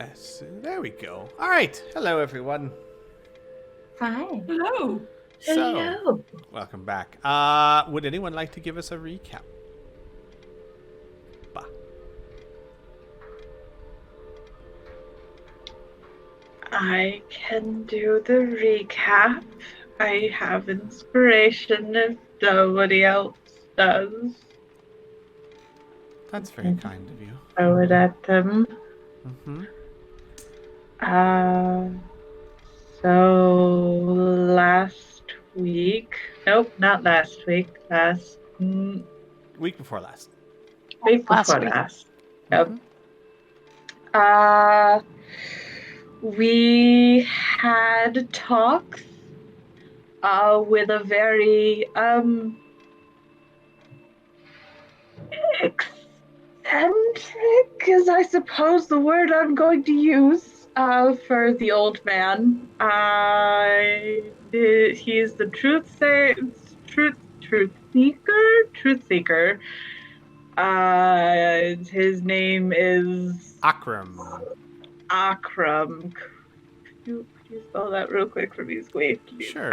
Yes, there we go. All right. Hello, everyone. Hi. Hello. So, welcome back. Would anyone like to give us a recap? Bah. I can do the recap. I have inspiration if nobody else does. That's very kind of you. Throw it at them. Mm-hmm. So last week. Nope, not last week. Week before last. Week before last. Yep. We had talks with a very eccentric is I suppose the word I'm going to use for the old man. He's the truth seeker. His name is Akram. Akram. Could you spell that real quick for me, Squeak? Sure.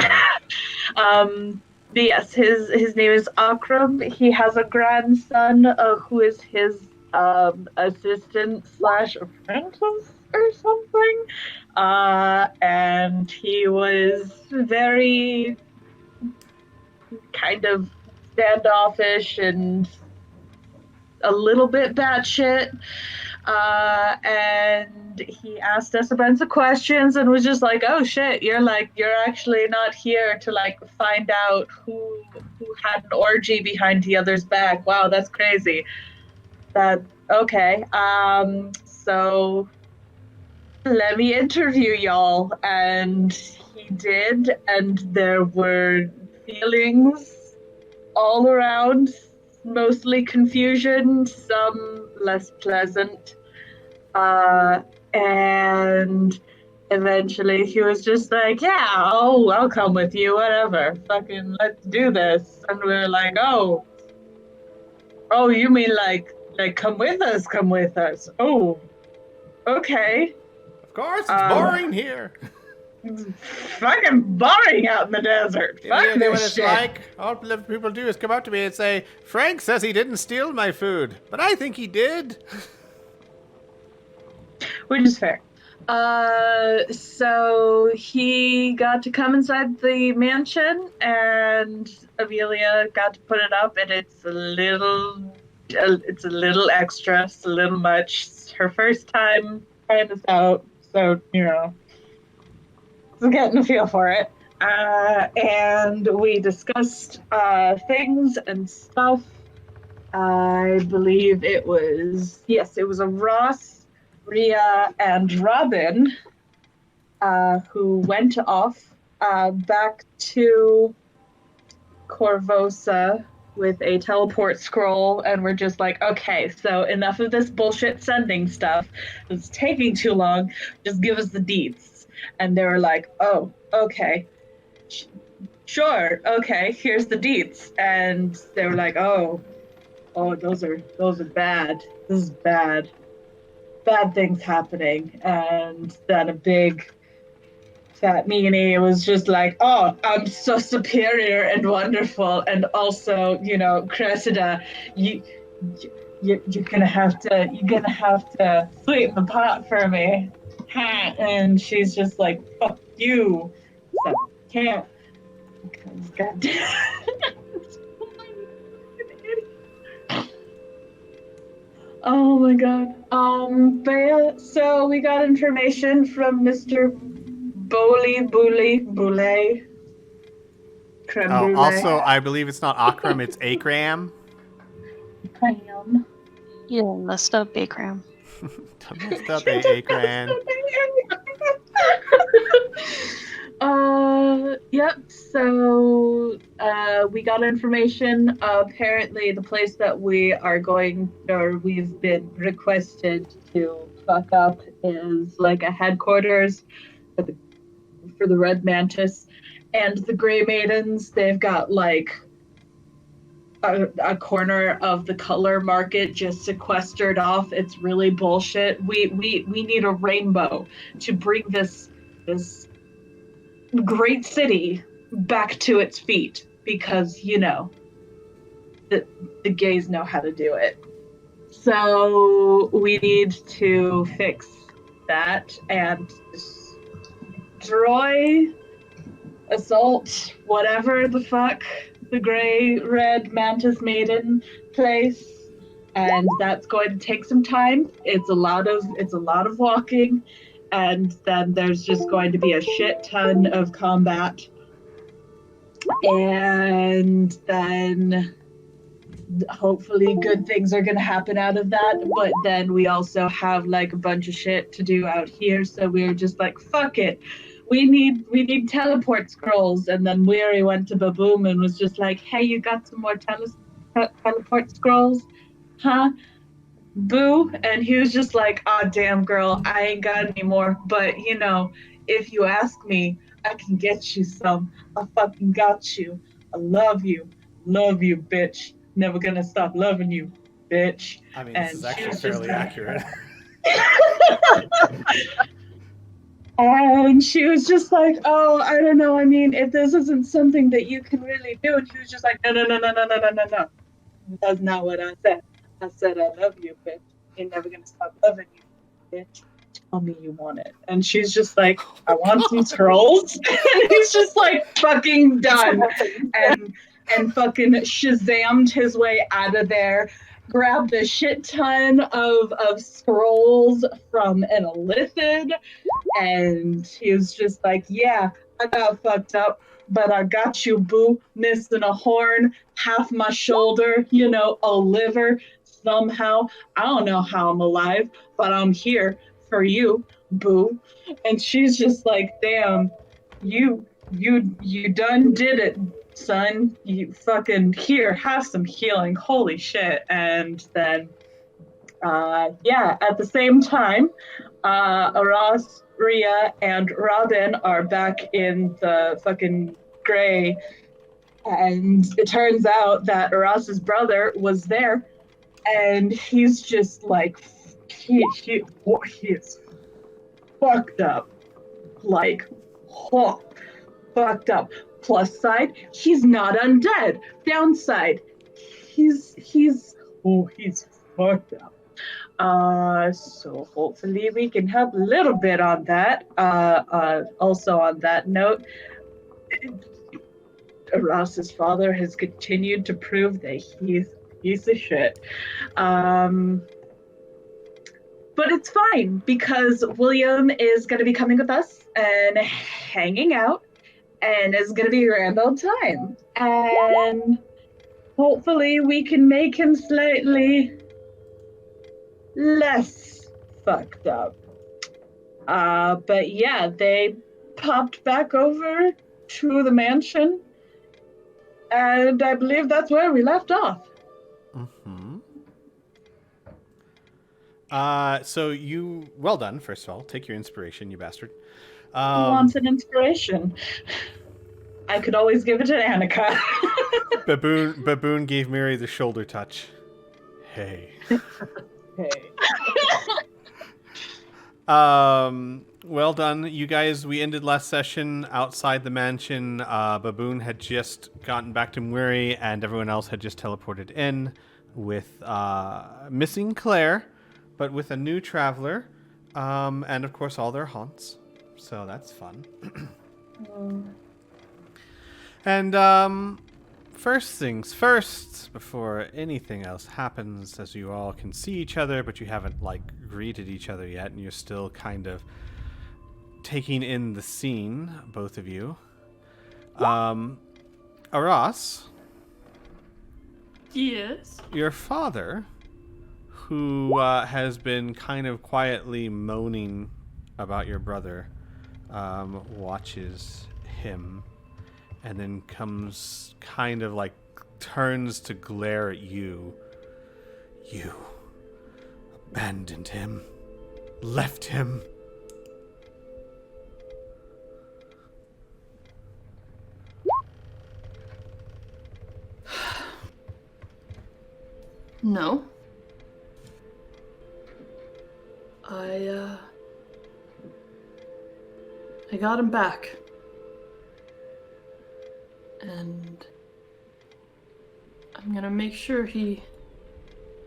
Yes, his name is Akram. He has a grandson who is his assistant / apprentice or something. And he was very kind of standoffish and a little bit batshit. And he asked us a bunch of questions and was just like, oh shit, you're actually not here to find out who had an orgy behind the other's back. Wow, that's crazy. Okay. So let me interview y'all. And he did, and there were feelings all around, mostly confusion, some less pleasant. And eventually he was just like, yeah, I'll come with you, whatever. Fucking let's do this. And we were like, oh, you mean like come with us. Oh, okay. Of course, it's boring here. It's fucking boring out in the desert. Fuck this what it's shit. like? All people do is come up to me and say, Frank says he didn't steal my food, but I think he did. Which is fair. So he got to come inside the mansion, and Amelia got to put it up, and it's a little extra, it's a little much. It's her first time trying this out, so it's getting a feel for it. And we discussed things and stuff. I believe it was a Ross, Rhea, and Robin who went off back to Corvosa with a teleport scroll, and we're just like, okay, so enough of this bullshit sending stuff. It's taking too long. Just give us the deeds. And they were like, oh, okay. Sure, okay, here's the deeds. And they were like, oh, those are bad. This is bad. Bad things happening. And then a big fat meanie was just like, oh, I'm so superior and wonderful. And also, Cressida, you're gonna have to sweeten the pot for me. And she's just like, fuck you. So can't. Because goddamn. Oh my god. But yeah, so we got information from Mr. Boulay. Creme brulee. Also, I believe it's not Akram, it's Akram. Cram. You messed up, Akram. Messed up, Akram. Yep. So we got information. Apparently, the place that we've been requested to fuck up is like a headquarters for the Red Mantis, and the Grey Maidens. They've got like 2 a corner of the color market just sequestered off. It's really bullshit. We need a rainbow to bring this great city back to its feet because the gays know how to do it. So we need to fix that and destroy, assault, whatever the fuck the gray red mantis maiden place. And that's going to take some time. It's a lot of walking, and then there's just going to be a shit ton of combat. And then hopefully good things are going to happen out of that, but then we also have like a bunch of shit to do out here, so we're just like, fuck it, we need teleport scrolls. And then Weary went to Baboom and was just like, hey, you got some more teleport scrolls, huh, boo? And he was just like, oh damn girl, I ain't got any more, but if you ask me, I can get you some. I fucking got you. I love you, bitch. Never gonna stop loving you, bitch. I mean, this is actually fairly accurate. And she was just like, oh, I don't know. I mean, if this isn't something that you can really do, and he was just like, no. That's not what I said. I said I love you, bitch. You're never gonna stop loving you, bitch. Tell me you want it. And she's just like, I want some scrolls. And he's just like, fucking done. And fucking Shazammed his way out of there, grabbed a shit ton of scrolls from an Illithid, and he was just like, yeah, I got fucked up, but I got you, boo. Missing a horn, half my shoulder, a liver, somehow. I don't know how I'm alive, but I'm here for you, boo. And she's just like, damn, you done did it, son. You fucking here, have some healing. Holy shit. And then at the same time, Aras, Rhea, and Robin are back in the fucking gray, and it turns out that Aras's brother was there, and he's just like, he is fucked up, like, fucked up. Plus side, he's not undead. Downside, he's fucked up. So hopefully we can help a little bit on that. Also on that note, Ross's father has continued to prove that he's a piece of shit. But it's fine because William is going to be coming with us and hanging out, and it's going to be a grand old time. And hopefully we can make him slightly less fucked up. But yeah, they popped back over to the mansion, and I believe that's where we left off. Mm-hmm. So well done, first of all. Take your inspiration, you bastard. Who wants an inspiration? I could always give it to Annika. Baboon gave Mary the shoulder touch. Hey. Hey. Well done, you guys. We ended last session outside the mansion. Baboon had just gotten back to Mwiri, and everyone else had just teleported in with missing Claire, but with a new traveler, and of course all their haunts. So that's fun. And first things first, before anything else happens, as you all can see each other, but you haven't greeted each other yet, and you're still kind of taking in the scene, both of you. Aras. Yes. Your father, who has been kind of quietly moaning about your brother, watches him, and then comes turns to glare at you. You abandoned him, left him. No. I got him back. And I'm gonna make sure he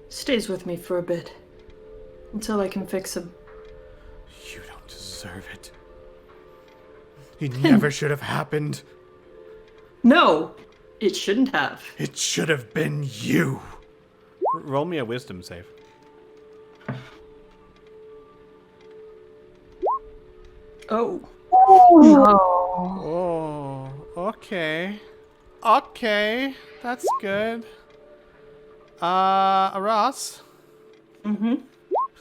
stays with me for a bit. Until I can fix him. You don't deserve it. It never should have happened. No! It shouldn't have. It should have been you. Roll me a wisdom save. Oh. Oh, okay. Okay, that's good. Ross, Mm-hmm.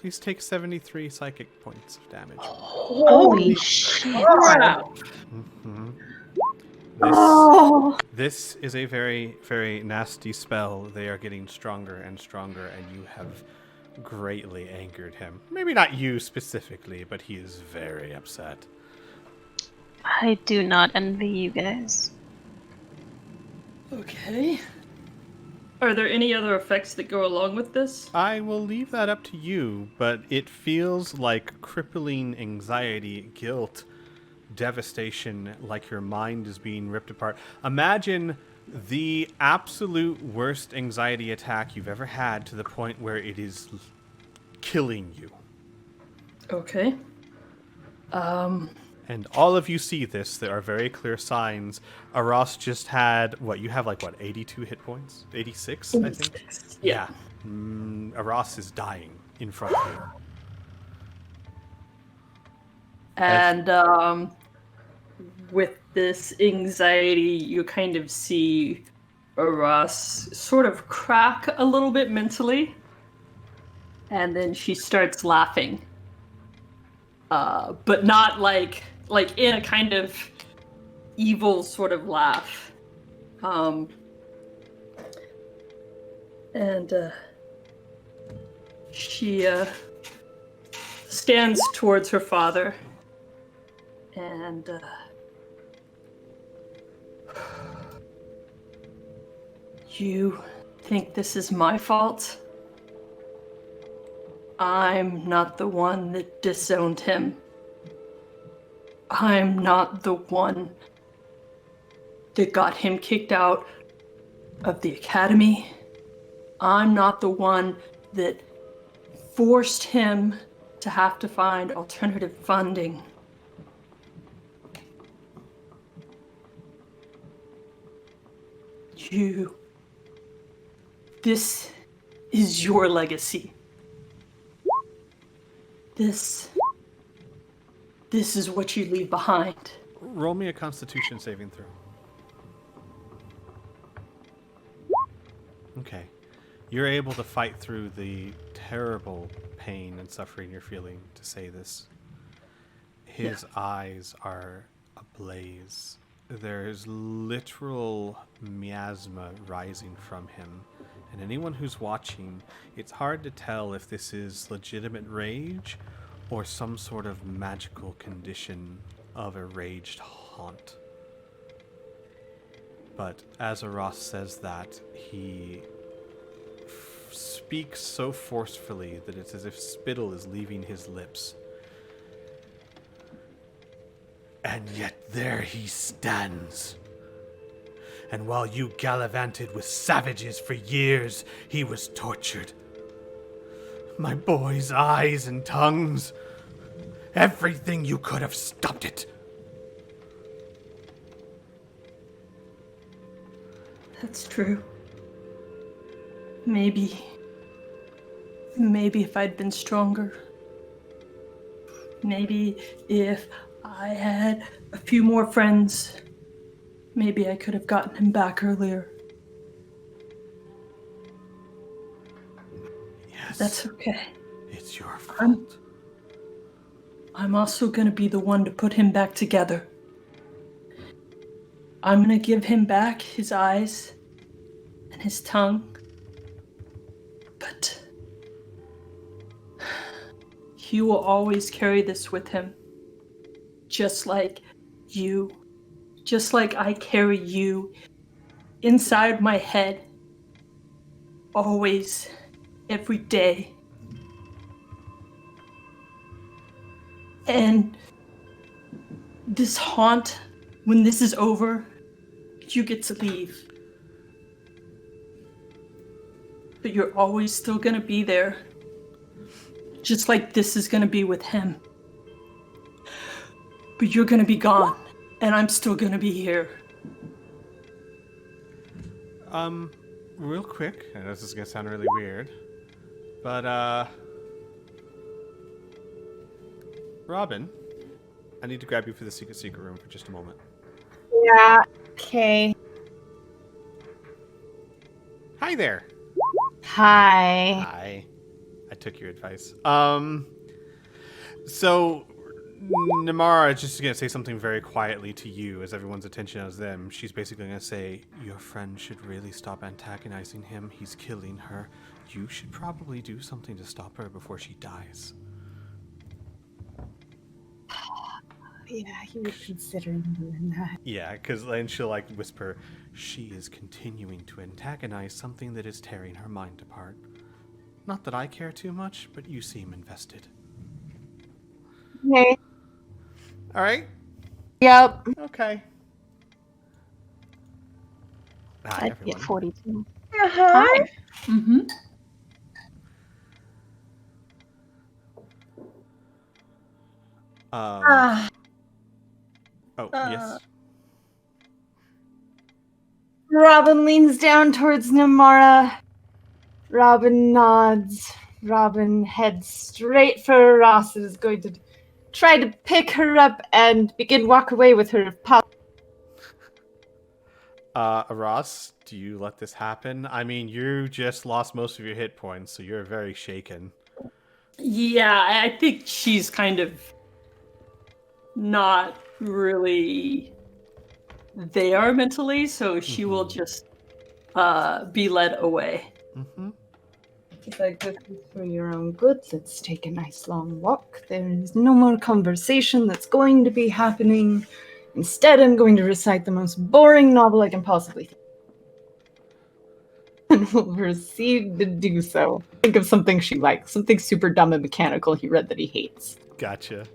please take 73 psychic points of damage. Holy shit. Crap. This is a very, very nasty spell. They are getting stronger and stronger, and you have greatly angered him. Maybe not you specifically, but he is very upset. I do not envy you guys. Okay. Are there any other effects that go along with this? I will leave that up to you, but it feels like crippling anxiety, guilt, devastation, like your mind is being ripped apart. Imagine the absolute worst anxiety attack you've ever had to the point where it is killing you. Okay. And all of you see this. There are very clear signs. Aras just had, you have 82 hit points? 86, I think? Yeah. Aras is dying in front of you. And with this anxiety, you kind of see Aras sort of crack a little bit mentally. And then she starts laughing. But not like in a kind of evil sort of laugh. And she stands towards her father and you think this is my fault? I'm not the one that disowned him. I'm not the one that got him kicked out of the academy. I'm not the one that forced him to have to find alternative funding. This is your legacy. This is what you leave behind. Roll me a Constitution saving throw. Okay. You're able to fight through the terrible pain and suffering you're feeling to say this. His eyes are ablaze. There's literal miasma rising from him. And anyone who's watching, it's hard to tell if this is legitimate rage or some sort of magical condition of a raged haunt. But as Aras says that, he speaks so forcefully that it's as if spittle is leaving his lips. And yet there he stands. And while you gallivanted with savages for years, he was tortured. My boy's eyes and tongues. Everything you could have stopped it. That's true. Maybe if I'd been stronger. Maybe if I had a few more friends. Maybe I could have gotten him back earlier. Yes. That's okay. It's your fault. I'm also gonna be the one to put him back together. I'm gonna give him back his eyes and his tongue. But he will always carry this with him. Just like you. Just like I carry you inside my head. Always every day. And this haunt, when this is over, you get to leave. But you're always still gonna be there. Just like this is gonna be with him. But you're gonna be gone, and I'm still gonna be here. Real quick, I know this is gonna sound really weird, but Robin, I need to grab you for the secret room for just a moment. Yeah. Okay. Hi there. Hi. Hi. I took your advice. So Namara is just going to say something very quietly to you as everyone's attention is them. She's basically going to say, your friend should really stop antagonizing him. He's killing her. You should probably do something to stop her before she dies. Yeah, he was considering doing that. Yeah, because then she'll like whisper, she is continuing to antagonize something that is tearing her mind apart. Not that I care too much, but you seem invested. Okay. All right? Yep. Okay. Hi, I'd be at everyone. 42. Hi. Mm-hmm. Oh, yes. Robin leans down towards Namara. Robin nods. Robin heads straight for Ross and is going to try to pick her up and begin walk away with her if possible. Ross, do you let this happen? I mean, you just lost most of your hit points, so you're very shaken. Yeah, I think she's kind of not really there mentally, so she will just be led away. Mm-hmm. She's like, this is for your own good. Let's take a nice long walk. There is no more conversation that's going to be happening. Instead, I'm going to recite the most boring novel I can possibly think. And will proceed to do so. Think of something she likes. Something super dumb and mechanical he read that he hates. Gotcha.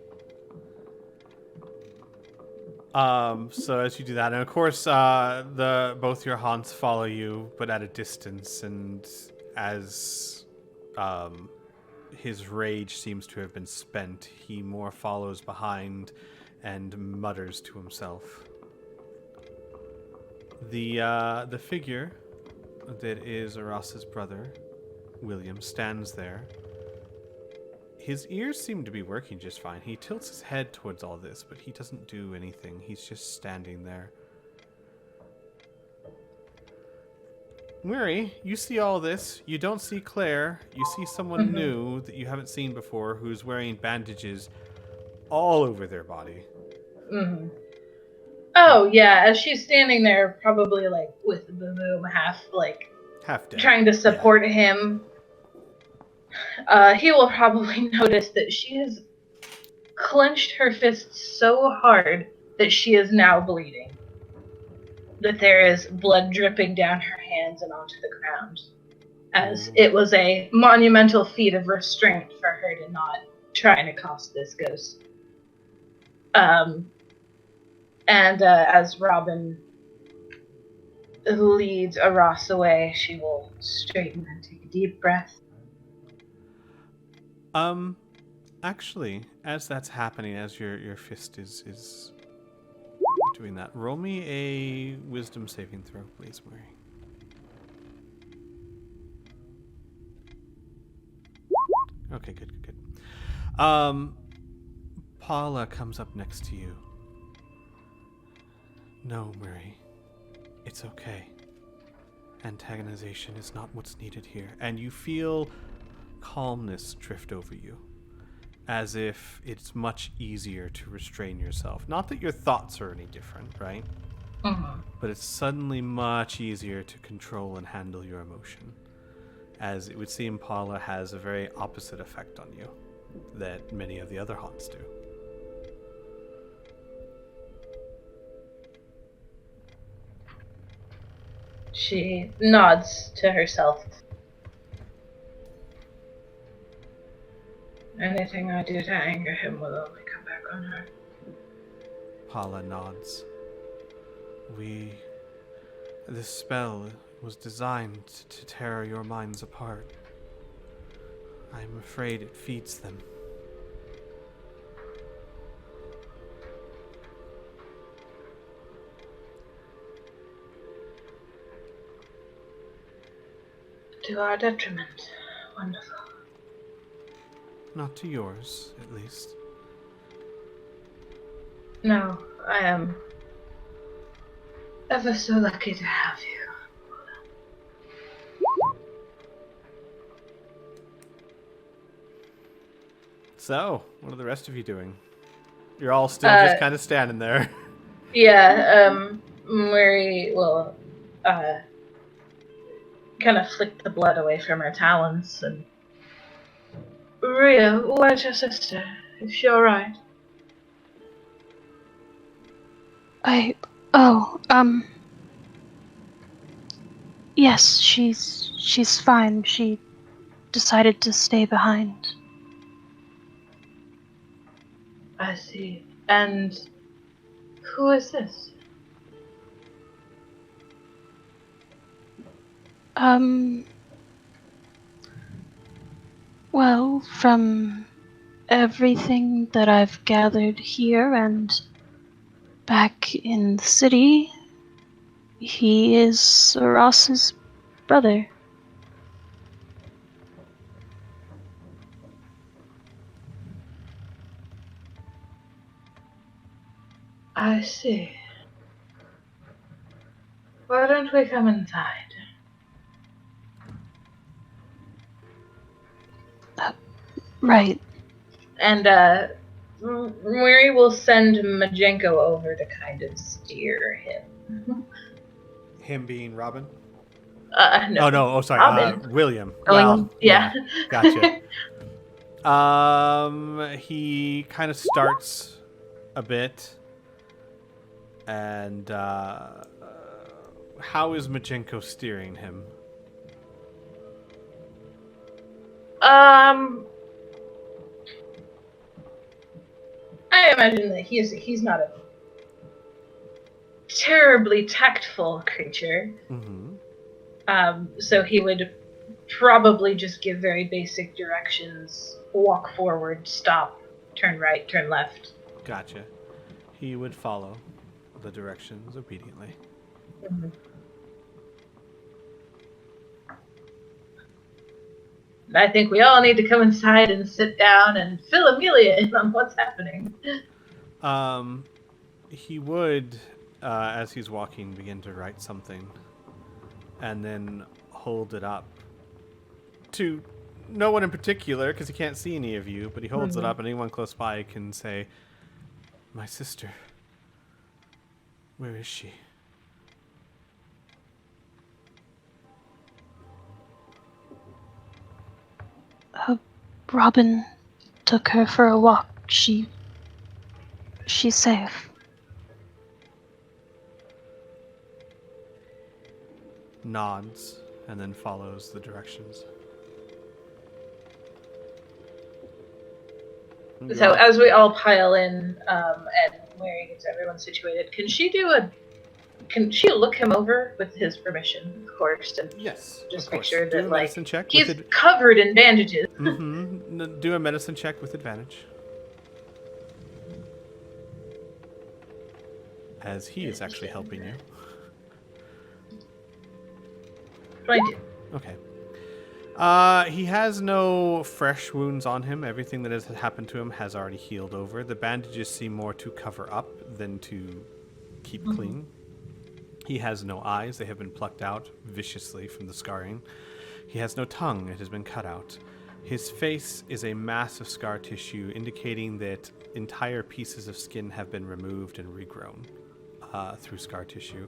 So as you do that, and of course, both your haunts follow you, but at a distance, and as his rage seems to have been spent, he more follows behind and mutters to himself. The figure that is Aras's brother, William, stands there. His ears seem to be working just fine. He tilts his head towards all this, but he doesn't do anything. He's just standing there. Mary, you see all this. You don't see Claire. You see someone new that you haven't seen before who's wearing bandages all over their body. Mm-hmm. Oh, yeah, as she's standing there, probably, like, with the boom half Half dead. trying to support him, he will probably notice that she has clenched her fists so hard that she is now bleeding. That there is blood dripping down her hands and onto the ground, as it was a monumental feat of restraint for her to not try and accost this ghost. And as Robin leads Aras away, she will straighten and take a deep breath. Actually, as that's happening, as your fist is doing that, roll me a wisdom saving throw, please, Mary. Okay, good. Paula comes up next to you. No, Mary. It's okay. Antagonization is not what's needed here. And you feel calmness drift over you. As if it's much easier to restrain yourself. Not that your thoughts are any different, right? But it's suddenly much easier to control and handle your emotion. As it would seem Paula has a very opposite effect on you that many of the other haunts do. She nods to herself. Anything I do to anger him will only come back on her. Paula nods. This spell was designed to tear your minds apart. I'm afraid it feeds them. To our detriment. Wonderful. Not to yours, at least. No, I am ever so lucky to have you. So, what are the rest of you doing? You're all still just kind of standing there. Yeah, Mary will kind of flick the blood away from her talons and... Maria, where's your sister? Is she alright? Yes, she's fine. She decided to stay behind. I see. And who is this? Well, from everything that I've gathered here and back in the city, he is Ross's brother. I see. Why don't we come inside? Right. And Mary will send Majenko over to kind of steer him. Him being Robin? No. Oh, no. Oh, sorry. Robin. William. William, yeah. Gotcha. He kind of starts a bit. And how is Majenko steering him? I imagine that he's not a terribly tactful creature. Mm-hmm. So he would probably just give very basic directions: walk forward, stop, turn right, turn left. Gotcha. He would follow the directions obediently. Mm-hmm. I think we all need to come inside and sit down and fill Amelia in on what's happening. He would, as he's walking, begin to write something, and then hold it up to no one in particular, because he can't see any of you, but he holds it up, and anyone close by can say, "My sister, where is she?" Robin took her for a walk. She's safe. Nods, and then follows the directions. So as we all pile in, and Mary gets everyone situated, can she look him over with his permission, of course, and Yes, just of make course. sure Do a that medicine check he's with covered in bandages. Do a medicine check with advantage. As he is actually helping you. 22. Okay. He has no fresh wounds on him. Everything that has happened to him has already healed over. The bandages seem more to cover up than to keep clean. He has no eyes. They have been plucked out viciously from the scarring. He has no tongue. It has been cut out. His face is a mass of scar tissue, indicating that entire pieces of skin have been removed and regrown through scar tissue,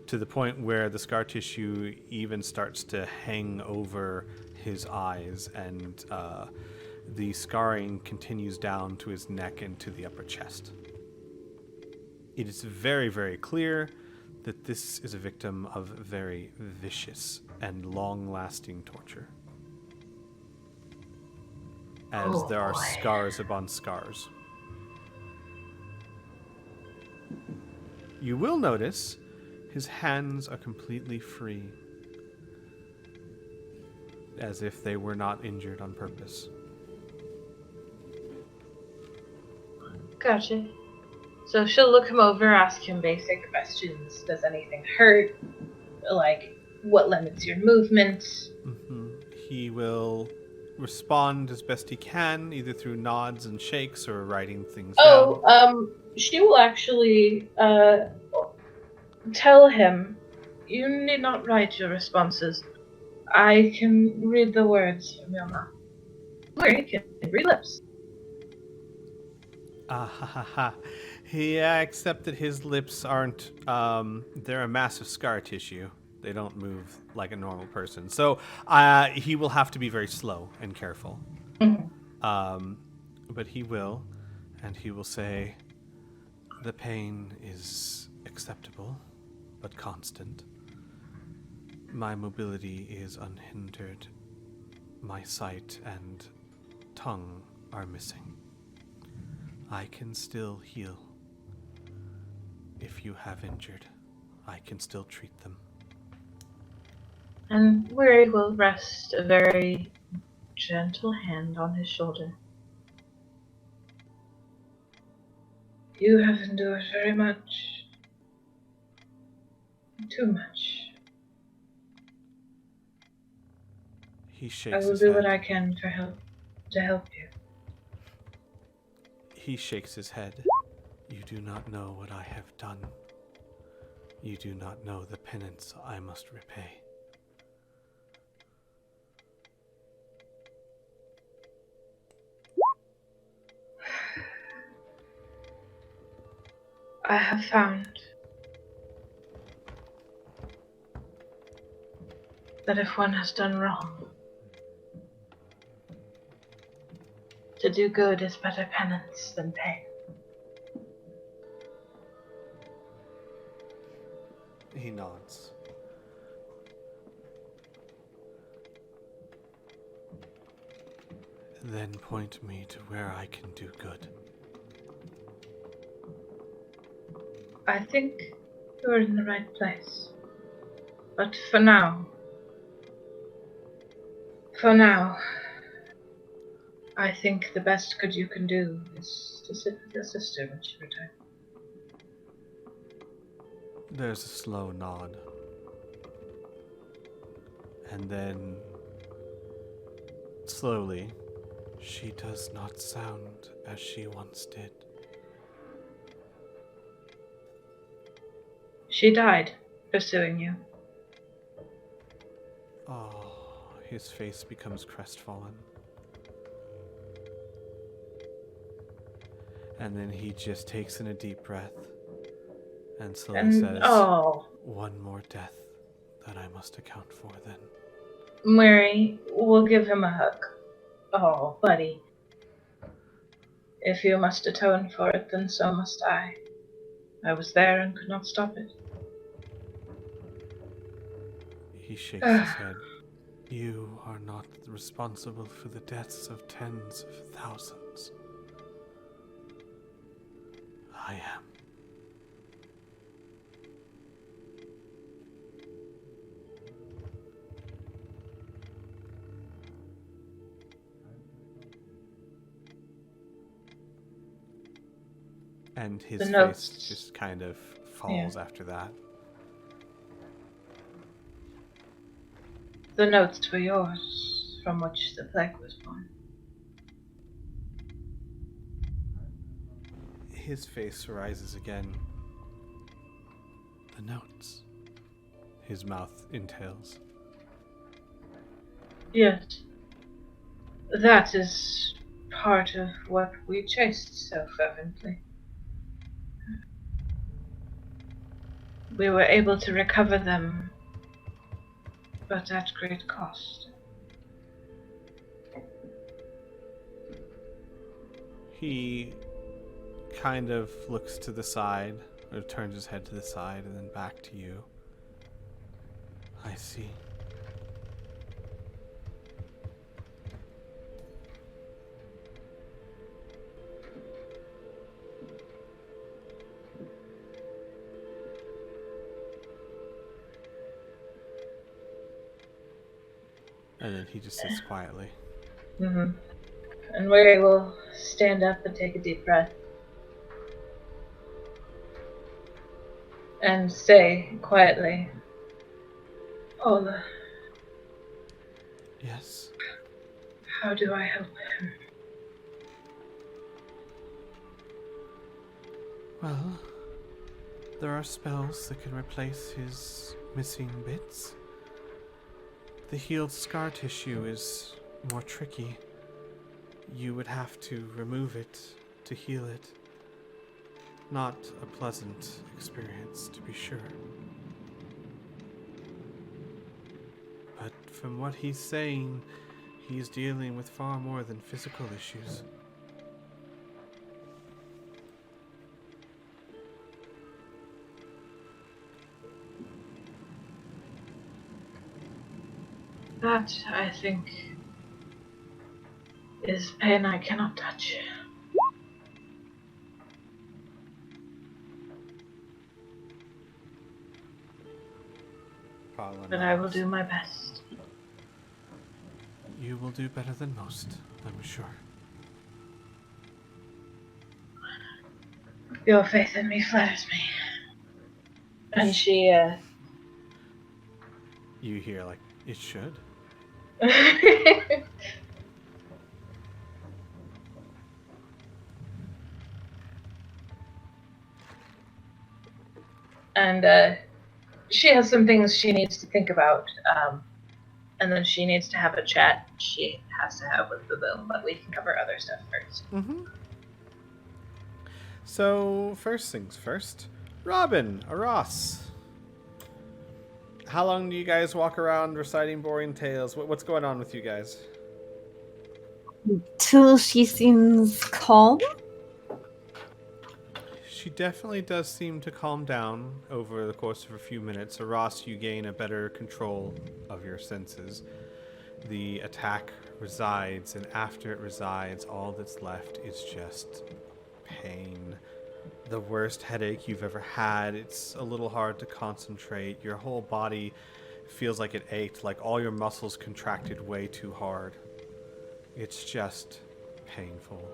to the point where the scar tissue even starts to hang over his eyes, and the scarring continues down to his neck and to the upper chest. It is very, very clear that this is a victim of very vicious and long-lasting torture. as Oh, there are boy. scars upon scars. You will notice his hands are completely free, as if they were not injured on purpose. Gotcha. So she'll look him over, ask him basic questions. Does anything hurt? Like, what limits your movement? He will respond as best he can, either through nods and shakes or writing things down. She will actually tell him, you need not write your responses. I can read the words from your mouth. Murray can read lips. Except that his lips aren't, they're a mass of scar tissue. They don't move like a normal person. So he will have to be very slow and careful. But he will, and he will say, the pain is acceptable, but constant. My mobility is unhindered. My sight and tongue are missing. I can still heal. If you have injured, I can still treat them. And Murray will rest a very gentle hand on his shoulder. You have endured very much. Too much. He shakes I will his do head. what I can to help you. He shakes his head. You do not know what I have done. You do not know the penance I must repay. I have found that if one has done wrong, to do good is better penance than pain. He nods. Then point me to where I can do good. I think you're in the right place. But for now, I think the best good you can do is to sit with your sister when she returns. There's a slow nod. And then, slowly, she does not sound as she once did. She died pursuing you. Oh, his face becomes crestfallen. And then he just takes in a deep breath and slowly says, one more death that I must account for then. Mary, we'll give him a hug. Oh, buddy. If you must atone for it, then so must I. I was there and could not stop it. He shakes his head. You are not responsible for the deaths of tens of thousands. I am. And his face just kind of falls after that. The notes were yours, from which the plague was born. His face rises again. The notes. His mouth entails. Yes. That is part of what we chased so fervently. We were able to recover them, but at great cost. He kind of looks to the side, or turns his head to the side, and then back to you. I see. And then he just sits quietly. Mm-hmm. And Weary will stand up and take a deep breath. And say quietly, Ola, Yes. how do I help him? Well, there are spells that can replace his missing bits. The healed scar tissue is more tricky. You would have to remove it to heal it. Not a pleasant experience, to be sure. But from what he's saying, he's dealing with far more than physical issues. That, I think, is pain I cannot touch. But I will do my best. You will do better than most, I'm sure. Your faith in me flatters me. And she, You hear, like, it should. And she has some things she needs to think about, and then she needs to have a chat she has to have with Baboon, but we can cover other stuff first. Mm-hmm. So, first things first. Robin, Ross. How long do you guys walk around reciting boring tales? What's going on with you guys? Till she seems calm. She definitely does seem to calm down over the course of a few minutes. Ross, you gain a better control of your senses. The attack resides, and after it resides, all that's left is just pain. The worst headache you've ever had. It's a little hard to concentrate. Your whole body feels like it ached, like all your muscles contracted way too hard. It's just painful.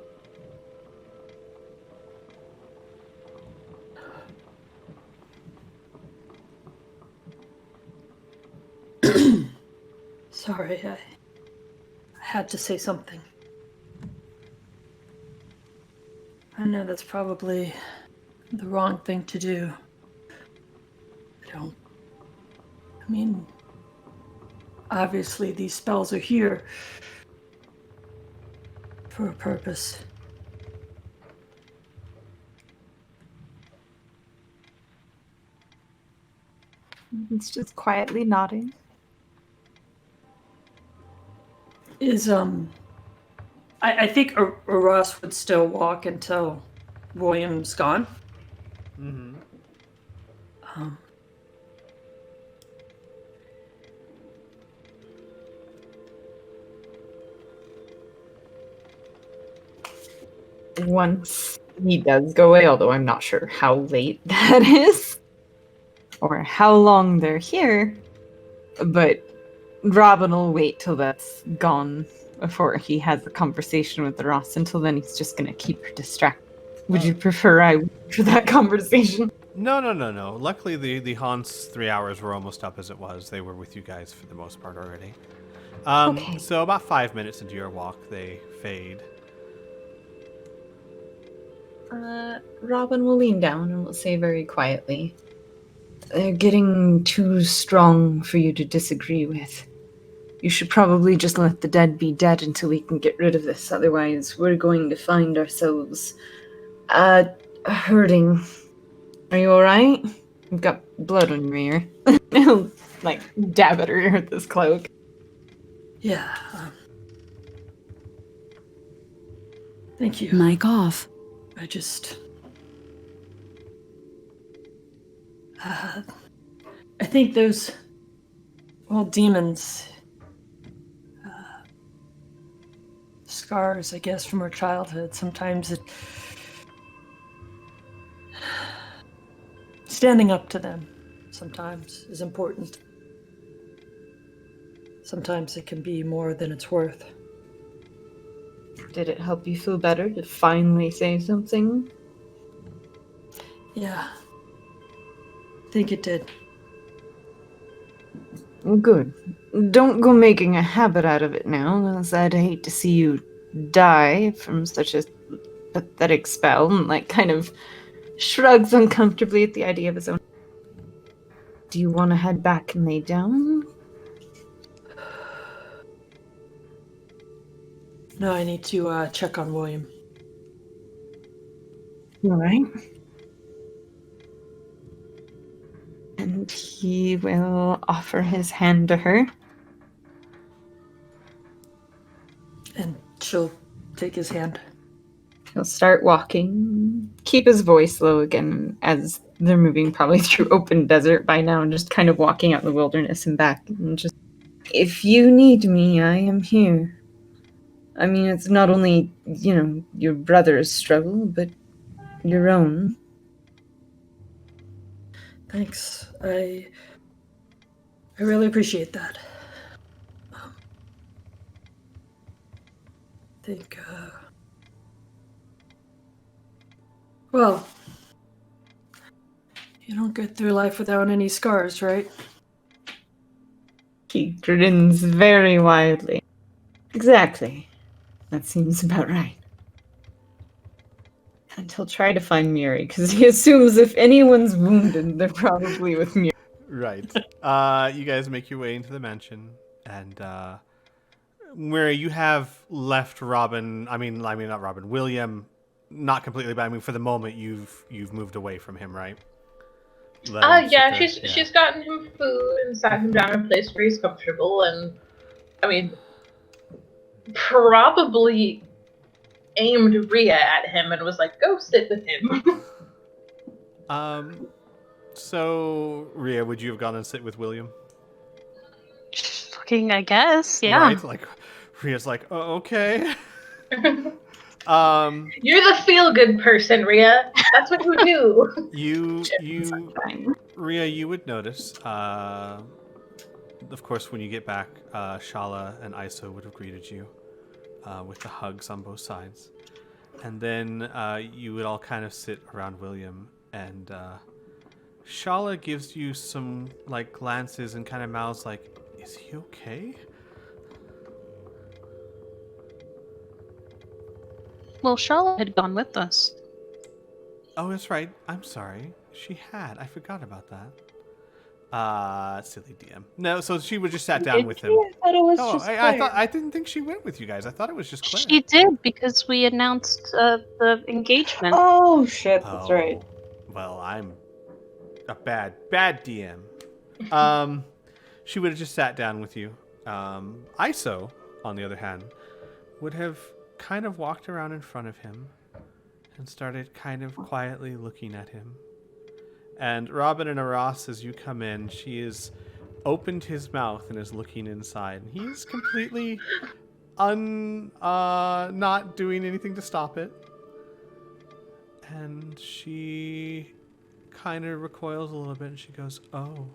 Sorry, I had to say something. I know that's probably the wrong thing to do. I mean, obviously these spells are here for a purpose. It's just quietly nodding. I think Ross would still walk until William's gone. Mm-hmm. Once he does go away, although I'm not sure how late that is or how long they're here, but Robin will wait till that's gone before he has a conversation with Ross. Until then, he's just going to keep her distracted. Would you prefer I wait for that conversation? No. Luckily, the Haun's 3 hours were almost up as it was. They were with you guys for the most part already. Okay. So about 5 minutes into your walk, they fade. Robin will lean down and will say very quietly, "They're getting too strong for you to disagree with. You should probably just let the dead be dead until we can get rid of this. Otherwise, we're going to find ourselves hurting. Are you alright? You've got blood on your ear." He'll, like, dab at her ear with this cloak. Yeah. Thank you. Mic off. I just... I think those... well, demons... scars, I guess, from her childhood. Sometimes it... standing up to them sometimes is important. Sometimes it can be more than it's worth. Did it help you feel better to finally say something? Yeah. I think it did. Good. Don't go making a habit out of it now, as I'd hate to see you die from such a pathetic spell, and kind of shrugs uncomfortably at the idea of his own. Do you want to head back and lay down? No, I need to check on William. All right. And he will offer his hand to her. And she'll take his hand. He'll start walking, keep his voice low again as they're moving probably through open desert by now and just kind of walking out in the wilderness and back. And just, if you need me, I am here. I mean, it's not only, your brother's struggle, but your own. Thanks. I really appreciate that. I think, well, you don't get through life without any scars, right? He grins very widely. Exactly. That seems about right. And he'll try to find Miri, because he assumes if anyone's wounded, they're probably with Miri. Right. You guys make your way into the mansion, and where you have left Robin. I mean, not Robin. William, not completely, but I mean, for the moment, you've moved away from him, right? Yeah, she's gotten him food and sat him down in a place where he's comfortable, and I mean, probably aimed Rhea at him and was like, "Go sit with him." So Rhea, would you have gone and sit with William? Fucking, I guess. Yeah. Right? Like, Rhea's like, oh, okay. You're the feel-good person, Rhea. That's what you do. Rhea, you would notice, of course, when you get back, Shala and Iso would have greeted you with the hugs on both sides. And then you would all kind of sit around William, and Shala gives you some glances and kind of mouths like, is he okay? Well, Charlotte had gone with us. Oh, that's right. I'm sorry. She had. I forgot about that. Silly DM. No, so she would just sat down with him. I thought it was Oh, just I didn't think she went with you guys. I thought it was just Claire. She did, because we announced the engagement. Oh, shit, that's right. Well, I'm a bad DM. She would have just sat down with you. Iso, on the other hand, would have kind of walked around in front of him and started kind of quietly looking at him. And Robin and Aras, as you come in, she has opened his mouth and is looking inside. And he's completely not doing anything to stop it. And she kind of recoils a little bit and she goes, oh.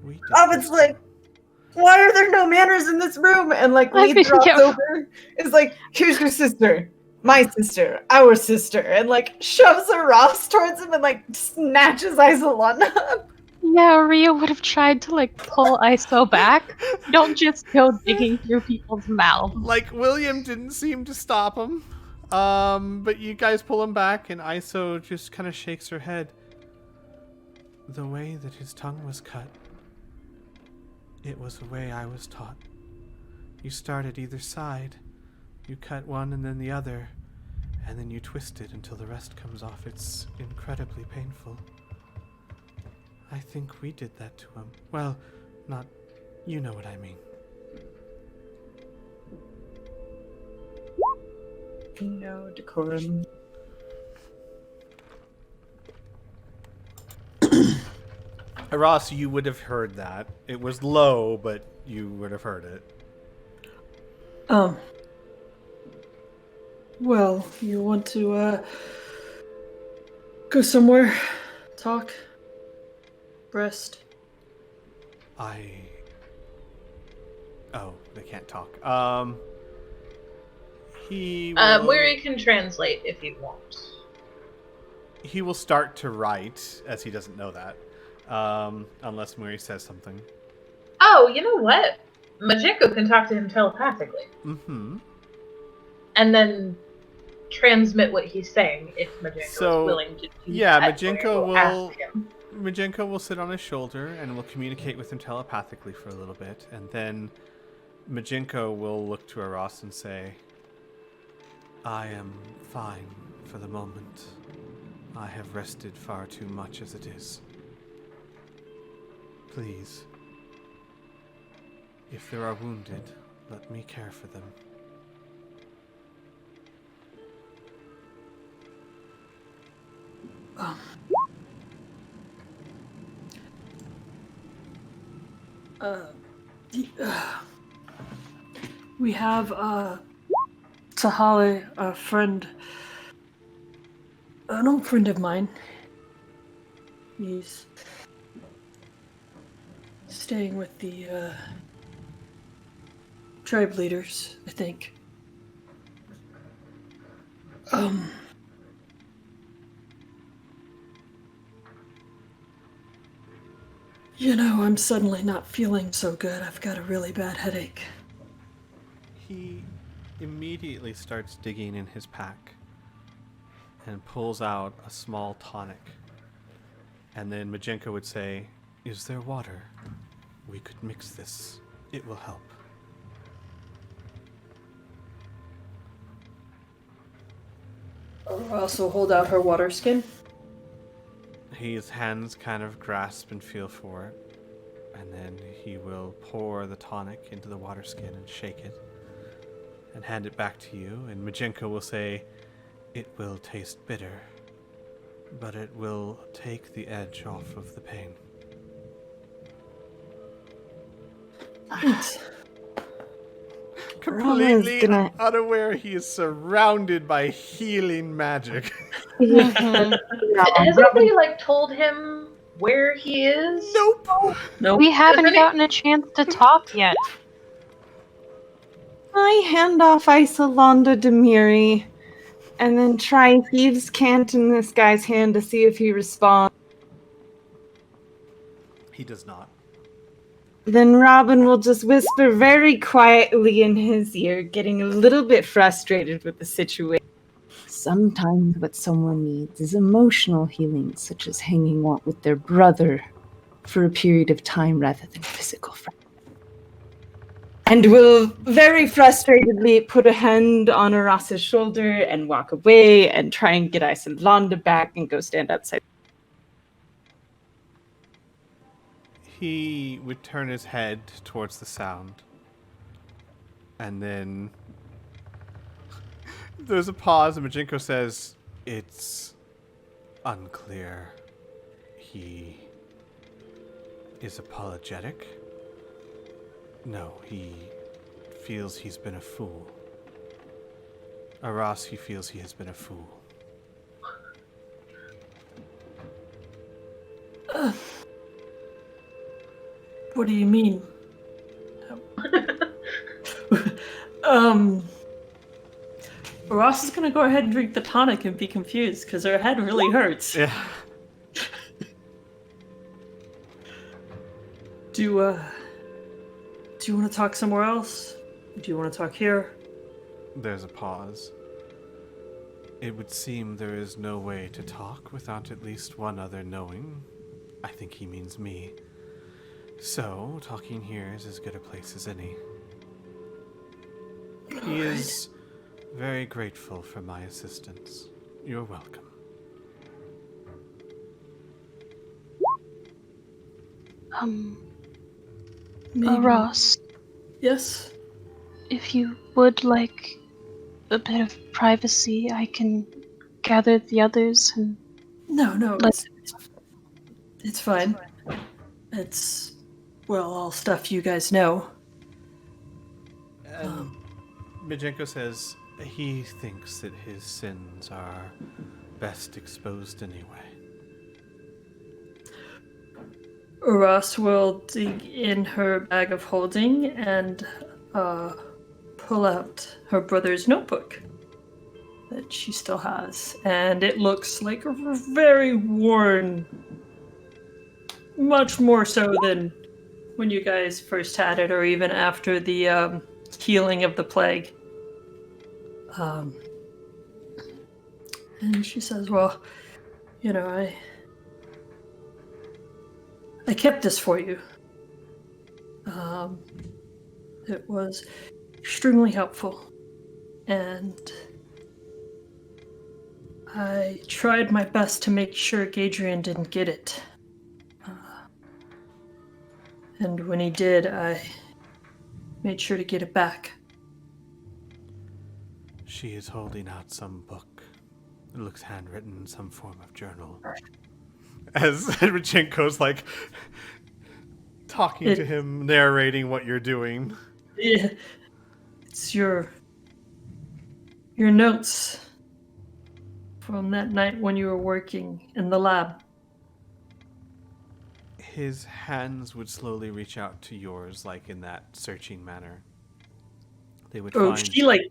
We did Robin's this. like, why are there no manners in this room? And leads Ross Yeah. over. Is like, here's your sister. My sister. Our sister. And shoves a Ross towards him and snatches Isolana up. Yeah, Rhea would have tried to pull Iso back. Don't just go digging through people's mouths. William didn't seem to stop him. But you guys pull him back and Iso just kind of shakes her head. The way that his tongue was cut, it was the way I was taught. You start at either side. You cut one and then the other, and then you twist it until the rest comes off. It's incredibly painful. I think we did that to him. Well, not... you know what I mean. No decorum. Ross, you would have heard that. It was low, but you would have heard it. Well, you want to, go somewhere? Talk? breast. Oh, they can't talk. He will, Muiri can translate if you want. he will start to write, as he doesn't know that, unless Muiri says something. Oh, you know what? Majinko can talk to him telepathically. Mm-hmm. And then transmit what he's saying if Majinko is willing to do yeah, that. Majinko will sit on his shoulder and will communicate with him telepathically for a little bit, and then Majinko will look to Aras and say, I am fine for the moment. I have rested far too much as it is. Please, if there are wounded, let me care for them. We have Tahale, a friend, an old friend of mine. He's staying with the tribe leaders, I think. You know, I'm suddenly not feeling so good. I've got a really bad headache. He immediately starts digging in his pack and pulls out a small tonic. And then Majinko would say, is there water? We could mix this. It will help. I'll also hold out her water skin. His hands kind of grasp and feel for it. And then he will pour the tonic into the water skin and shake it. And hand it back to you. And Majinko will say, it will taste bitter. But it will take the edge off of the pain. Thanks. Completely unaware he is surrounded by healing magic. Mhm. Has anybody told him where he is? Nope. We haven't gotten a chance to talk yet. I hand off Isolanda to Miri, and then try Thieves' Cant in this guy's hand to see if he responds. He does not. Then Robin will just whisper very quietly in his ear, getting a little bit frustrated with the situation. Sometimes what someone needs is emotional healing, such as hanging out with their brother for a period of time rather than physical friendship. And will very frustratedly put a hand on Aras's shoulder and walk away and try and get Isolanda back and go stand outside. He would turn his head towards the sound. And then there's a pause and Majinko says, it's unclear. He is apologetic. No, he feels he's been a fool. Aras, he feels he has been a fool. What do you mean? Ross is gonna go ahead and drink the tonic and be confused because her head really hurts. Yeah. Do you want to talk somewhere else? Do you want to talk here? There's a pause. It would seem there is no way to talk without at least one other knowing. I think he means me. So, talking here is as good a place as any. He is very grateful for my assistance. You're welcome. Ross, Yes? if you would like a bit of privacy, I can gather the others and... No, it's fine. It's, well, all stuff you guys know. And Majinko says he thinks that his sins are best exposed anyway. Ross will dig in her bag of holding and pull out her brother's notebook that she still has. And it looks like very worn, much more so than when you guys first had it, or even after the healing of the plague. And she says, well, you know, I kept this for you. It was extremely helpful. And I tried my best to make sure Gadrian didn't get it. And when he did, I made sure to get it back. She is holding out some book. It looks handwritten in some form of journal. As Richenko's like talking to him, narrating what you're doing. Yeah, it's your notes from that night when you were working in the lab. His hands would slowly reach out to yours, like in that searching manner. They would Oh, find... she like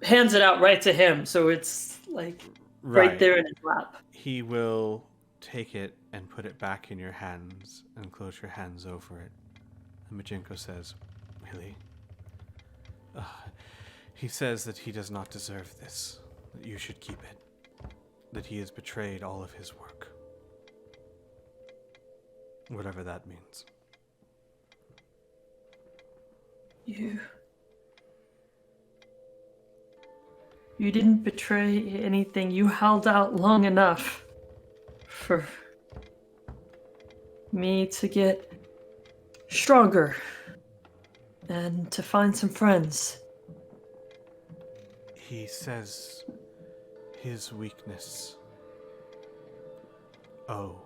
hands it out right to him, so it's like right there in his lap. He will take it and put it back in your hands and close your hands over it. And Majinko says, really? He says that he does not deserve this, that you should keep it, that he has betrayed all of his work. Whatever that means. You didn't betray anything. You held out long enough for me to get stronger and to find some friends. He says his weakness. Oh.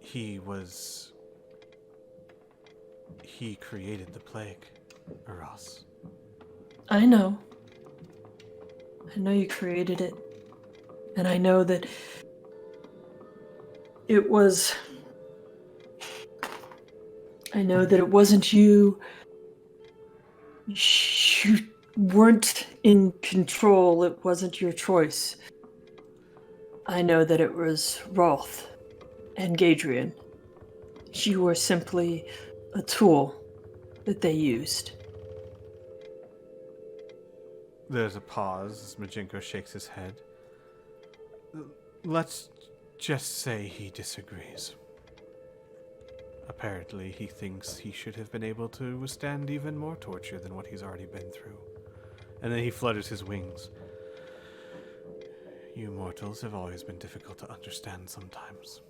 He created the plague, Aras. I know. I know you created it. And I know that it was... I know that it wasn't you. You weren't in control. It wasn't your choice. I know that it was Rolf and Gadrian. You were simply a tool that they used. There's a pause as Majinko shakes his head. Let's just say he disagrees. Apparently, he thinks he should have been able to withstand even more torture than what he's already been through. And then he flutters his wings. You mortals have always been difficult to understand sometimes.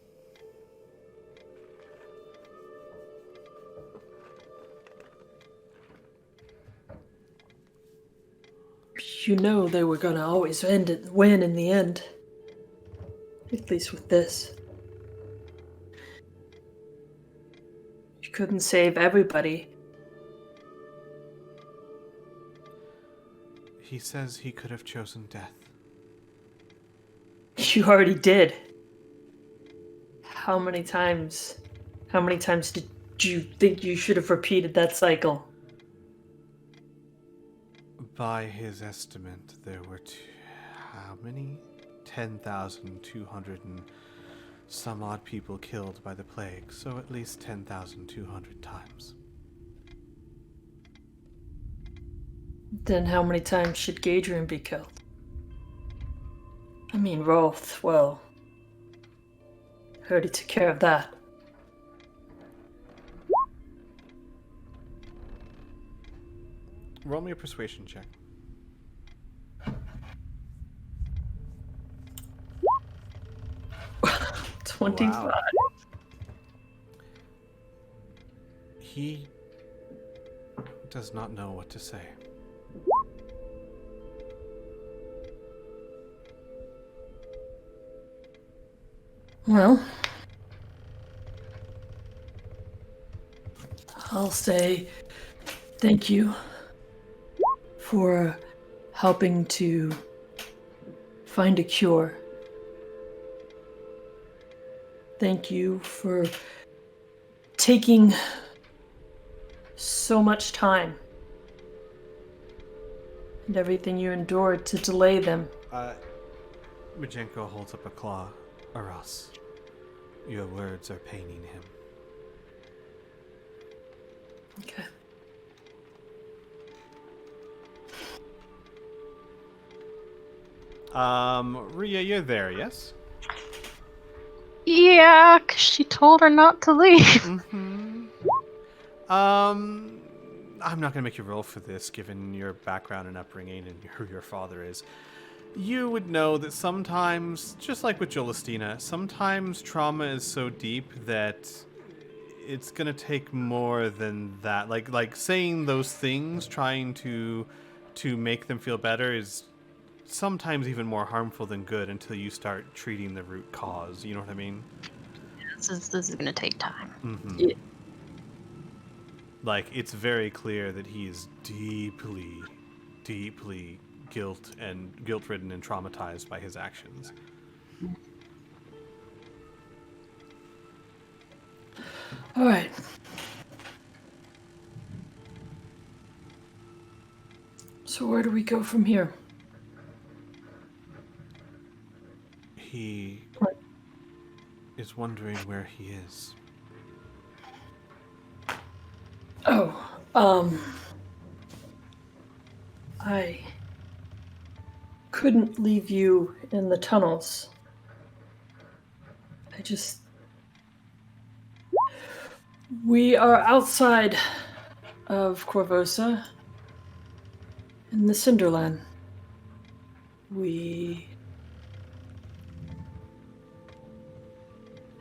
You know they were gonna always win in the end. At least with this. You couldn't save everybody. He says he could have chosen death. You already did. How many times did you think you should have repeated that cycle? By his estimate, there were how many? 10,200 and some odd people killed by the plague, so at least 10,200 times. Then how many times should Gadrian be killed? I mean, Rolf, well, heard he took care of that. Roll me a persuasion check. Wow. 25. He does not know what to say. Well, I'll say thank you for helping to find a cure. Thank you for taking so much time and everything you endured to delay them. Majenko holds up a claw. Aras, your words are paining him. Okay. Ria, you're there, yes? Yeah, 'cause she told her not to leave. Mm-hmm. I'm not gonna make you roll for this, given your background and upbringing and who your father is. You would know that sometimes, just like with Jolestina, sometimes trauma is so deep that it's gonna take more than that. Like saying those things, trying to make them feel better, is sometimes even more harmful than good until you start treating the root cause. You know what I mean? This is gonna take time. Mm-hmm. Yeah. Like, it's very clear that he is deeply, deeply guilt-ridden and traumatized by his actions. All right. So where do we go from here? He What? is wondering where he is. Oh, I couldn't leave you in the tunnels. We are outside of Corvosa in the Cinderland. We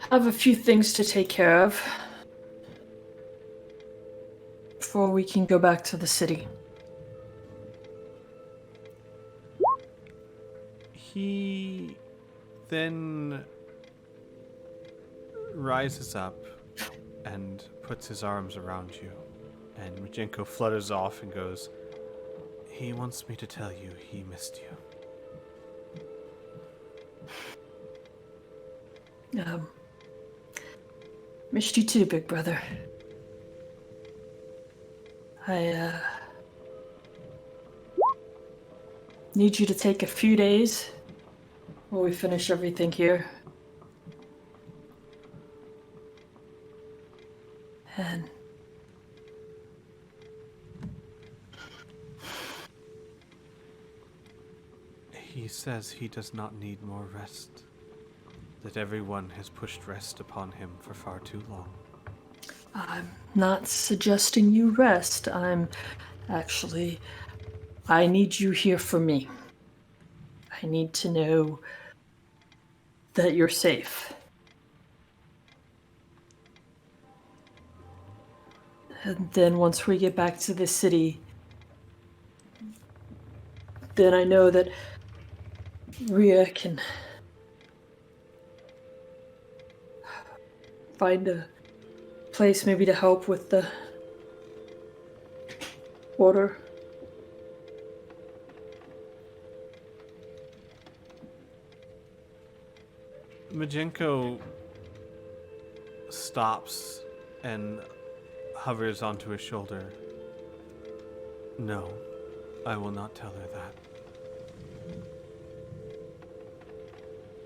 have a few things to take care of before we can go back to the city. He then rises up and puts his arms around you, and Majenko flutters off and goes, "He wants me to tell you he missed you." Missed you too, big brother. I need you to take a few days while we finish everything here. And He says he does not need more rest, that everyone has pushed rest upon him for far too long. I'm not suggesting you rest. I need you here for me. I need to know that you're safe. And then once we get back to the city, then I know that Ria can find a place maybe to help with the water. Majenko stops and hovers onto his shoulder. No, I will not tell her that.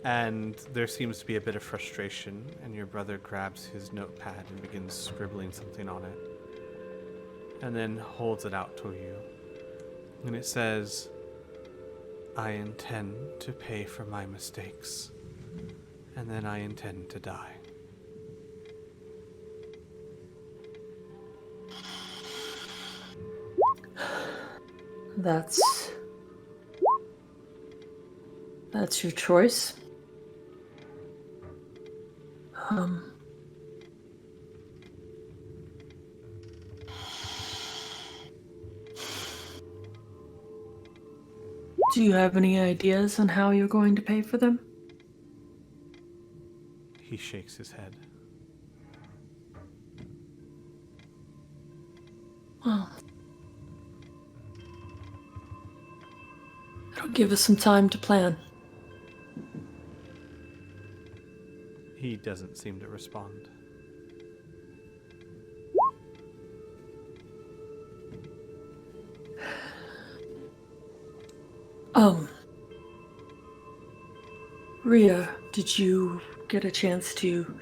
And there seems to be a bit of frustration, and your brother grabs his notepad and begins scribbling something on it, and then holds it out to you. And it says, "I intend to pay for my mistakes, and then I intend to die." That's your choice. Do you have any ideas on how you're going to pay for them? He shakes his head. Well, it'll give us some time to plan. He doesn't seem to respond. Rhea, did you get a chance to...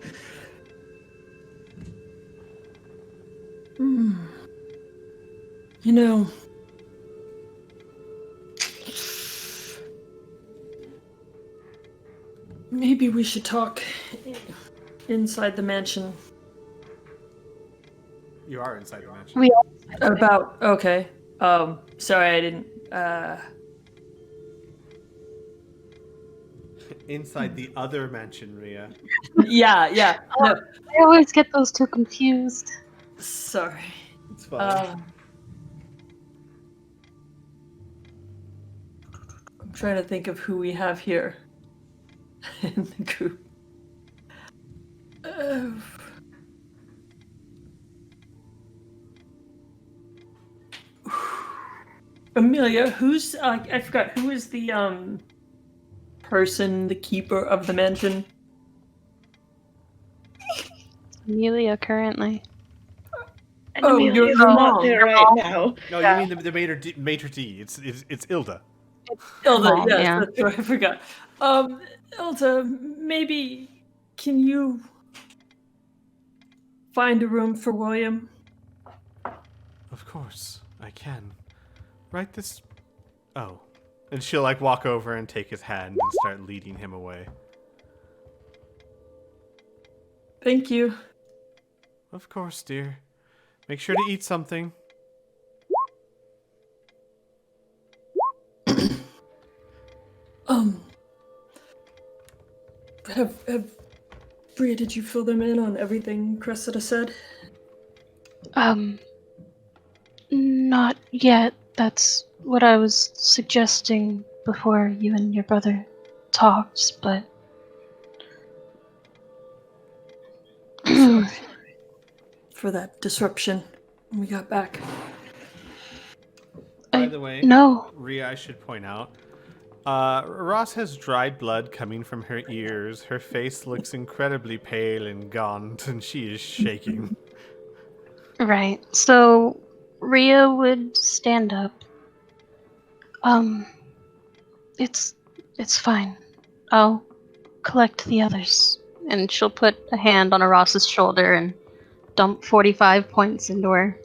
You know... Maybe we should talk inside the mansion. You are inside the mansion. We all About... Okay. Sorry, I didn't... Inside the other mansion, Rhea. Yeah. No, I always get those two confused. sorry. It's fine. I'm trying to think of who we have here in the group. Amelia, who's I forgot who is the person, the keeper of the mansion? Amelia currently. Oh, you're Amelia's the not mom. there right now. No, yeah. you mean the maitre d'. It's Ilda. Ilda, Mom, yes, yeah. that's right, I forgot. Ilda, maybe can you find a room for William? Of course, I can. Right this... Oh. And she'll, like, walk over and take his hand and start leading him away. Thank you. Of course, dear. Make sure to eat something. Have Bria, did you fill them in on everything Cressida said? Not yet. That's what I was suggesting before you and your brother talked, but... Sorry for that disruption when we got back. By the way, No. Rhea, I should point out, Ross has dried blood coming from her ears. Her face looks incredibly pale and gaunt, and she is shaking. Right. So Rhea would stand up. It's fine. I'll collect the others. And she'll put a hand on Ross's shoulder and dump 45 points into her.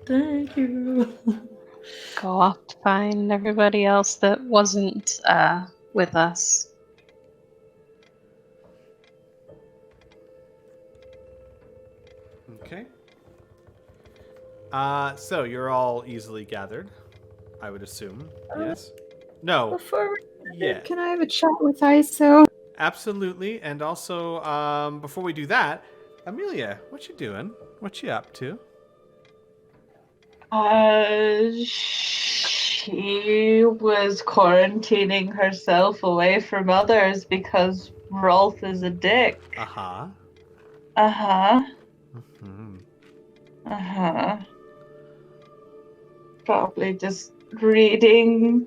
Thank you. Go off to find everybody else that wasn't with us. Okay. So you're all easily gathered, I would assume. Yes? No. Before Yeah. can I have a chat with ISO? Absolutely. And also, before we do that, Amelia, what you doing? What you up to? She was quarantining herself away from others because Rolf is a dick. Uh-huh. Uh-huh. Hmm. Uh-huh. Probably just reading,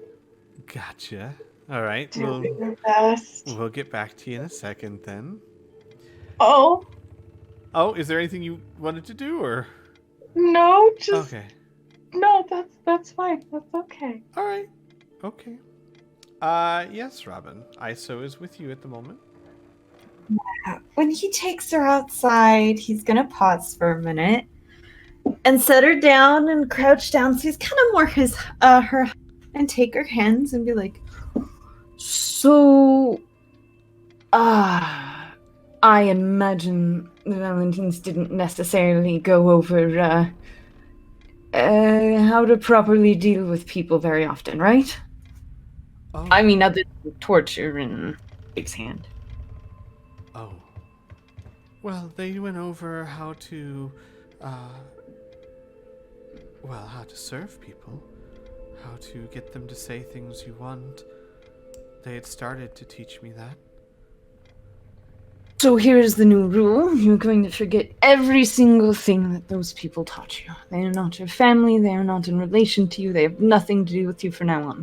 Gotcha. All right. doing her best. We'll get back to you in a second then. Oh, Oh, is there anything you wanted to do, or? no, just... Okay. No, that's fine. That's okay. All right. Okay. Yes, Robin. ISO is with you at the moment. When he takes her outside, he's gonna pause for a minute and set her down and crouch down. So he's kind of more his her and take her hands and be like, "So, I imagine the Valentines didn't necessarily go over how to properly deal with people very often, right? Oh. I mean, other than torture in Dave's hand." Oh. Well, they went over how to, how to serve people, how to get them to say things you want. They had started to teach me that. So here's the new rule. You're going to forget every single thing that those people taught you. They are not your family, they are not in relation to you, they have nothing to do with you from now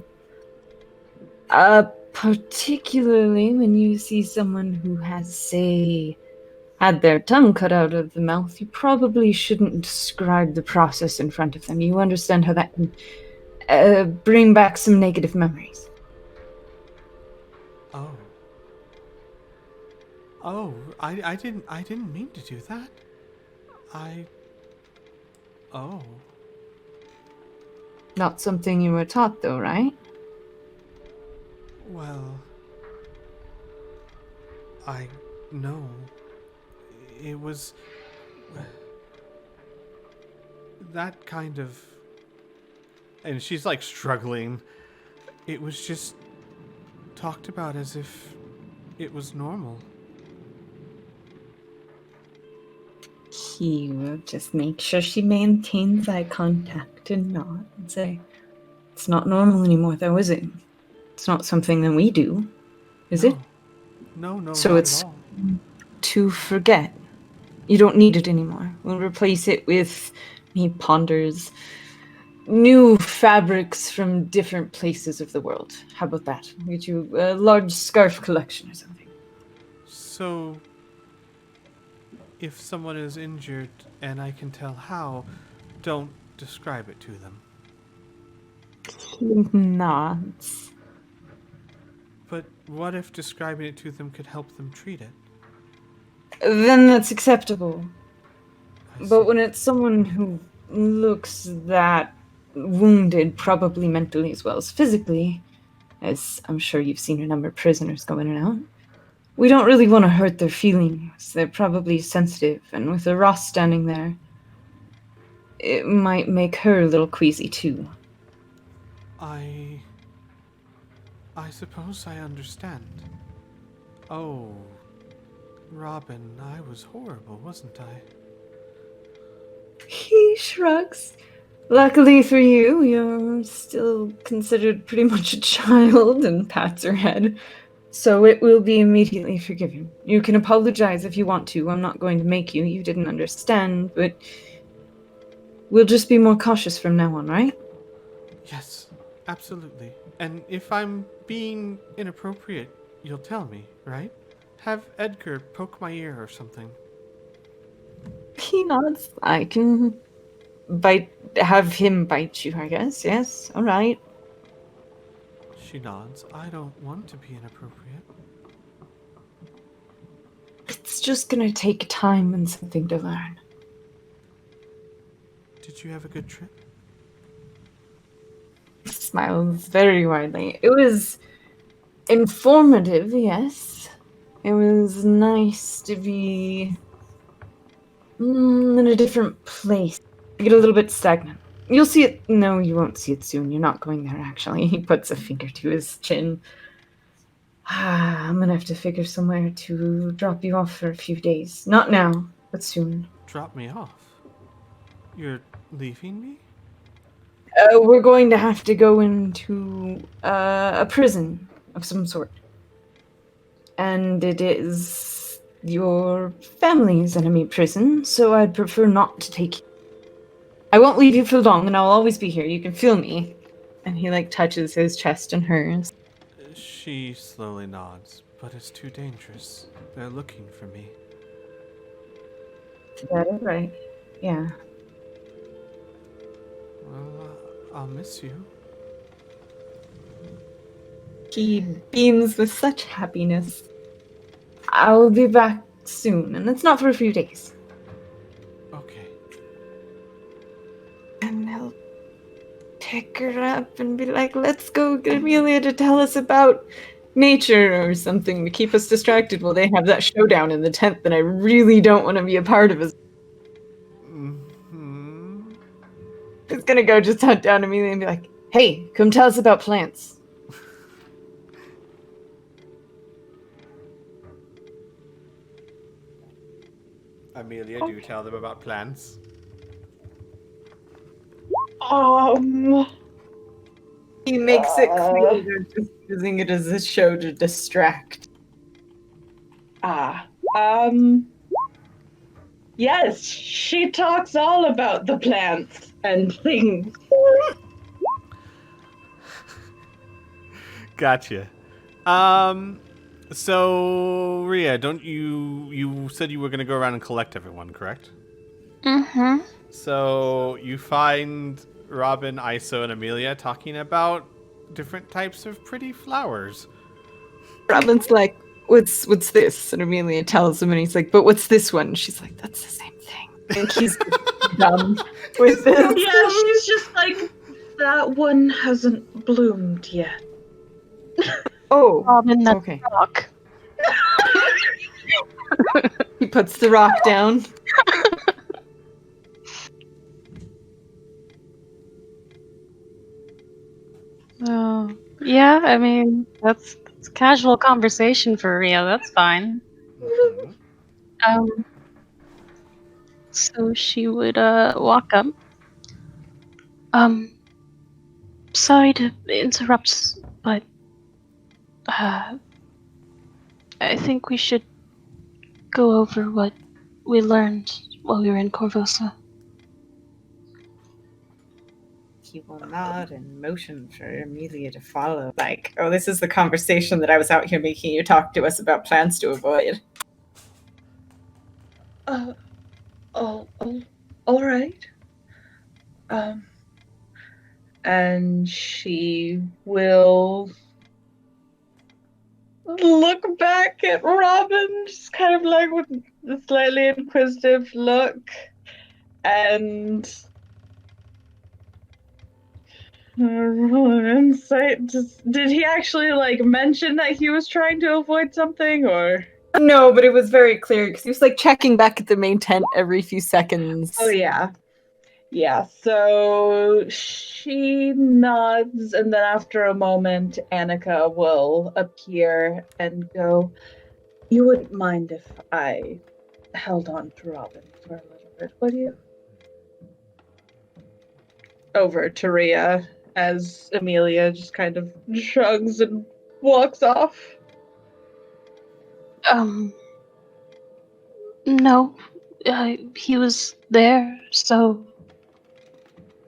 on. Particularly when you see someone who has, say, had their tongue cut out of the mouth, you probably shouldn't describe the process in front of them. You understand how that can bring back some negative memories. Oh. Oh, I didn't mean to do that. Oh. Not something you were taught, though, right? Well, no. It was that kind of, and she's like struggling. It was just talked about as if it was normal. He will just make sure she maintains eye contact and nod and say, "It's not normal anymore, though, is it? It's not something that we do, is it? No, So not it's at all. to forget. You don't need it anymore. We'll replace it with," he ponders, "new fabrics from different places of the world. How about that? We'll get you a large scarf collection or something." So, if someone is injured and I can tell how, don't describe it to them. He nods. But what if describing it to them could help them treat it? Then that's acceptable. I But see. when it's someone who looks that wounded, probably mentally as well as physically, as I'm sure you've seen a number of prisoners go in and out, we don't really want to hurt their feelings. They're probably sensitive, and with a Ross standing there, it might make her a little queasy too. I suppose I understand. Oh, Robin, I was horrible, wasn't I? He shrugs. Luckily for you, you're still considered pretty much a child, and pats her head. So it will be immediately forgiven. You can apologize if you want to. I'm not going to make you. You didn't understand, but we'll just be more cautious from now on, right? Yes, absolutely. And if I'm being inappropriate, you'll tell me, right? Have Edgar poke my ear or something. He nods. I can have him bite you, I guess. Yes, all right. She nods. I don't want to be inappropriate. It's just gonna take time and something to learn. Did you have a good trip? He smiles very widely. It was informative, yes. It was nice to be in a different place. I get a little bit stagnant. You'll see it. No, you won't see it soon. You're not going there, actually. He puts a finger to his chin. I'm gonna have to figure somewhere to drop you off for a few days. Not now, but soon. Drop me off. You're leaving me? We're going to have to go into a prison of some sort. And it is your family's enemy prison, so I'd prefer not to take you. I won't leave you for long, and I'll always be here. You can feel me. And he, touches his chest and hers. She slowly nods, but it's too dangerous. They're looking for me. That is right. Yeah. Well, I'll miss you. He beams with such happiness. I'll be back soon, and it's not for a few days. Okay. And he'll pick her up and be like, "Let's go get Amelia to tell us about nature or something to keep us distracted while they have that showdown in the tent that I really don't want to be a part of." Mm-hmm. He's gonna go just hunt down Amelia and be like, "Hey, come tell us about plants." Amelia, do you tell them about plants? He makes it clear they're just using it as a show to distract. Yes, she talks all about the plants and things. Gotcha. So Ria, don't you said you were gonna go around and collect everyone, correct? Mm-hmm. So you find Robin, Iso, and Amelia talking about different types of pretty flowers. Robin's like, what's this? And Amelia tells him, and he's like, but what's this one? And she's like, that's the same thing. And he's dumb with this. Yeah, she's just like, that one hasn't bloomed yet. Oh, Robin, that's okay. rock. He puts the rock down. Oh, yeah, I mean, that's casual conversation for Rio. That's fine. So she would walk up. Sorry to interrupt, but I think we should go over what we learned while we were in Corvosa. He will nod and motion for Amelia to follow. Like, oh, this is the conversation that I was out here making you talk to us about plans to avoid. All right. And she will look back at Robin, just kind of like with a slightly inquisitive look, and roll an insight. Did he actually like mention that he was trying to avoid something, or? No, but it was very clear because he was like checking back at the main tent every few seconds. Oh yeah. Yeah, so she nods, and then after a moment, Annika will appear and go, "You wouldn't mind if I held on to Robin for a little bit, would you?" Over to Rhea, as Amelia just kind of shrugs and walks off. No, he was there, so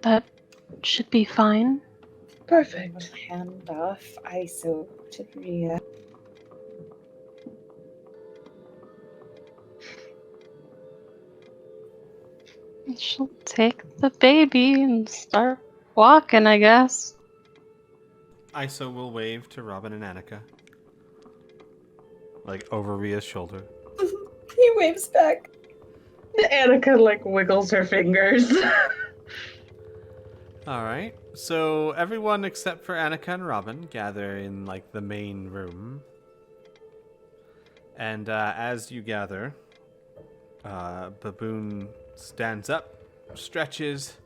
that should be fine. Perfect. Hand off Iso to Rhea. She'll take the baby and start walking, I guess. Iso will wave to Robin and Annika. Like over Ria's shoulder. He waves back. Annika like wiggles her fingers. Alright. So everyone except for Annika and Robin gather in like the main room. And as you gather, Baboon stands up, stretches.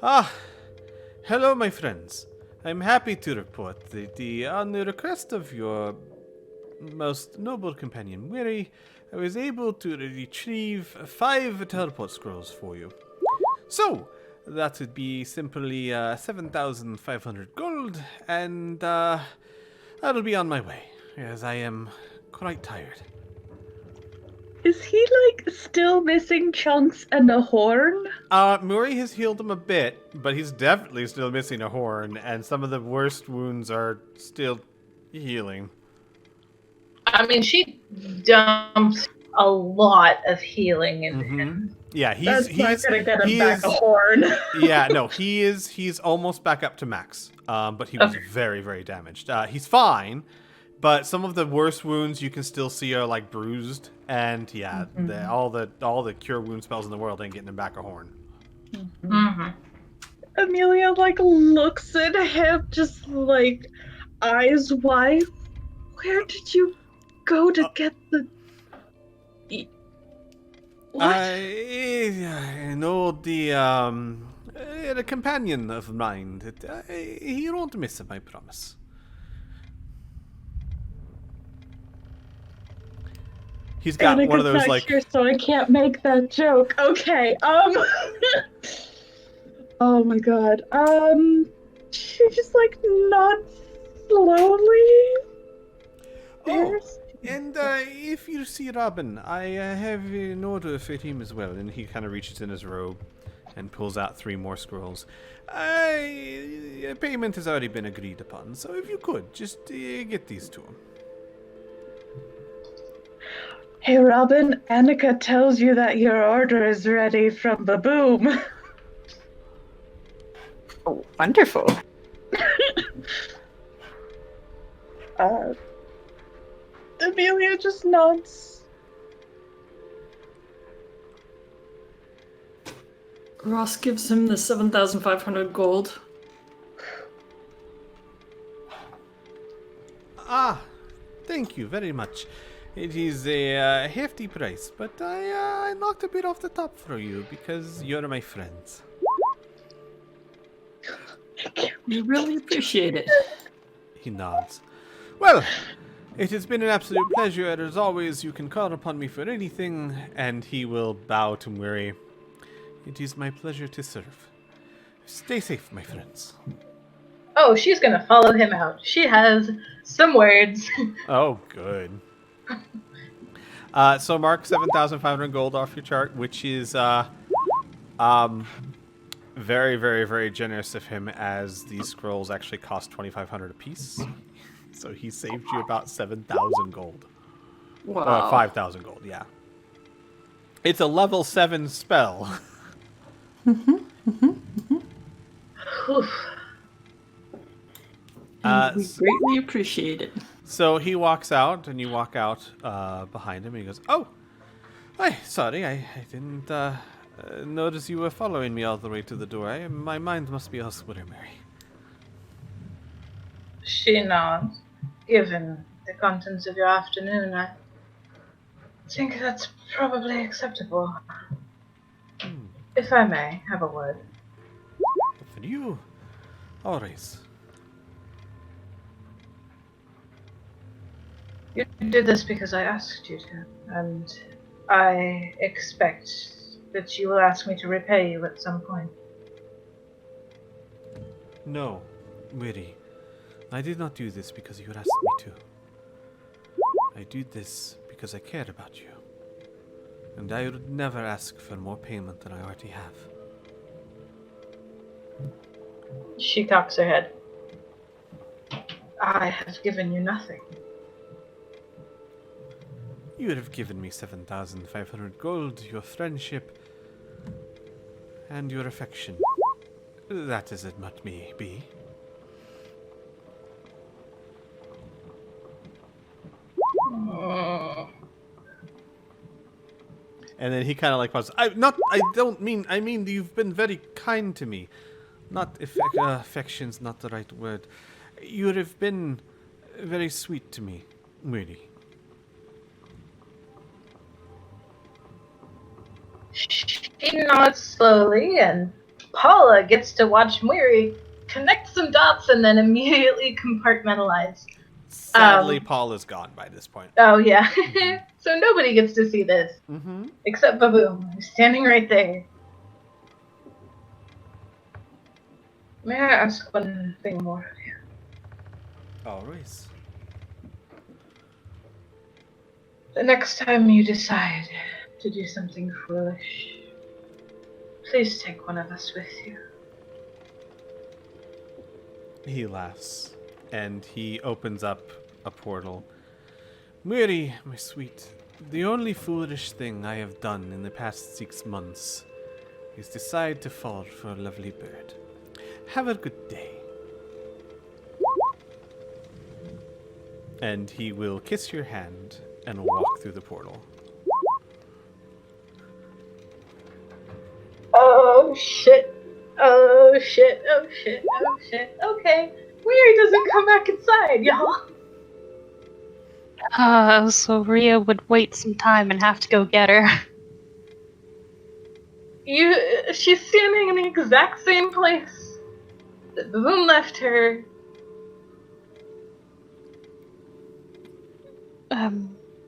Ah, hello, my friends. I'm happy to report that on the request of your most noble companion, Weary, I was able to retrieve 5 teleport scrolls for you. So, that would be simply 7,500 gold, and that'll be on my way, as I am quite tired. Is he like still missing chunks and a horn? Murray has healed him a bit, but he's definitely still missing a horn, and some of the worst wounds are still healing. I mean, she dumped a lot of healing into him. Yeah, he's That's not gonna get him back a is, horn. yeah, no, he's almost back up to max. But he was very, very damaged. He's fine, but some of the worst wounds you can still see are like bruised, and yeah, all the cure wound spells in the world ain't getting him back a horn. Amelia like looks at him, just like eyes wide. Where did you go to get the? What? I know the companion of mine. He won't miss him, I promise. He's got Annika's one of those not like. here, so I can't make that joke. Okay. Oh my god. She just like nods slowly. Oh, and if you see Robin, I have an order for him as well. And he kind of reaches in his robe. and pulls out 3 more scrolls. Payment has already been agreed upon, so if you could, just get these to him. Hey, Robin, Annika tells you that your order is ready from Baboom. Oh, wonderful. Amelia just nods. Ross gives him the 7,500 gold. Ah, thank you very much. It is a hefty price, but I knocked a bit off the top for you because you're my friends. We really appreciate it. He nods. Well, it has been an absolute pleasure. As always, you can call upon me for anything, and he will bow to Murray. It is my pleasure to serve. Stay safe, my friends. Oh, she's gonna follow him out. She has some words. Oh, good. So mark 7,500 gold off your chart, which is very, very, very generous of him, as these scrolls actually cost 2,500 apiece. So he saved you about 7,000 gold. Wow. 5,000 gold, yeah. It's a level 7 spell. Oof. We greatly appreciate it. So he walks out, and you walk out behind him, and he goes, "Oh, sorry, I didn't notice you were following me all the way to the door. My mind must be elsewhere, Mary." She nods. Given the contents of your afternoon, I think that's probably acceptable. If I may have a word. For you, always. You did this because I asked you to, and I expect that you will ask me to repay you at some point. No, Mary. I did not do this because you asked me to. I did this because I cared about you. And I would never ask for more payment than I already have. She cocks her head. I have given you nothing. You have given me 7,500 gold, your friendship, and your affection. That is as much may be. And then he kind of like pauses. I mean you've been very kind to me. Not affection's not the right word. You have been very sweet to me, really. She nods slowly, and Paula gets to watch Miri connect some dots and then immediately compartmentalize. Sadly, Paul is gone by this point. Oh, yeah. So nobody gets to see this. Mm-hmm. Except Baboom, who's standing right there. May I ask one thing more of you? Always. The next time you decide to do something foolish, please take one of us with you. He laughs, and he opens up a portal. Mary, my sweet, the only foolish thing I have done in the past 6 months is decide to fall for a lovely bird. Have a good day. And he will kiss your hand and walk through the portal. Oh shit. Oh shit. Oh shit. Oh shit. Okay. Miri doesn't come back inside, y'all. So Rhea would wait some time and have to go get her. She's standing in the exact same place that the moon left her.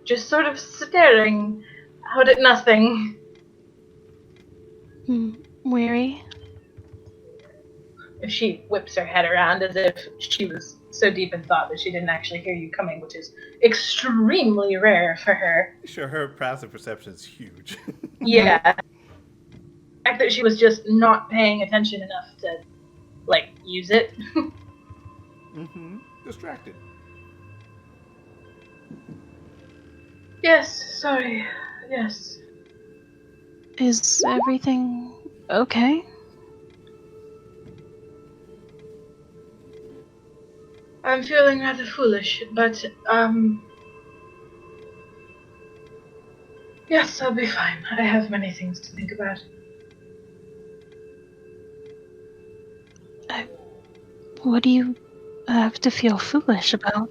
Just sort of staring out at nothing. Weary? She whips her head around as if she was so deep in thought that she didn't actually hear you coming, which is extremely rare for her. Sure, her passive perception is huge. Yeah. fact that she was just not paying attention enough to, like, use it. Mm-hmm. Distracted. Yes, sorry. Yes. Is everything okay? I'm feeling rather foolish, but, yes, I'll be fine. I have many things to think about. What do you have to feel foolish about?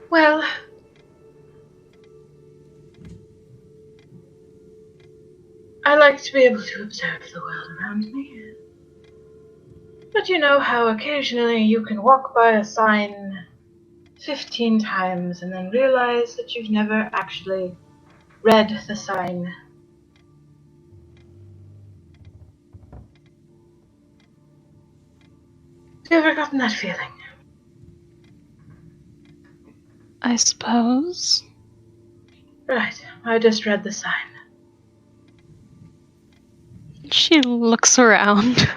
Well, I like to be able to observe the world around me. But you know how occasionally you can walk by a sign 15 times and then realize that you've never actually read the sign. Have you ever gotten that feeling? I suppose. Right, I just read the sign. She looks around.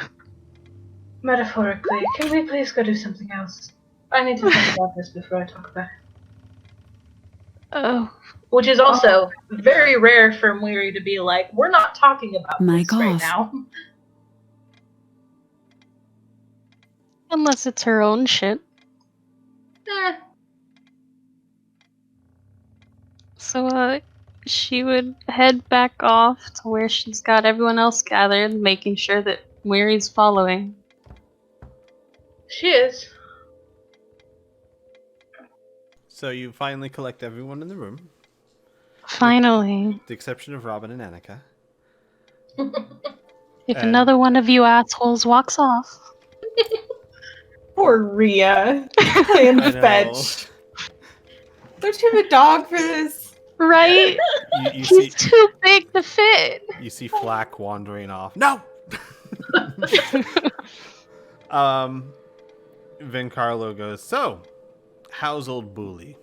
Metaphorically, can we please go do something else? I need to think about this before I talk about it. Oh, Which is also very rare for Mwiri to be like, we're not talking about Mic this right off. now. unless it's her own shit. Eh, So, she would head back off to where she's got everyone else gathered, making sure that Weary's following. she is. So you finally collect everyone in the room, Finally. with the exception of Robin and Annika. If And- another one of you assholes walks off. Poor Rhea. Playing I know. fetch. Don't you have a dog for this? Right? You see, He's too big to fit. you see Flack wandering off. No. Vin Carlo goes. So, how's old Booley?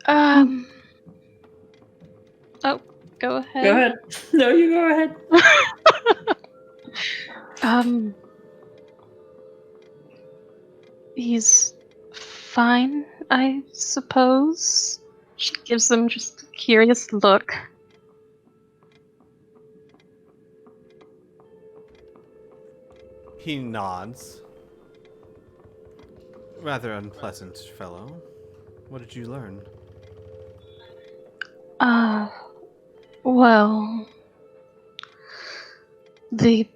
Oh, go ahead. Go ahead. No, you go ahead. He's fine, I suppose. She gives him just a curious look. He nods. Rather unpleasant fellow. What did you learn? Well, the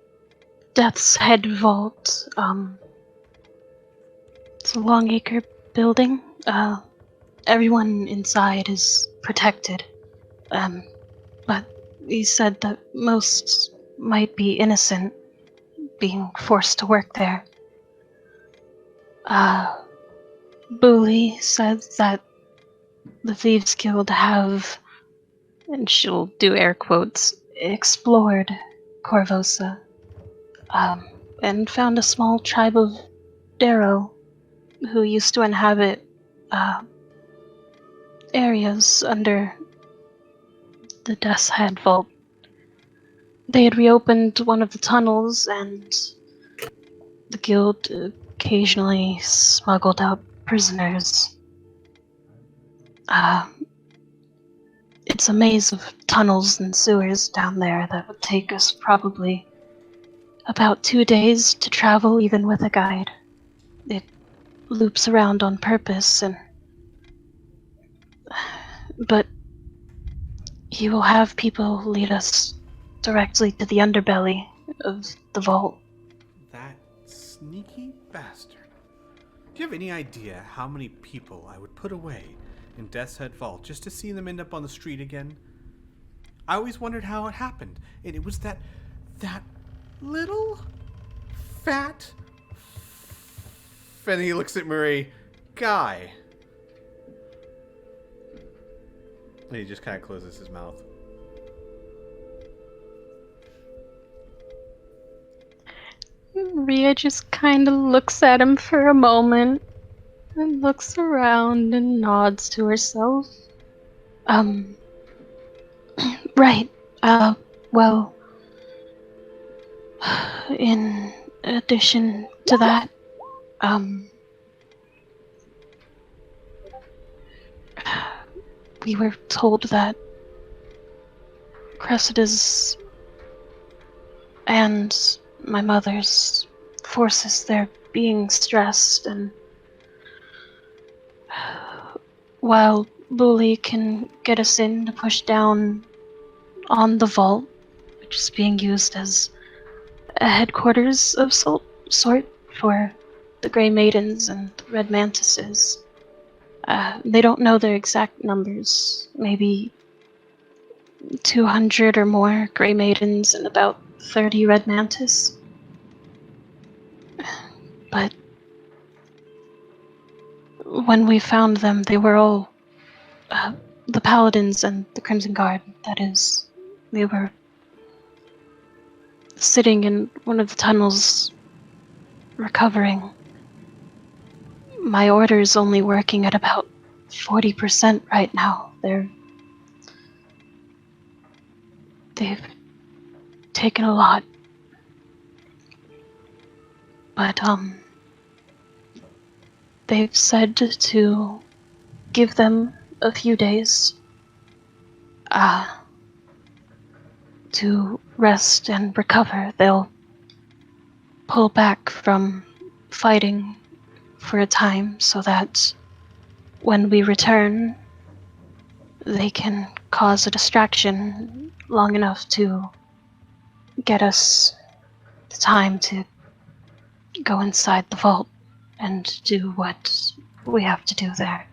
Death's Head Vault, it's a Longacre building. Everyone inside is protected. But he said that most might be innocent, being forced to work there. Booley says that the Thieves Guild have, and she'll do air quotes, explored Corvosa, and found a small tribe of Darrow who used to inhabit areas under the Death's Head Vault. They had reopened one of the tunnels, and the guild occasionally smuggled out prisoners. It's a maze of tunnels and sewers down there that would take us probably about 2 days to travel, even with a guide. It loops around on purpose, but he will have people lead us directly to the underbelly of the vault. That sneaky bastard. Do you have any idea how many people I would put away in Death's Head Vault just to see them end up on the street again? I always wondered how it happened, and it was that little fat and he looks at Murray guy. And he just kind of closes his mouth. Rhea just kind of looks at him for a moment and looks around and nods to herself. Right. Well, in addition to that, we were told that Cressida's and my mother's forces, they're being stressed, and while Bully can get us in to push down on the vault, which is being used as a headquarters of sort for the Grey Maidens and Red Mantises, they don't know their exact numbers. Maybe 200 or more Grey Maidens and about 30 Red Mantis. But when we found them, they were all the Paladins and the Crimson Guard, that is. They were sitting in one of the tunnels, recovering. My order's only working at about 40% right now. They've taken a lot. But, they've said to give them a few days, to rest and recover. They'll pull back from fighting for a time so that when we return, they can cause a distraction long enough to get us the time to go inside the vault and do what we have to do there.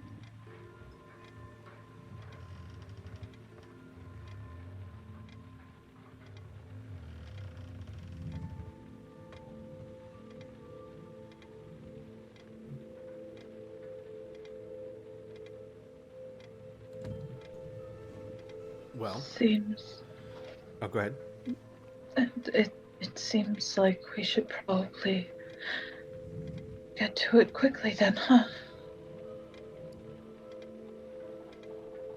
Well, Seems oh, go ahead. it seems like we should probably get to it quickly then, huh?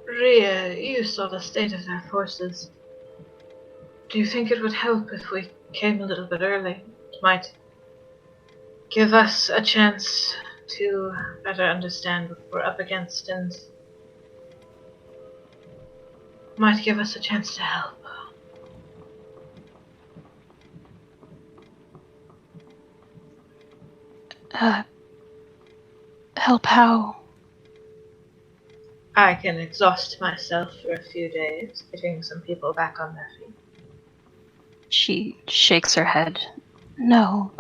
Rhea, you saw the state of their forces. Do you think it would help if we came a little bit early? It might give us a chance to better understand what we're up against and might give us a chance to help. Help how? I can exhaust myself for a few days, getting some people back on their feet. She shakes her head. No,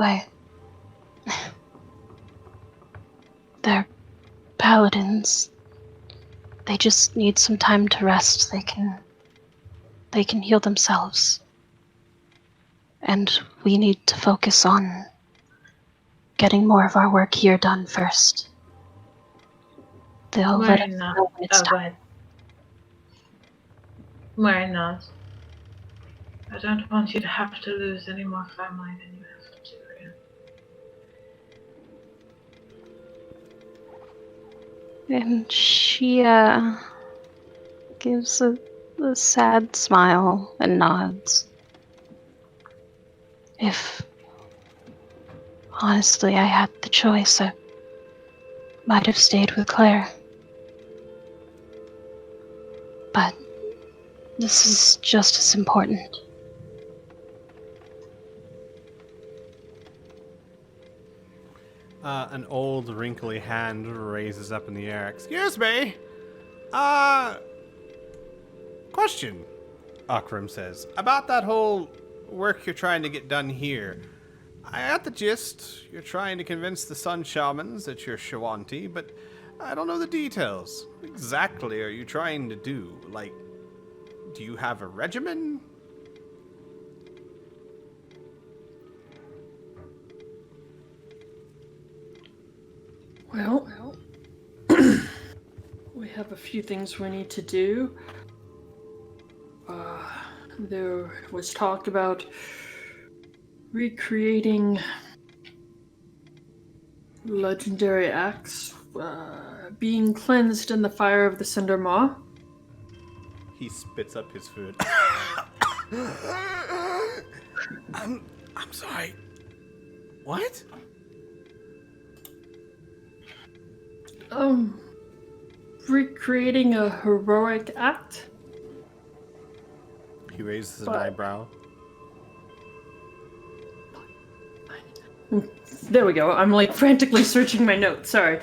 they're paladins. They just need some time to rest. They can heal themselves. And we need to focus on getting more of our work here done first. They'll let us know when it's Go time. ahead. Mary nods. I don't want you to have to lose any more family than you have to, Rhea. And she gives a sad smile and nods. If honestly I had the choice, I might have stayed with Claire. But this is just as important. An old, wrinkly hand raises up in the air. Excuse me? Question, Akram says. About that whole work you're trying to get done here. I got the gist. You're trying to convince the Sun Shamans that you're Shawanti, but I don't know the details. What exactly are you trying to do? Like, do you have a regimen? Well, we have a few things we need to do. There was talk about recreating Legendary axe. Being cleansed in the fire of the Cinder Maw. He spits up his food. I'm sorry. What? Recreating a heroic act. He raises an But- eyebrow. There we go. I'm like frantically searching my notes. Sorry.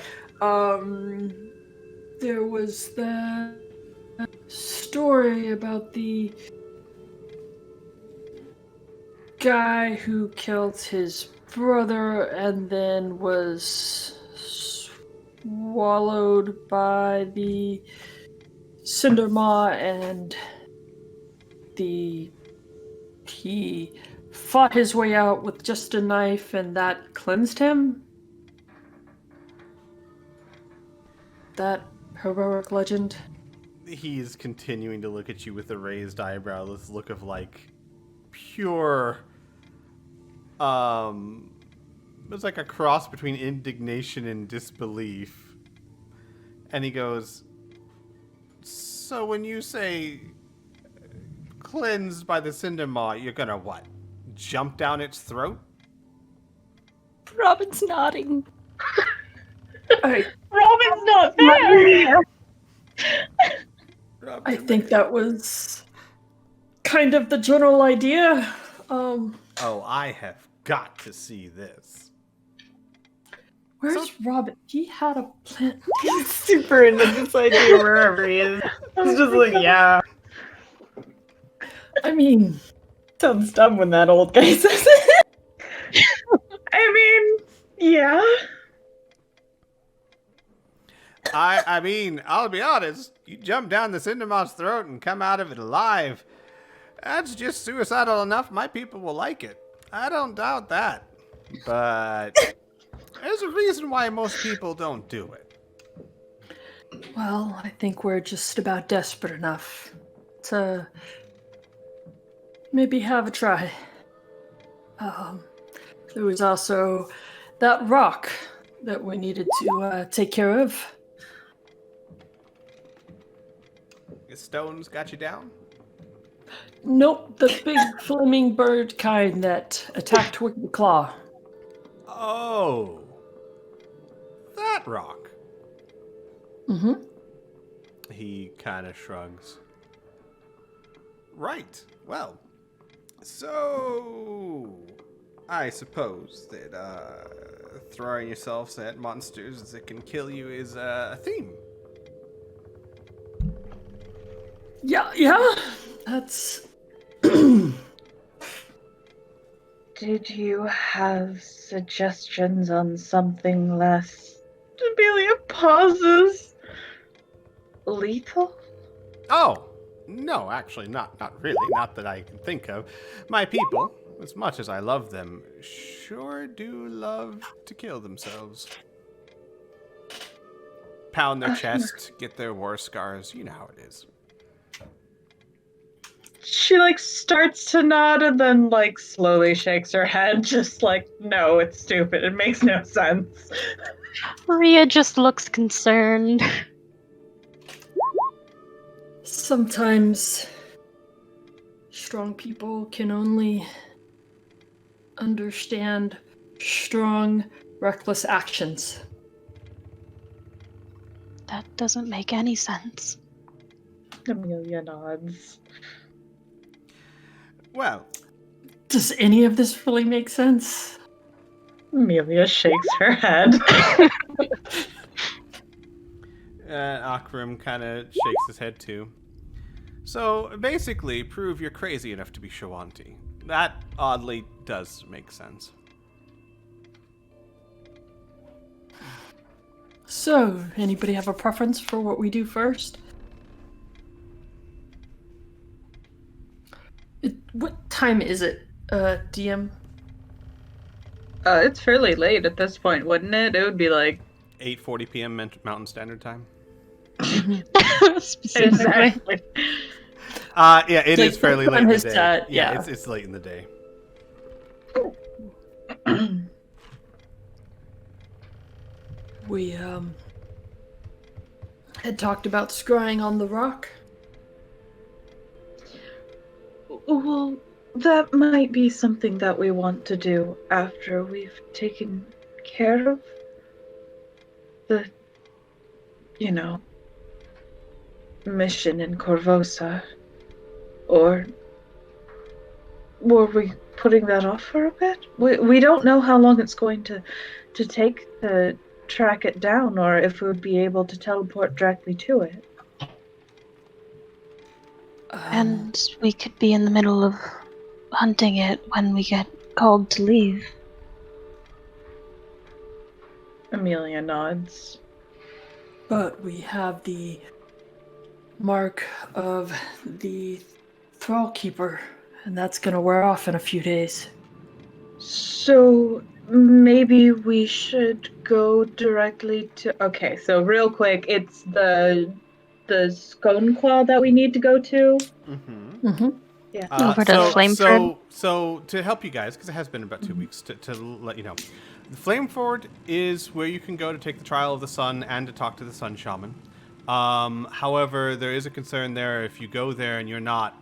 There was the story about the guy who killed his brother and then was swallowed by the Cinder Maw, and he fought his way out with just a knife, and that cleansed him. That heroic legend. He's continuing to look at you with a raised eyebrow, this look of like pure it's like a cross between indignation and disbelief. And he goes, so when you say cleansed by the Cinder Maw, you're gonna what? Jump down its throat? Robin's nodding. Robin's not there! I think that was kind of the general idea. Oh, I have got to see this. Where's Robin? He had a plan. He's super into this idea wherever he is. He's just like, yeah. I mean, Sounds dumb when that old guy says it. I mean, yeah. I mean, I'll be honest. You jump down the Cinder Maw's throat and come out of it alive. That's just suicidal enough. My people will like it. I don't doubt that. But there's a reason why most people don't do it. well, I think we're just about desperate enough to maybe have a try. There was also that rock that we needed to take care of. The stones got you down? Nope, the big flaming bird kind that attacked Wicked Claw. Oh. That rock. Mm-hmm. He kind of shrugs. Right. Well, so I suppose that throwing yourselves at monsters that can kill you is a theme. Yeah, that's... Did you have suggestions on something less? Amelia pauses. Lethal? Oh, no, actually, not really. Not that I can think of. My people, as much as I love them, sure do love to kill themselves. Pound their chest, get their war scars. You know how it is. She starts to nod and then slowly shakes her head, just no, it's stupid. It makes no sense. Maria just looks concerned. Sometimes strong people can only understand strong, reckless actions. That doesn't make any sense. Amelia nods. Well, Does any of this really make sense? Amelia shakes her head. Akram kind of shakes his head too. So basically, prove you're crazy enough to be Shawanti. That oddly does make sense. So, anybody have a preference for what we do first? What time is it, DM? It's fairly late at this point, wouldn't it? It would be 8:40 p.m. Mountain Standard Time. Specifically. Yeah, it is fairly late in the his day. set, Yeah, yeah. it's late in the day. We had talked about scrying on the rock. Well, that might be something that we want to do after we've taken care of the, mission in Corvosa. Or were we putting that off for a bit? We don't know how long it's going to take to track it down, or if we would be able to teleport directly to it. And we could be in the middle of hunting it when we get called to leave. Amelia nods. But we have the mark of the Thrall Keeper, and that's gonna wear off in a few days. So maybe we should go directly to. Okay, so real quick, it's the Scone Claw that we need to go to. Mm-hmm. Mm-hmm. Yeah. Over to Flameford. So to help you guys, because it has been about 2 weeks, to let you know, the Flameford is where you can go to take the Trial of the Sun and to talk to the Sun Shaman. However, there is a concern there. If you go there and you're not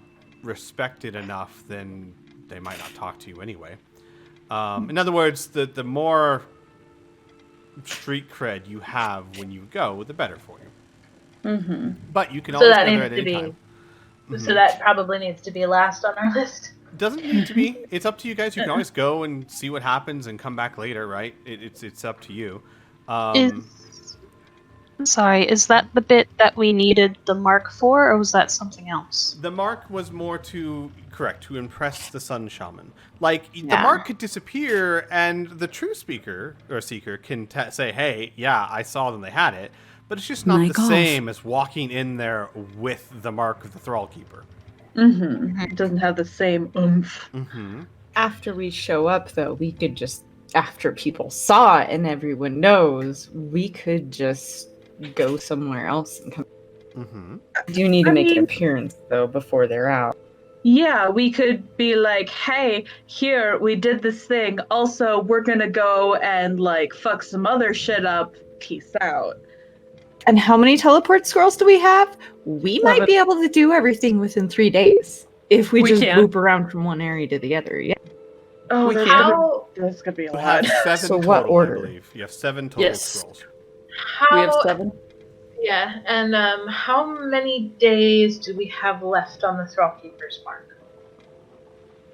respected enough, then they might not talk to you anyway. In other words, the more street cred you have when you go, the better for you. Mm-hmm. But you can So always that go there needs at to any be. time. So that probably needs to be last on our list. Doesn't need to be. It's up to you guys. You can always go and see what happens and come back later, right? It's up to you. Is that the bit that we needed the mark for, or was that something else? The mark was more to impress the Sun Shaman. Like the Yeah. mark could disappear, and the true speaker or seeker can say, "Hey, yeah, I saw them. They had it." But it's just not Mic the off. same as walking in there with the mark of the Thrall Keeper. Mm-hmm. It doesn't have the same oomph. Mm-hmm. After we show up, though, we could just, after people saw it and everyone knows, we could just go somewhere else and come. Mm-hmm. We do need to I make an mean- appearance, though, before they're out. Yeah, we could be like, hey, here, we did this thing. Also, we're gonna go and, fuck some other shit up. Peace out. And how many teleport scrolls do we have? We might 7. be able to do everything within 3 days. If we We just can. boop around from one area to the other, yeah. Oh, We that's can't. gonna, that's gonna be a You have lot. 7 So total, what order? I believe. You have 7 total Yes. scrolls. We How? have 7. Yeah, and how many days do we have left on the Thrallkeeper's mark?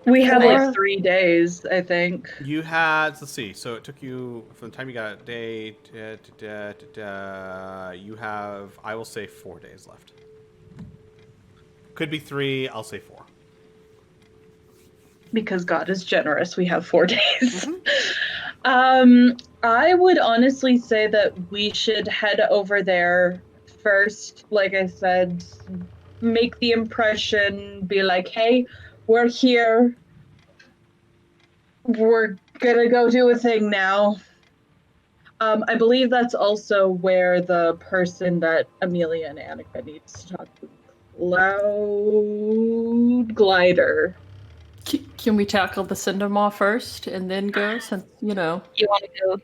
We have Four. 3 days, I think. You had, let's see, so it took you, from the time you got a day, you have, I will say 4 days left. Could be 3, I'll say 4. Because God is generous, we have 4 days. I would honestly say that we should head over there first. Like I said, make the impression, be like, hey, we're here. We're gonna go do a thing now. I believe that's also where the person that Amelia and Annika needs to talk to. Cloud Glider. Can we tackle the Cindermaw first and then go? Since You want to go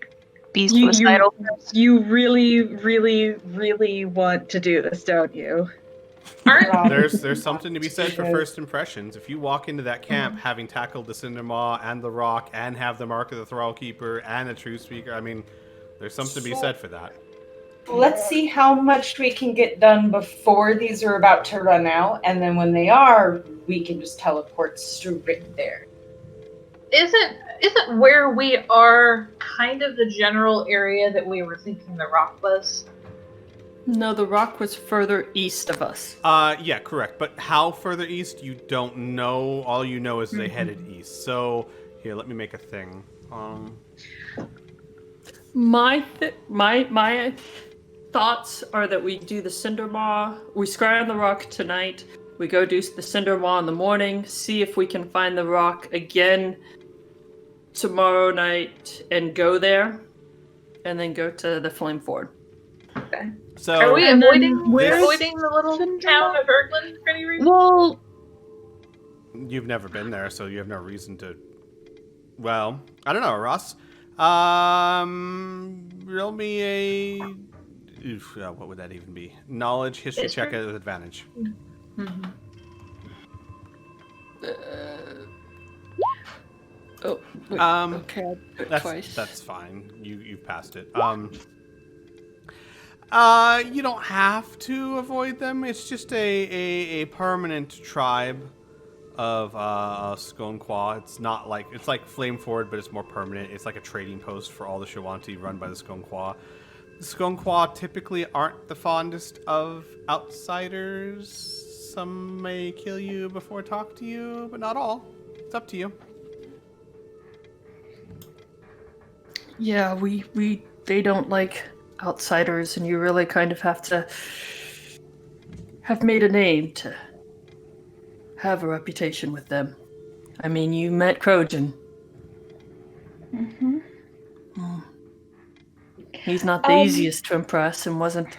be You- suicidal first? You really, really, really want to do this, don't you? There's something to be said for first impressions. If you walk into that camp having tackled the Cindermaw and the Rock and have the Mark of the Thrall Keeper and a True Speaker, I mean, there's something to be said for that. Let's see how much we can get done before these are about to run out, and then when they are, we can just teleport straight there. Isn't where we are kind of the general area that we were thinking the rock was? no, the rock was further east of us. Yeah, correct. But how further east, you don't know. All you know is they headed east. So, here, let me make a thing. My thoughts are that we do the Cindermaw. We scry on the rock tonight. We go do the Cindermaw in the morning. See if we can find the rock again tomorrow night and go there, and then go to the Flame Ford. So, Are we And then avoiding where's the little town of Ergland for any reason? Well, you've never been there, so you have no reason to. Well, I don't know, Ross. Roll me a. What would that even be? Knowledge history check History? with advantage. Mm-hmm. Oh, wait, okay, I'll do it twice. That's fine. You've passed it. You don't have to avoid them. It's just a permanent tribe of Skonquaw. It's not like it's like Flame Forward, but it's more permanent. It's like a trading post for all the Shawanti run by the Skonquaw. The Skonquaw typically aren't the fondest of outsiders. Some may kill you before talk to you, but not all. It's up to you. Yeah, they don't like outsiders, and you really kind of have to have made a name to have a reputation with them. I mean, you met Krojan. Mm-hmm. He's not the easiest to impress, and wasn't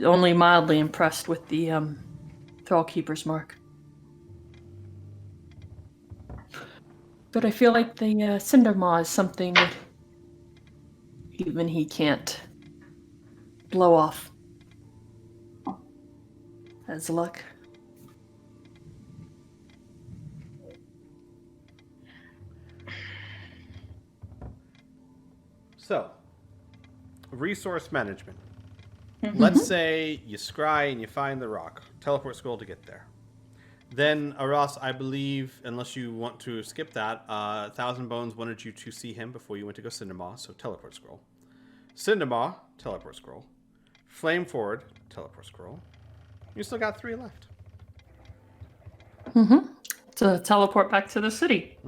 only mildly impressed with the Thrallkeeper's mark. But I feel like the Cindermaw is something that even he can't blow off as luck. So, resource management. Let's say you scry and you find the rock. Teleport scroll to get there. Then, Aras, I believe, unless you want to skip that, 1,000 Bones wanted you to see him before you went to go Cindermaw, so teleport scroll. Cindermaw, teleport scroll. Flame Forward, teleport scroll. You still got 3 left. To teleport back to the city.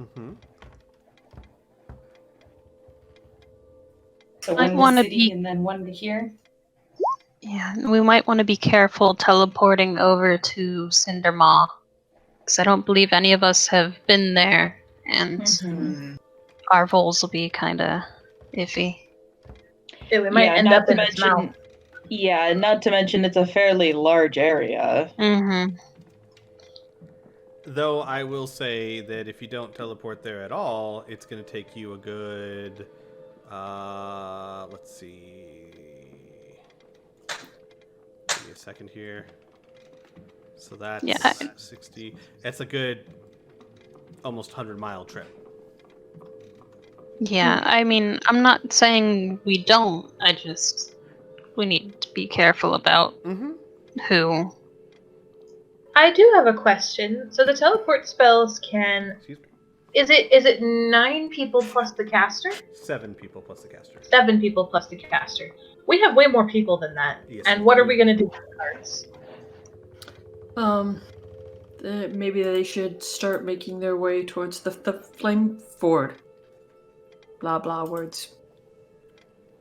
So Might one wanna to city be- and then one to here. Yeah, we might want to be careful teleporting over to Cindermaw, because I don't believe any of us have been there, and our rolls will be kind of iffy. Yeah, we might end up in its mouth. Yeah, not to mention it's a fairly large area. Mm-hmm. Though I will say that if you don't teleport there at all, it's going to take you a good, let's see, give me a second here. So that's 60. That's a good, almost 100-mile trip. Yeah, I mean, I'm not saying we don't. We need to be careful about who. I do have a question. So the teleport spells can. Excuse me. Is it 9 people plus the caster? 7 people plus the caster. 7 people plus the caster. We have way more people than that. Yes, and we what do. are we gonna do with the cards? Maybe they should start making their way towards the Flame Ford. Blah blah words.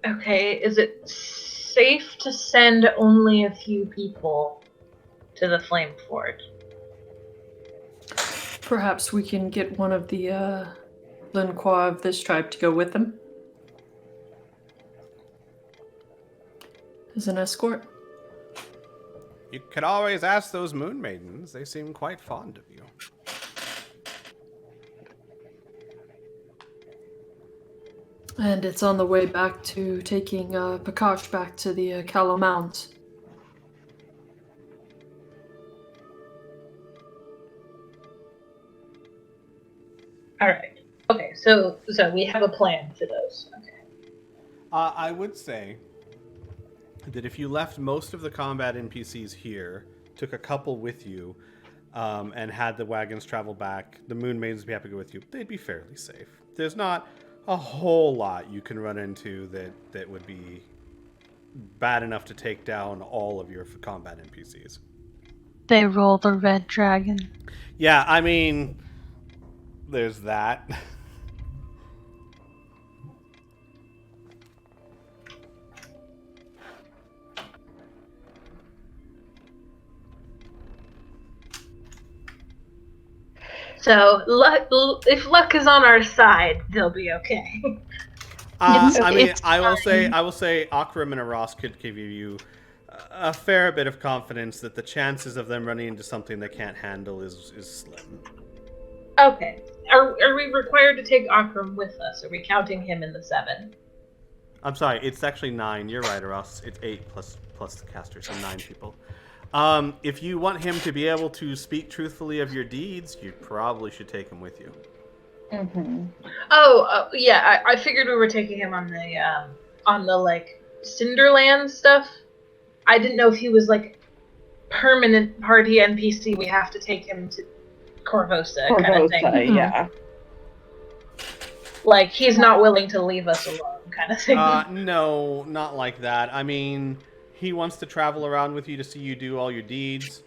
Okay, is it safe to send only a few people to the Flame Ford? Perhaps we can get one of the Linqua of this tribe to go with them as an escort. You could always ask those moon maidens. They seem quite fond of you. And it's on the way back to taking Prakash back to the Callow Mounds. Alright. Okay, so we have a plan for those. Okay. I would say that if you left most of the combat NPCs here, took a couple with you, and had the wagons travel back, the moon maidens would be happy to go with you. They'd be fairly safe. There's not a whole lot you can run into that would be bad enough to take down all of your combat NPCs. They roll the red dragon. Yeah, I mean, there's that. So if luck is on our side, they'll be okay. I will say Akram and Aras could give you a fair bit of confidence that the chances of them running into something they can't handle is slim. Okay. Are we required to take Akram with us? Are we counting him in the 7? I'm sorry, it's actually 9. You're right, or else it's 8 plus the caster, so 9 people. If you want him to be able to speak truthfully of your deeds, you probably should take him with you. Mm-hmm. Yeah. I figured we were taking him on the like Cinderland stuff. I didn't know if he was like permanent party NPC. We have to take him to Corvosa kind of thing. Yeah. Like he's not willing to leave us alone, kind of thing. No, not like that. I mean, he wants to travel around with you to see you do all your deeds.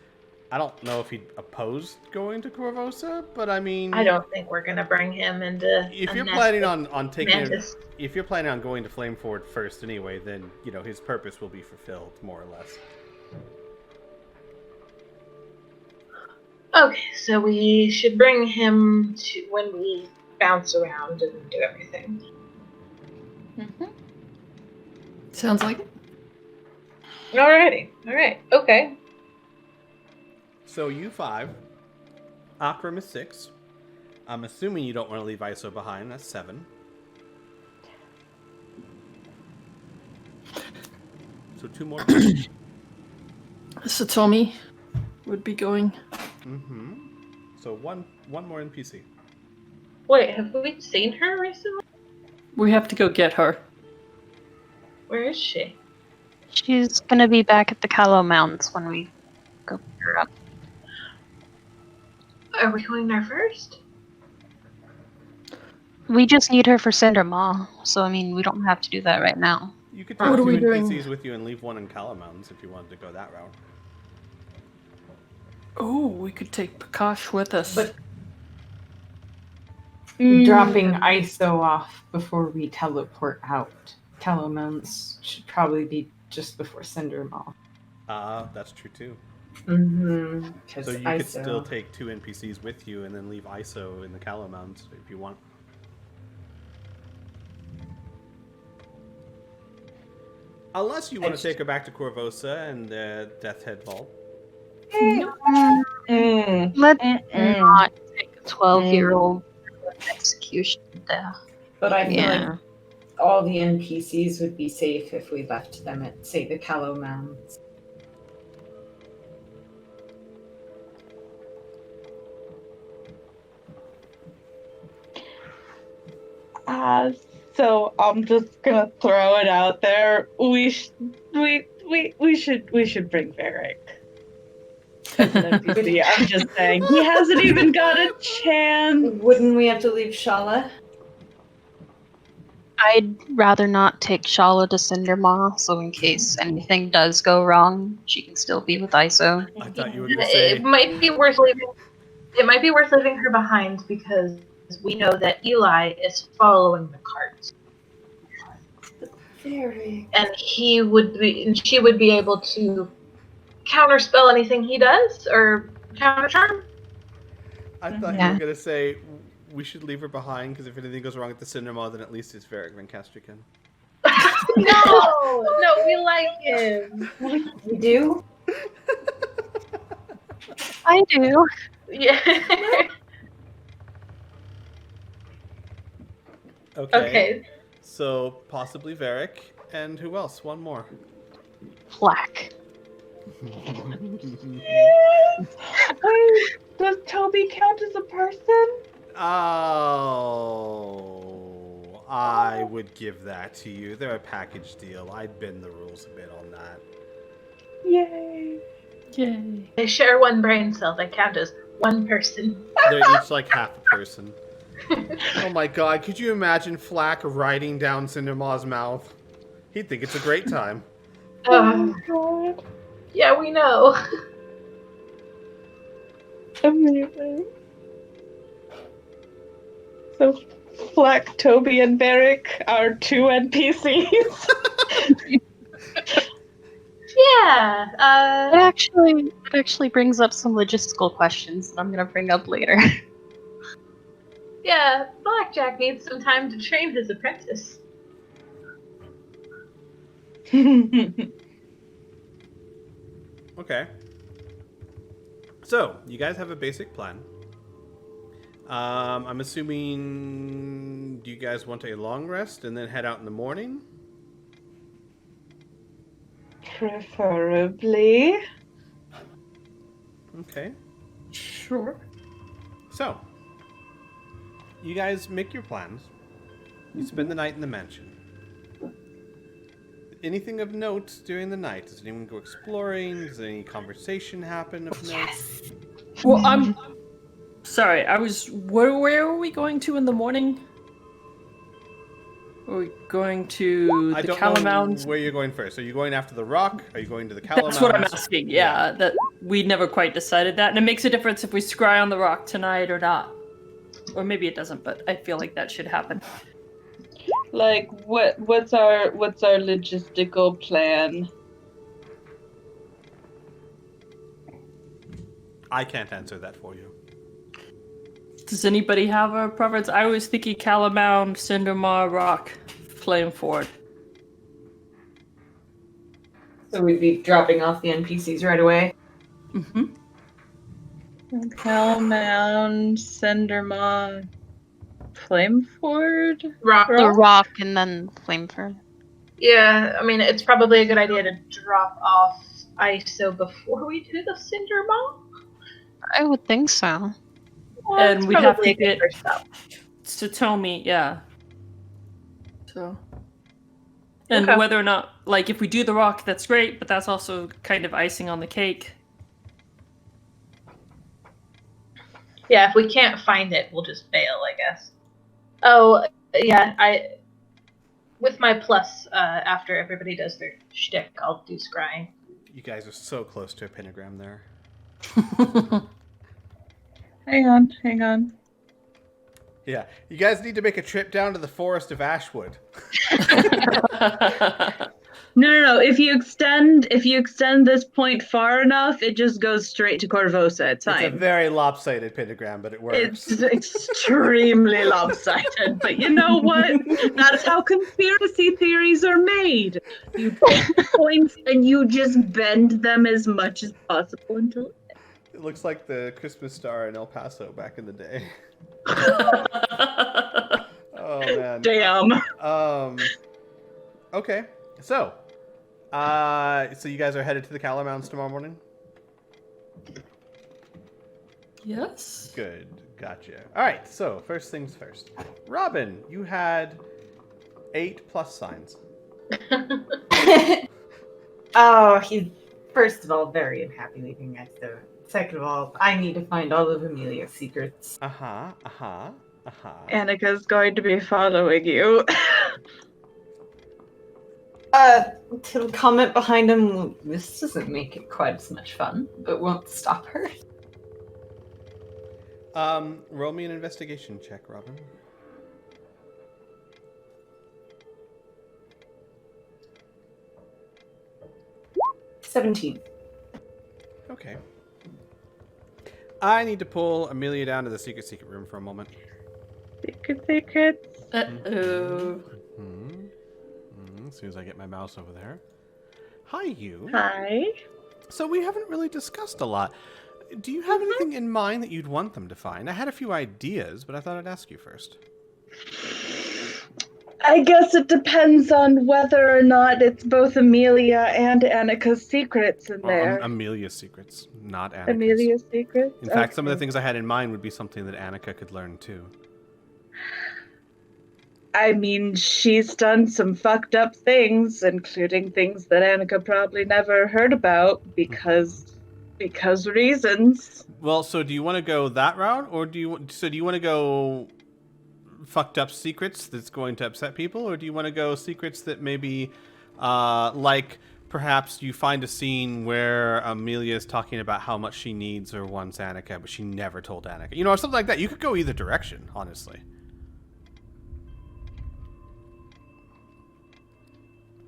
I don't know if he'd oppose going to Corvosa, but I mean, I don't think we're gonna bring him into. if you're planning on taking him, Mantis. if you're planning on going to Flameford first anyway, then his purpose will be fulfilled more or less. Okay, so we should bring him to when we bounce around and do everything. Mm-hmm. Sounds like it. Alrighty. Alright. Okay. So you 5, Akram is 6. I'm assuming you don't want to leave ISO behind. That's 7. So 2 more. Satomi would be going. Mm-hmm. So one more NPC. Wait, have we seen her recently? We have to go get her. Where is she? She's gonna be back at the Callow Mountains when we go pick her up. Are we going there first? We just need her for Cindermaw, so I mean, we don't have to do that right now. You could What take are 2 we doing? NPCs with you and leave one in Cala Mountains if you wanted to go that route. Oh, we could take Prakash with us. But- Dropping ISO off before we teleport out. Calamount should probably be just before Cindermaw. That's true too. Mm-hmm. So you could still take 2 NPCs with you and then leave ISO in the Cala Mountains if you want. Unless you want to take her back to Corvosa and the Death Head Vault. Let's not take a 12-year-old execution to death. But I feel Yeah. like all the NPCs would be safe if we left them at, say, the Callow Mounds. So I'm just gonna throw it out there. We should bring Varric. As an NPC. I'm just saying he hasn't even got a chance. Wouldn't we have to leave Shala? I'd rather not take Shala to Cindermaw, so in case anything does go wrong, she can still be with ISO. I thought you were going to say... It might be worth leaving. It might be worth leaving her behind because we know that Eli is following the carts, Very. and she would be able to counterspell anything he does or counter charm. I thought you Yeah. were going to say we should leave her behind because if anything goes wrong at the Cindermaw, then at least it's Varric Van Castrican. No, we like him. We do? I do. Yeah. Okay. So possibly Varric, and who else? One more. Flack. Wait, does Toby count as a person? Oh, I would give that to you. They're a package deal. I'd bend the rules a bit on that. Yay. Yay. They share one brain cell. They count as one person. They're each like half a person. Oh my god, could you imagine Flack riding down Cindermaw's mouth? He'd think it's a great time. Oh god. Yeah, we know. Amazing. So Fleck, Toby, and Varric are 2 NPCs. Yeah. It actually brings up some logistical questions that I'm gonna bring up later. Yeah. Blackjack needs some time to train his apprentice. Okay. So, you guys have a basic plan. I'm assuming. Do you guys want a long rest and then head out in the morning? Preferably. Okay. Sure. So, you guys make your plans. You spend the night in the mansion. Anything of note during the night? Does anyone go exploring? Does any conversation happen of note? Well, I'm sorry. Where are we going to in the morning? Are we going to I the don't Calamounds? know where you're going first. Are you going after the rock? Are you going to the Calamounds? That's what I'm asking. Yeah, that we never quite decided that, and it makes a difference if we scry on the rock tonight or not. Or maybe it doesn't, but I feel like that should happen. Like, what's our logistical plan? I can't answer that for you. Does anybody have a preference? I was thinking Calamound, Cindermar, Rock, Flame Ford. So we'd be dropping off the NPCs right away. Mm-hmm. Hellmound, Cindermaw, Flameford? Rock. The rock and then Flameford. Yeah, I mean, it's probably a good idea to drop off ISO before we do the Cinder Bomb. I would think so. Well, And it's we have probably to a good get first stop. Satomi, yeah. So. And Okay. whether or not, like, if we do the rock, that's great, but that's also kind of icing on the cake. Yeah, if we can't find it, we'll just bail, I guess. Oh, yeah, with my plus, after everybody does their shtick, I'll do scrying. You guys are so close to a pentagram there. Hang on. Yeah, you guys need to make a trip down to the forest of Ashwood. No. If you extend this point far enough, it just goes straight to Corvosa. It's It's a fine. very lopsided pentagram, but it works. It's extremely lopsided, but you know what? That's how conspiracy theories are made. You take the points and you just bend them as much as possible until. It looks like the Christmas star in El Paso back in the day. Oh man. Damn. Okay. So you guys are headed to the Calamounds tomorrow morning? Yes. Good. Gotcha. All right. So first things first. Robin, you had 8 plus signs. Oh, he's first of all very unhappy leaving us. So second of all, I need to find all of Amelia's secrets. Annika's going to be following you. To comment behind him, this doesn't make it quite as much fun, but won't stop her. Roll me an investigation check, Robin. $17. Okay. I need to pull Amelia down to the secret room for a moment. Secrets. Uh-oh. As soon as I get my mouse over there. Hi, you. Hi. So we haven't really discussed a lot. Do you have anything in mind that you'd want them to find? I had a few ideas, but I thought I'd ask you first. I guess it depends on whether or not it's both Amelia and Annika's secrets in there. Amelia's secrets, not Annika's. Amelia's secrets? In fact, some of the things I had in mind would be something that Annika could learn too. I mean, she's done some fucked up things, including things that Annika probably never heard about because reasons. Well, so do you want to go that route, or do you want to go fucked up secrets that's going to upset people, or do you want to go secrets that maybe, like perhaps you find a scene where Amelia is talking about how much she needs or wants Annika, but she never told Annika, or something like that. You could go either direction, honestly.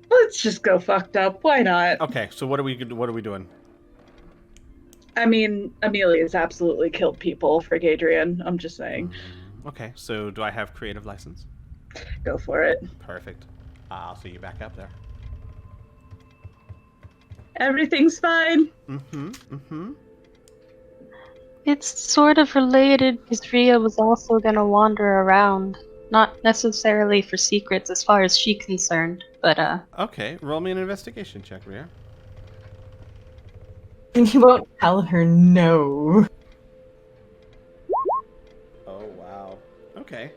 Let's just go fucked up. Why not? Okay, so what are we doing? I mean, Amelia's absolutely killed people for Gadrian. I'm just saying. Okay, so do I have creative license? Go for it. Perfect. I'll see you back up there. Everything's fine. It's sort of related because Ria was also gonna wander around. Not necessarily for secrets as far as she's concerned, but Okay, roll me an investigation check, Rhea. And you won't tell her no. Oh, wow. Okay.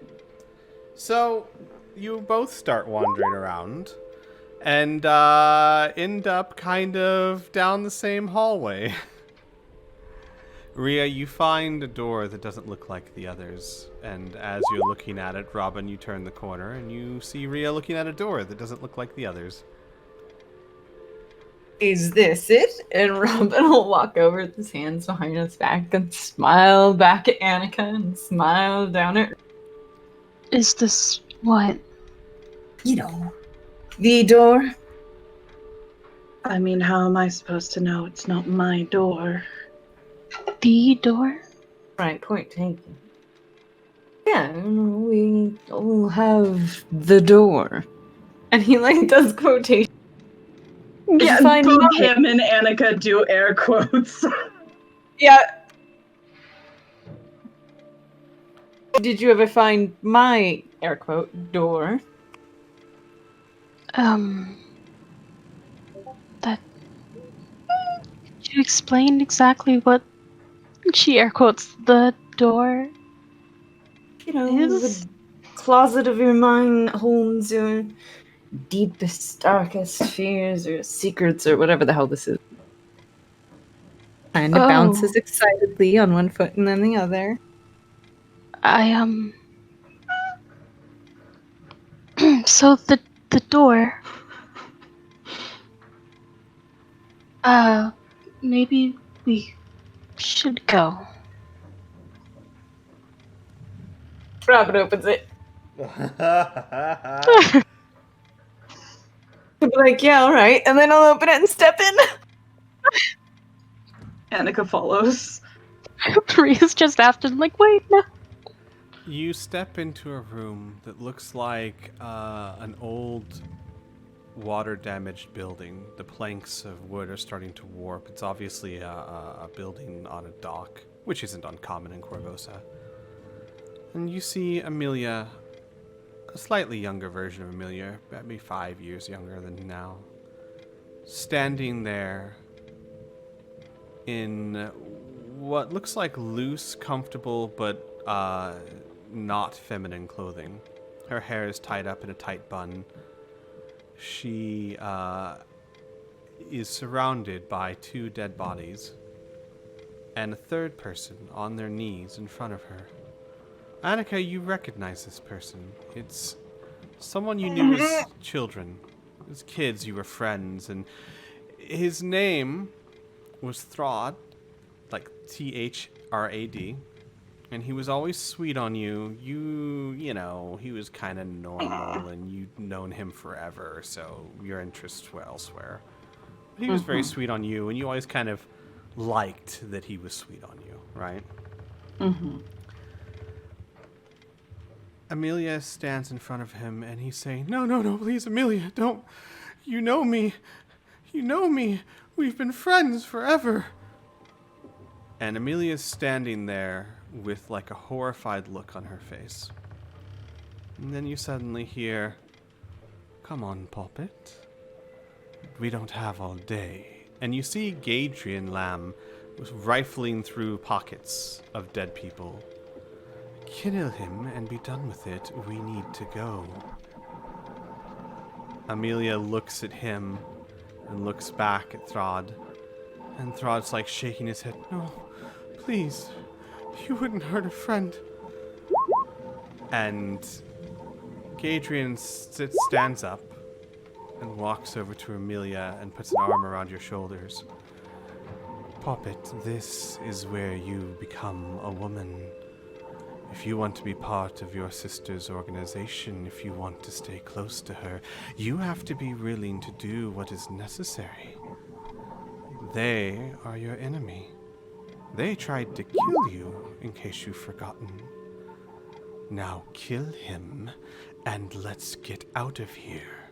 So, you both start wandering around and end up kind of down the same hallway. Rhea, you find a door that doesn't look like the others, and as you're looking at it, Robin, you turn the corner and you see Rhea looking at a door that doesn't look like the others. Is this it? And Robin will walk over with his hands behind his back and smile back at Annika and smile down at is this what? you know, the door. I mean, how am I supposed to know it's not my door? The door? Right, point taken. Yeah, we all have the door. And he like does quotation. Yeah, Find both mine. him and Annika do air quotes. Yeah. Did you ever find my air quote door? That. Could you explain exactly what she air quotes the door? You know, Is? the closet of your mind holds your deepest, darkest fears or secrets or whatever the hell this is. Kind of bounces excitedly on one foot and then the other. So the door. Maybe we should go. Robin opens it. He'll be like, yeah, all right. And then I'll open it and step in. Annika follows. Ria's just after, like, wait, no. You step into a room that looks like an old water-damaged building. The planks of wood are starting to warp. It's obviously a building on a dock, which isn't uncommon in Corvosa. And you see Amelia, a slightly younger version of Amelia, maybe 5 years younger than now, standing there in what looks like loose, comfortable, but not feminine clothing. Her hair is tied up in a tight bun. She is surrounded by 2 dead bodies and a third person on their knees in front of her. Annika, you recognize this person. It's someone you knew as children. As kids, you were friends, and his name was Throd, like Thrad, and he was always sweet on you. You know, he was kind of normal, and you'd known him forever, so your interests were elsewhere. But he was very sweet on you, and you always kind of liked that he was sweet on you, right? Mm-hmm. Amelia stands in front of him, and he's saying, No, please, Amelia, don't. You know me. You know me. We've been friends forever. And Amelia's standing there with like a horrified look on her face. And then you suddenly hear, Come on, Poppet. We don't have all day. And you see Gadrian Lamb rifling through pockets of dead people. Kill him and be done with it. We need to go. Amelia looks at him and looks back at Throd. And Throd's like shaking his head. No, please. You wouldn't hurt a friend. And Gadrian stands up and walks over to Amelia and puts an arm around your shoulders. Poppet, this is where you become a woman. If you want to be part of your sister's organization, if you want to stay close to her, you have to be willing to do what is necessary. They are your enemy. They tried to kill you, in case you've forgotten. Now kill him, and let's get out of here.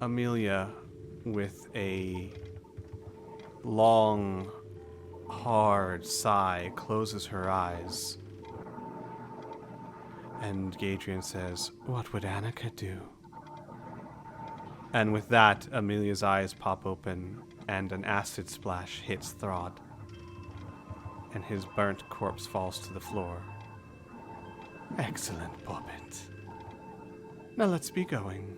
Amelia, with a long, hard sigh, closes her eyes. And Gadrian says, "What would Annika do?" And with that, Amelia's eyes pop open, and an acid splash hits Throd. And his burnt corpse falls to the floor. "Excellent, Poppet. Now let's be going."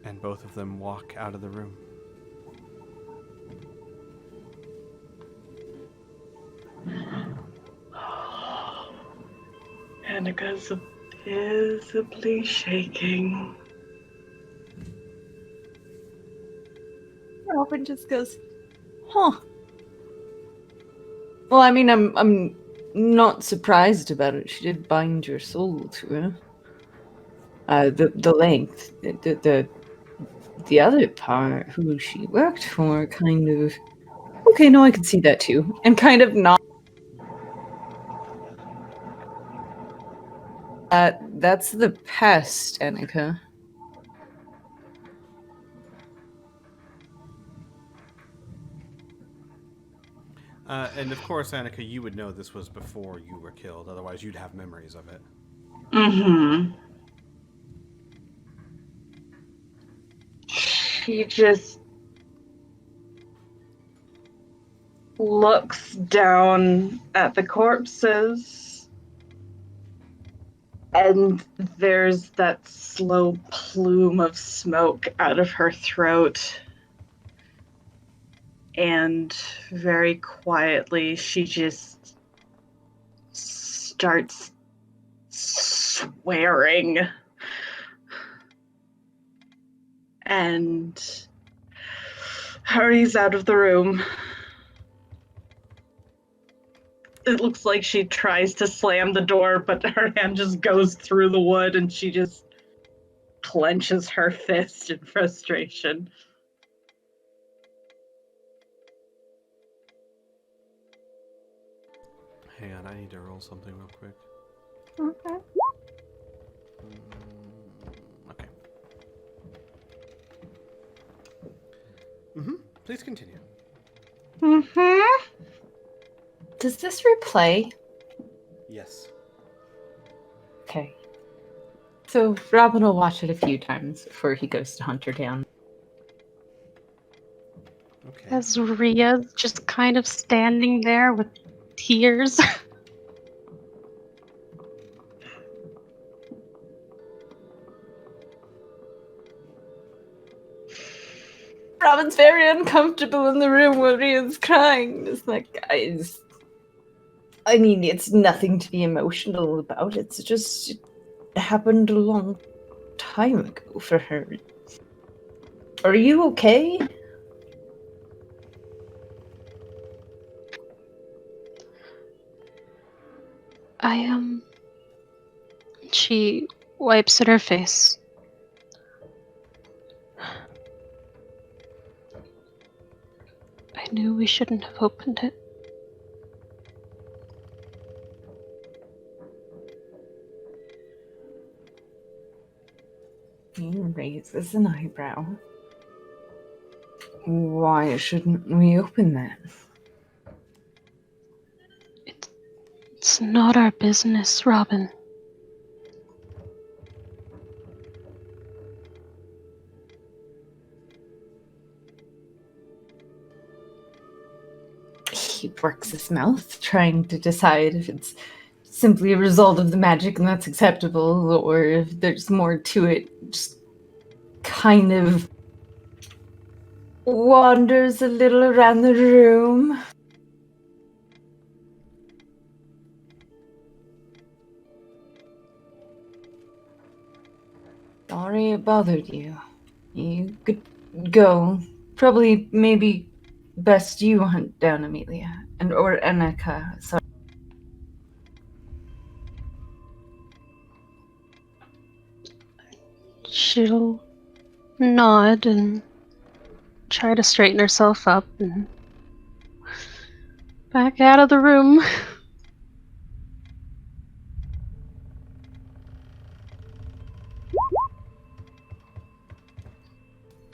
And both of them walk out of the room. Annika's visibly shaking. Robin just goes, huh. Well, I mean, I'm not surprised about it. She did bind your soul to her. The length, the other part, who she worked for, kind of. Okay, no, I can see that too, and kind of not. That's the pest, Annika. And of course, Annika, you would know this was before you were killed. Otherwise, you'd have memories of it. Mm-hmm. She just looks down at the corpses, and there's that slow plume of smoke out of her throat. And very quietly, she just starts swearing. And hurries out of the room. It looks like she tries to slam the door, but her hand just goes through the wood and she just clenches her fist in frustration. Hang on, I need to roll something real quick. Okay. Okay. Please continue. Does this replay? Yes. Okay. So Robin will watch it a few times before he goes to hunt her down. Okay. As Ria's just kind of standing there with tears. Robin's very uncomfortable in the room where Ria's crying. It's like, guys. I mean, it's nothing to be emotional about. It's just it happened a long time ago for her. Are you okay? She wipes at her face. I knew we shouldn't have opened it. He raises an eyebrow. Why shouldn't we open that? It's not our business, Robin. He works his mouth, trying to decide if it's simply a result of the magic and that's acceptable, or if there's more to it. Just kind of wanders a little around the room. Sorry it bothered you. You could go. Probably, maybe best you hunt down Amelia or Annika. Sorry. She'll nod and try to straighten herself up and back out of the room.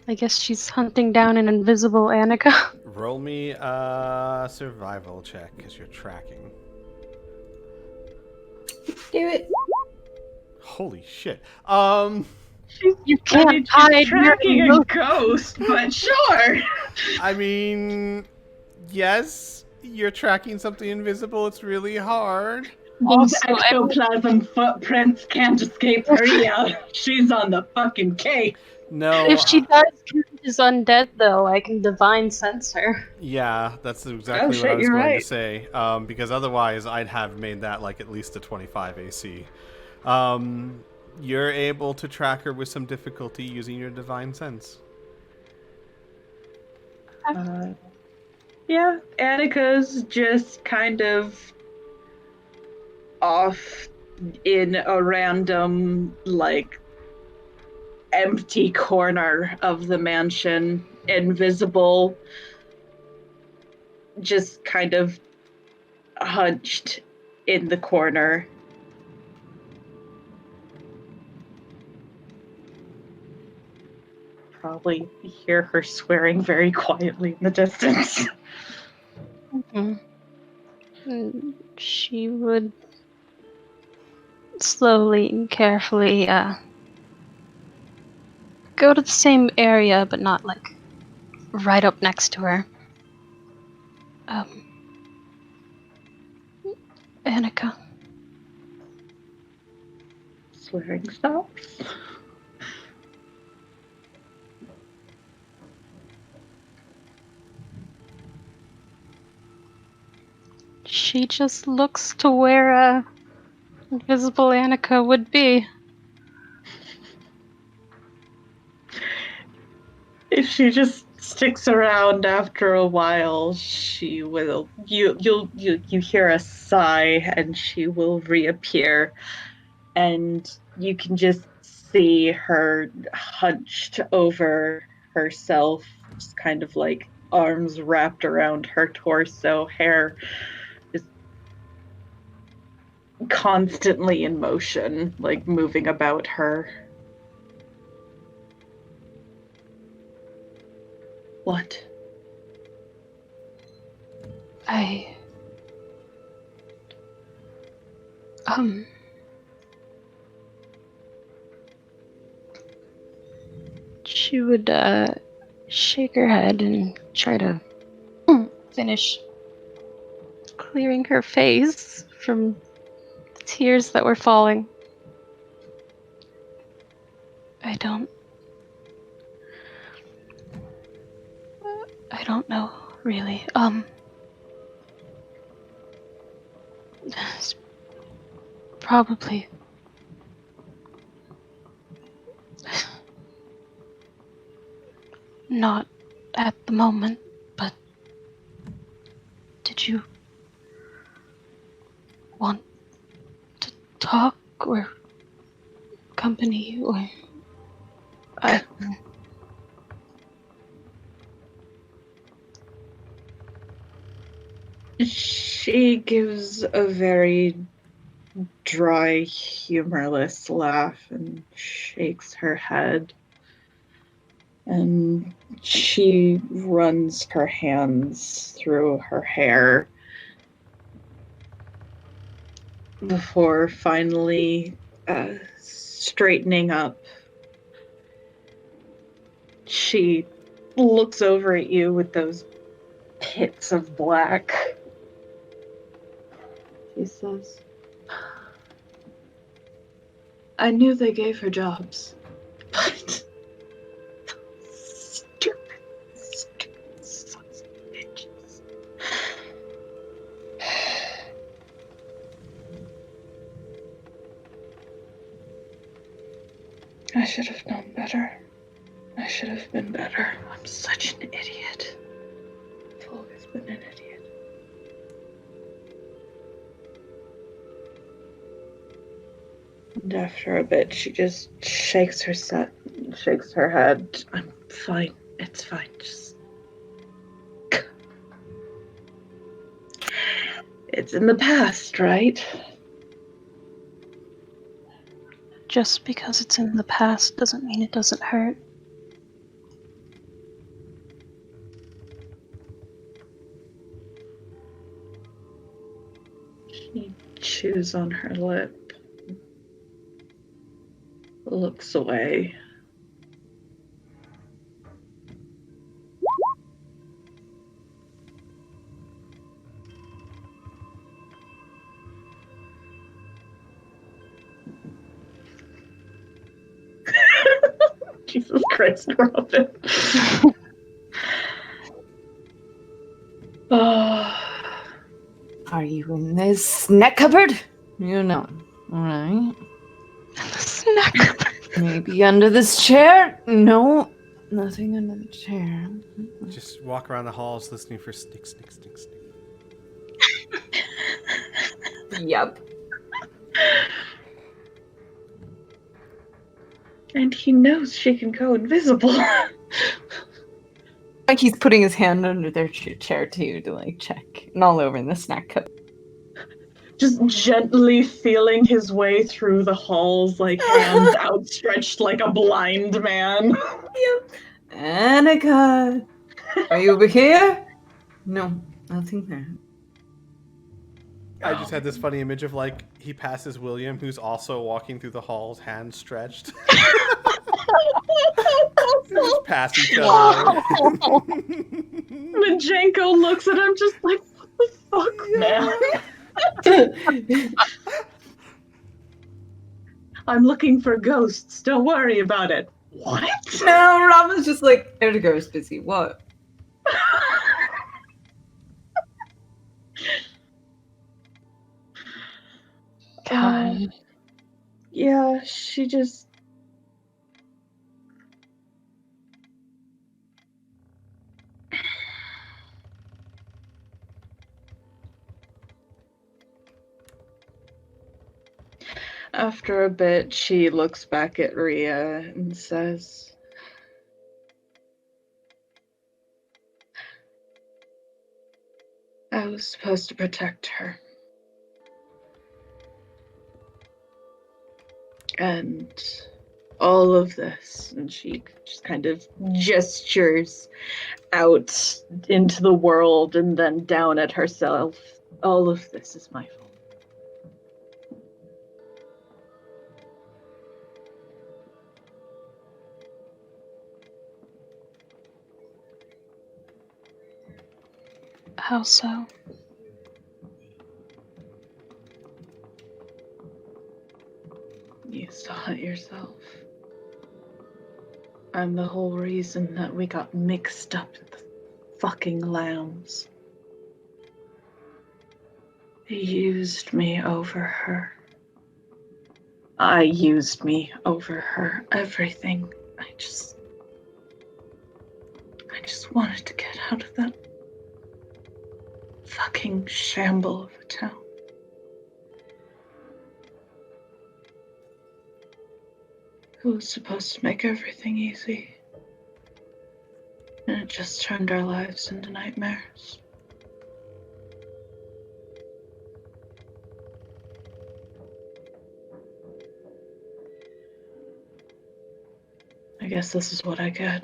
I guess she's hunting down an invisible Annika. Roll me a survival check because you're tracking. Do it. Holy shit. You can't hide your tracking a emotions. ghost, but sure. I mean, yes, you're tracking something invisible. It's really hard. Those Also, ectoplasm footprints can't escape her. Yeah, she's on the fucking case. No. if she does count as undead, though, I can divine sense her. Yeah, that's exactly what shit, I was you're going to right. say. Because otherwise, I'd have made that like at least a 25 AC. You're able to track her with some difficulty using your divine sense. Yeah, Annika's just kind of off in a random, like, empty corner of the mansion, invisible, just kind of hunched in the corner. Probably hear her swearing very quietly in the distance. Mm-hmm. And she would slowly and carefully go to the same area, but not like right up next to her. Annika. Swearing stops. She just looks to where invisible Annika would be. If she just sticks around after a while, she will. You hear a sigh, and she will reappear, and you can just see her hunched over herself, just kind of like arms wrapped around her torso, hair just constantly in motion, like moving about her. What? She would shake her head and try to finish clearing her face from the tears that were falling. I don't know, really. It's probably not at the moment, but did you want to talk or company or She gives a very dry, humorless laugh and shakes her head. And she runs her hands through her hair before finally straightening up. She looks over at you with those pits of black. She says, I knew they gave her jobs, but stupid sons of bitches. I should have known better. I should have been better. I'm such an idiot. I've always been an idiot. And after a bit, she just shakes her head. I'm fine. It's fine. Just. It's in the past, right? just because it's in the past doesn't mean it doesn't hurt. She chews on her lip. Looks away. Jesus Christ, Robin. Oh. Are you in this snack cupboard? You know. Alright. Snack. Maybe under this chair? No. Nothing under the chair. Just walk around the halls listening for snick, snick, snick, snick. Yep. And he knows she can go invisible. Like he's putting his hand under their chair too to like check. And all over in the snack cupboard. Just gently feeling his way through the halls, like hands outstretched like a blind man. Yep. Annika, are you over here? No, nothing there. I just had this funny image of like he passes William, who's also walking through the halls, hands stretched. Just pass each other. Majenko looks at him just like, what the fuck, man? I'm looking for ghosts. Don't worry about it. What? No, Robin's just like, Erdogan's busy. What? God. Yeah, she just... After a bit, she looks back at Rhea and says, I was supposed to protect her. And all of this, and she just kind of gestures out into the world and then down at herself. All of this is my fault. How so? You saw it yourself. I'm the whole reason that we got mixed up in the fucking lambs. He used me over her. I used me over her. Everything. I just wanted to get out of that fucking shamble of a town. It was supposed to make everything easy. And it just turned our lives into nightmares. I guess this is what I get.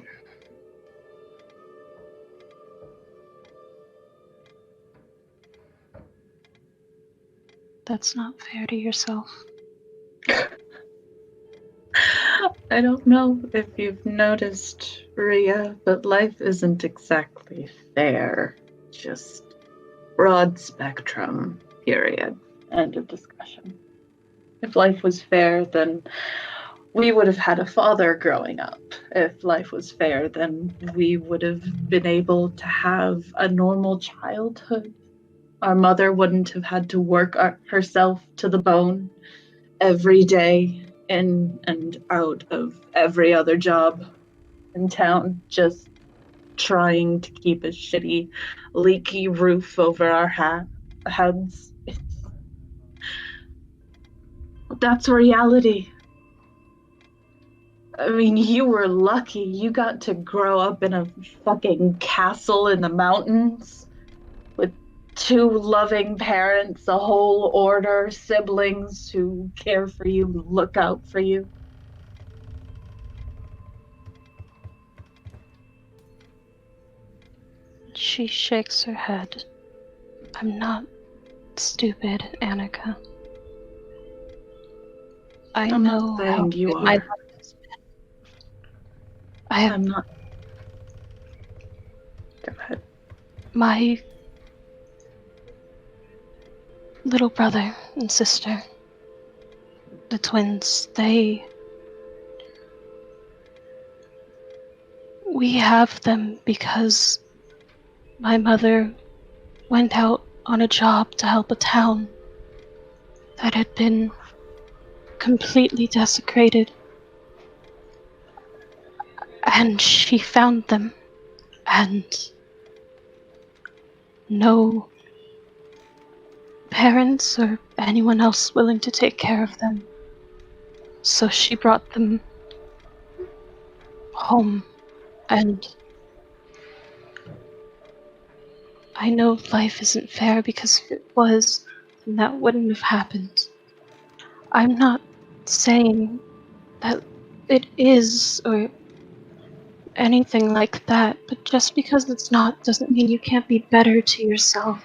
That's not fair to yourself. I don't know if you've noticed, Rhea, but life isn't exactly fair. Just broad spectrum, period. End of discussion. If life was fair, then we would have had a father growing up. If life was fair, then we would have been able to have a normal childhood. Our mother wouldn't have had to work herself to the bone every day, in and out of every other job in town, just trying to keep a shitty, leaky roof over our heads. That's reality. I mean, you were lucky. You got to grow up in a fucking castle in the mountains with 2 loving parents, a whole order, siblings who care for you, who look out for you. She shakes her head. I'm not not stupid, Annika. I I'm know not how saying you good my are. life has been. I have I'm not. Go ahead. my little brother and sister, the twins, we have them because my mother went out on a job to help a town that had been completely desecrated. And she found them, and no parents or anyone else willing to take care of them. So she brought them home, and I know life isn't fair because if it was, then that wouldn't have happened. I'm not saying that it is or anything like that, but just because it's not doesn't mean you can't be better to yourself.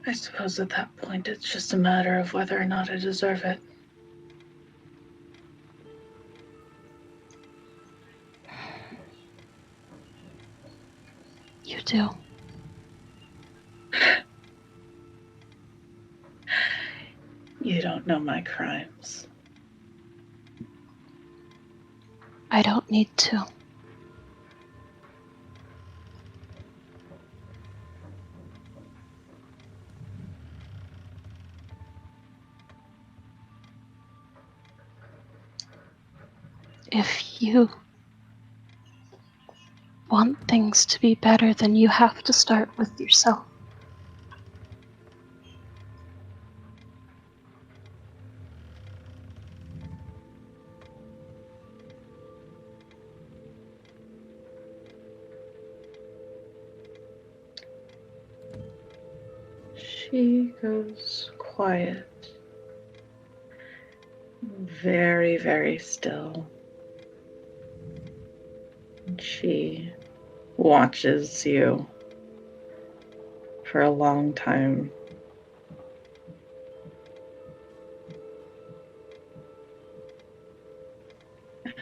I suppose at that point it's just a matter of whether or not I deserve it. You do. You don't know my crimes. I don't need to. If you want things to be better, then you have to start with yourself. She goes quiet. Very, very still. She watches you for a long time.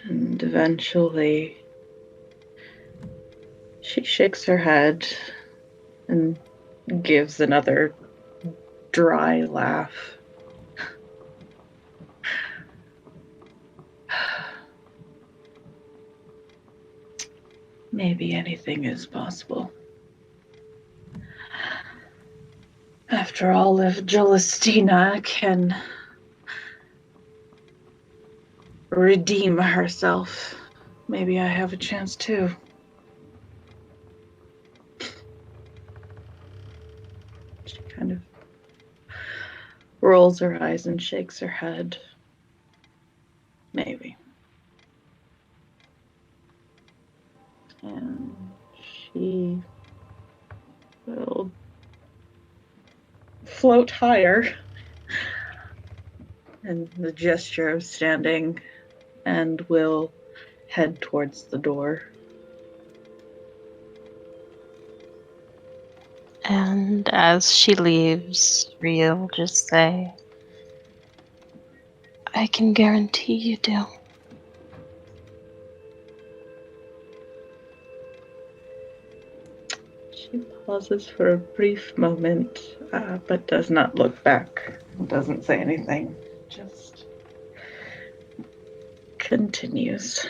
And eventually, she shakes her head and gives another dry laugh. Maybe anything is possible. After all, if Celestina can redeem herself, maybe I have a chance too. She kind of rolls her eyes and shakes her head. Maybe. And she will float higher in the gesture of standing and will head towards the door. And as she leaves, Ria will just say, I can guarantee you do. She pauses for a brief moment, but does not look back. Doesn't say anything. Just continues.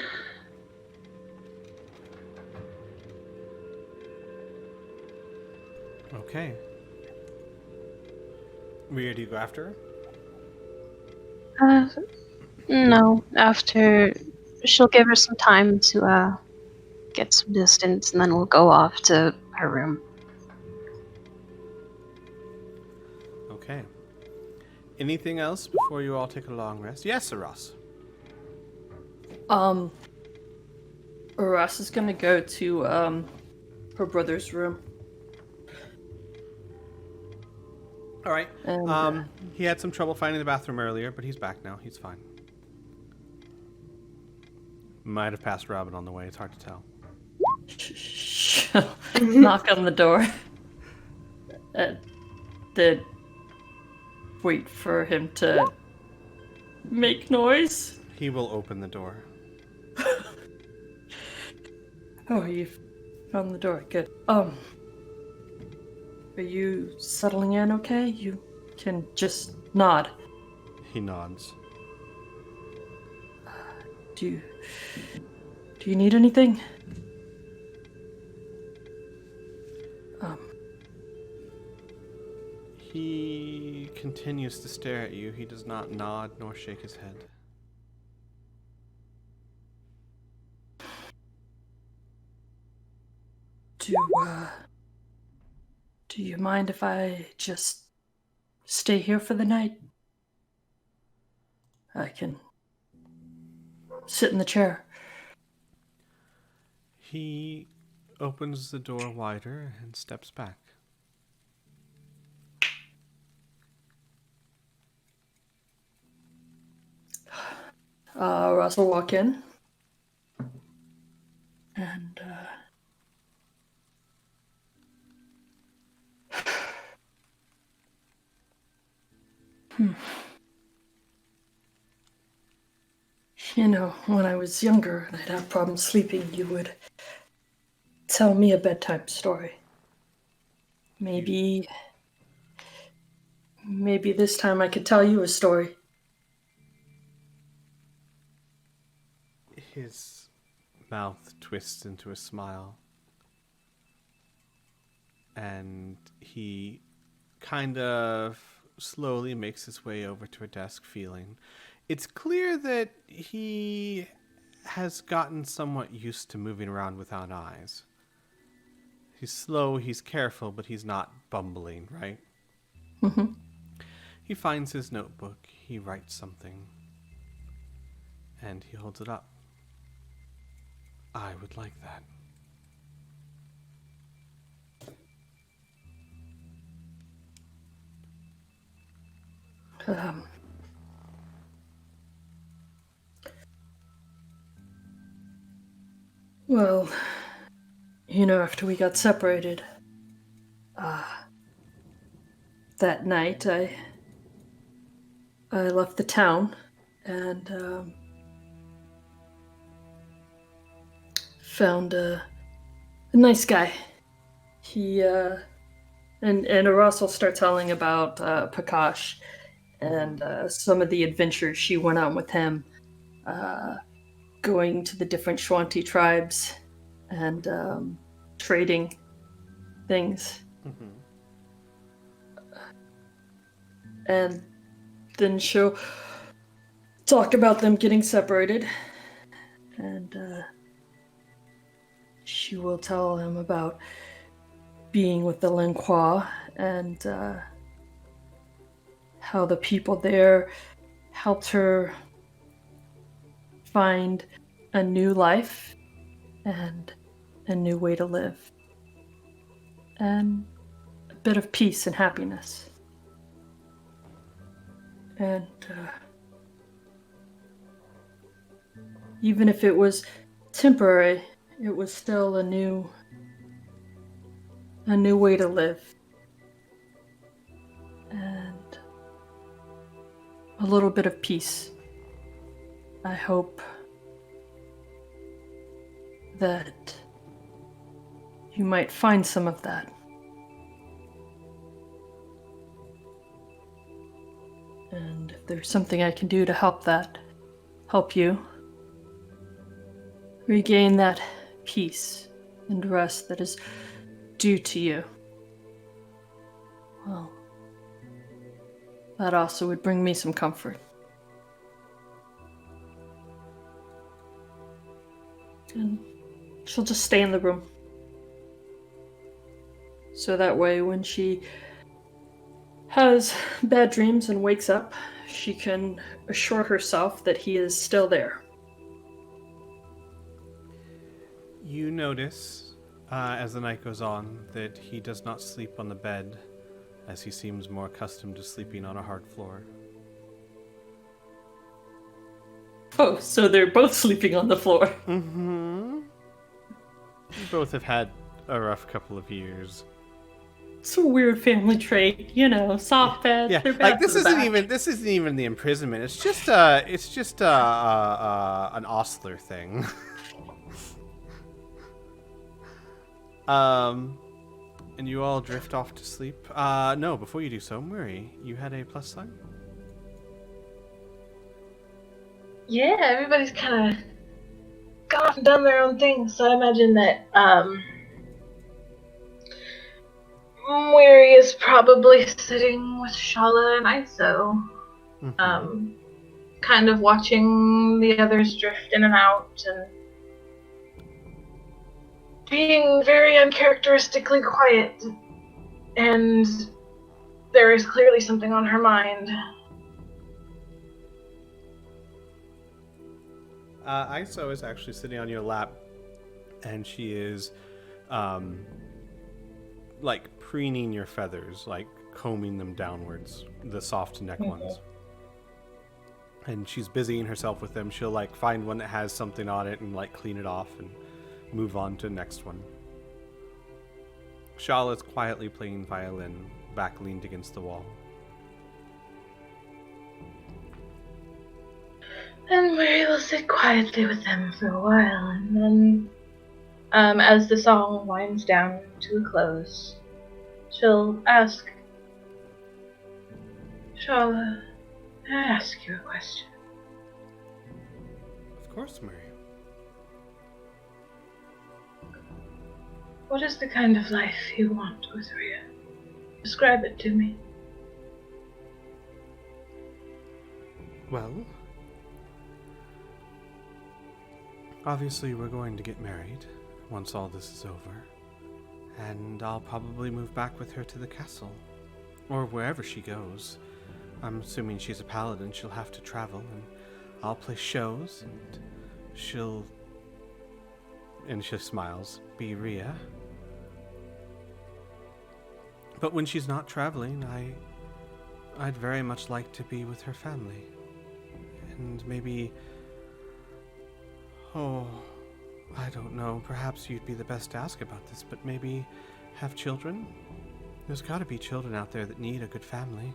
Okay. Where do you go after her? No, after she'll give her some time to get some distance, and then we'll go off to her room. Okay. Anything else before you all take a long rest? Yes, Ross. Uras is gonna go to her brother's room. All right. And, He had some trouble finding the bathroom earlier, but he's back now. He's fine. Might have passed Robin on the way. It's hard to tell. knock on the door. Then wait for him to make noise. He will open the door. Oh, you found the door. Good. Are you settling in okay? You can just nod. He nods. Do you need anything? He continues to stare at you. He does not nod nor shake his head. Do you mind if I just stay here for the night? I can sit in the chair. He opens the door wider and steps back. Russ will walk in. And, You know, when I was younger and I'd have problems sleeping, you would tell me a bedtime story. Maybe this time I could tell you a story. His mouth twists into a smile. And he kind of slowly makes his way over to a desk, feeling. It's clear that he has gotten somewhat used to moving around without eyes. He's slow, he's careful, but he's not bumbling, right? Mm-hmm. He finds his notebook, he writes something, and he holds it up. I would like that. Well, you know, after we got separated, that night I left the town and found a nice guy. He and Aras will start telling about Prakash and some of the adventures she went on with him, going to the different Shwanti tribes and trading things. Mm-hmm. And then she'll talk about them getting separated. And she will tell him about being with the Linqua and how the people there helped her find a new life and a new way to live. And a bit of peace and happiness. And even if it was temporary, it was still a new way to live. And a little bit of peace. I hope that you might find some of that. And if there's something I can do to help you regain that peace and rest that is due to you, well, that also would bring me some comfort. And she'll just stay in the room. So that way when she has bad dreams and wakes up, she can assure herself that he is still there. You notice, as the night goes on, that he does not sleep on the bed as he seems more accustomed to sleeping on a hard floor. Oh, so they're both sleeping on the floor. Mm-hmm. You both have had a rough couple of years. It's a weird family trait, you know. Soft bed. Yeah, They're bad like for the back. this isn't even the imprisonment. It's just an ostler thing. And you all drift off to sleep. No, before you do so, Murray, you had a plus sign? Yeah, everybody's kind of gone off and done their own thing, so I imagine that Weary is probably sitting with Shala and Iso, Mm-hmm. kind of watching the others drift in and out and being very uncharacteristically quiet. And there is clearly something on her mind. Iso is actually sitting on your lap, and she is, like preening your feathers, like combing them downwards, the soft neck ones. And she's busying herself with them. She'll like find one that has something on it and like clean it off and move on to the next one. Shala's quietly playing violin, back leaned against the wall. And Mary will sit quietly with them for a while, and then, as the song winds down to a close, she'll ask, Shala, may I ask you a question? Of course, Mary. What is the kind of life you want with Rhea? Describe it to me. Well, obviously we're going to get married once all this is over, and I'll probably move back with her to the castle, or wherever she goes. I'm assuming she's a paladin, she'll have to travel, and I'll play shows, and she'll, and she smiles, be Rhea. But when she's not traveling, I'd very much like to be with her family, and maybe, oh, I don't know, perhaps you'd be the best to ask about this, but maybe have children? There's got to be children out there that need a good family.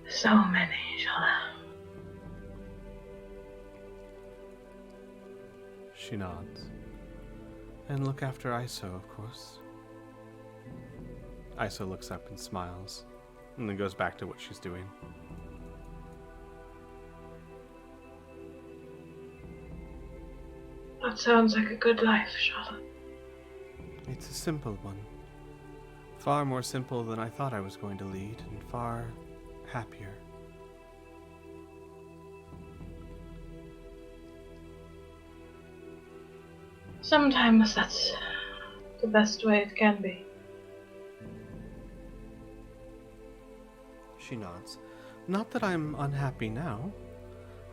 So many, Shala. She nods. And look after Iso, of course. Iso looks up and smiles, and then goes back to what she's doing. That sounds like a good life, Shala. It's a simple one. Far more simple than I thought I was going to lead, and far happier. Sometimes that's the best way it can be. She nods. Not that I'm unhappy now.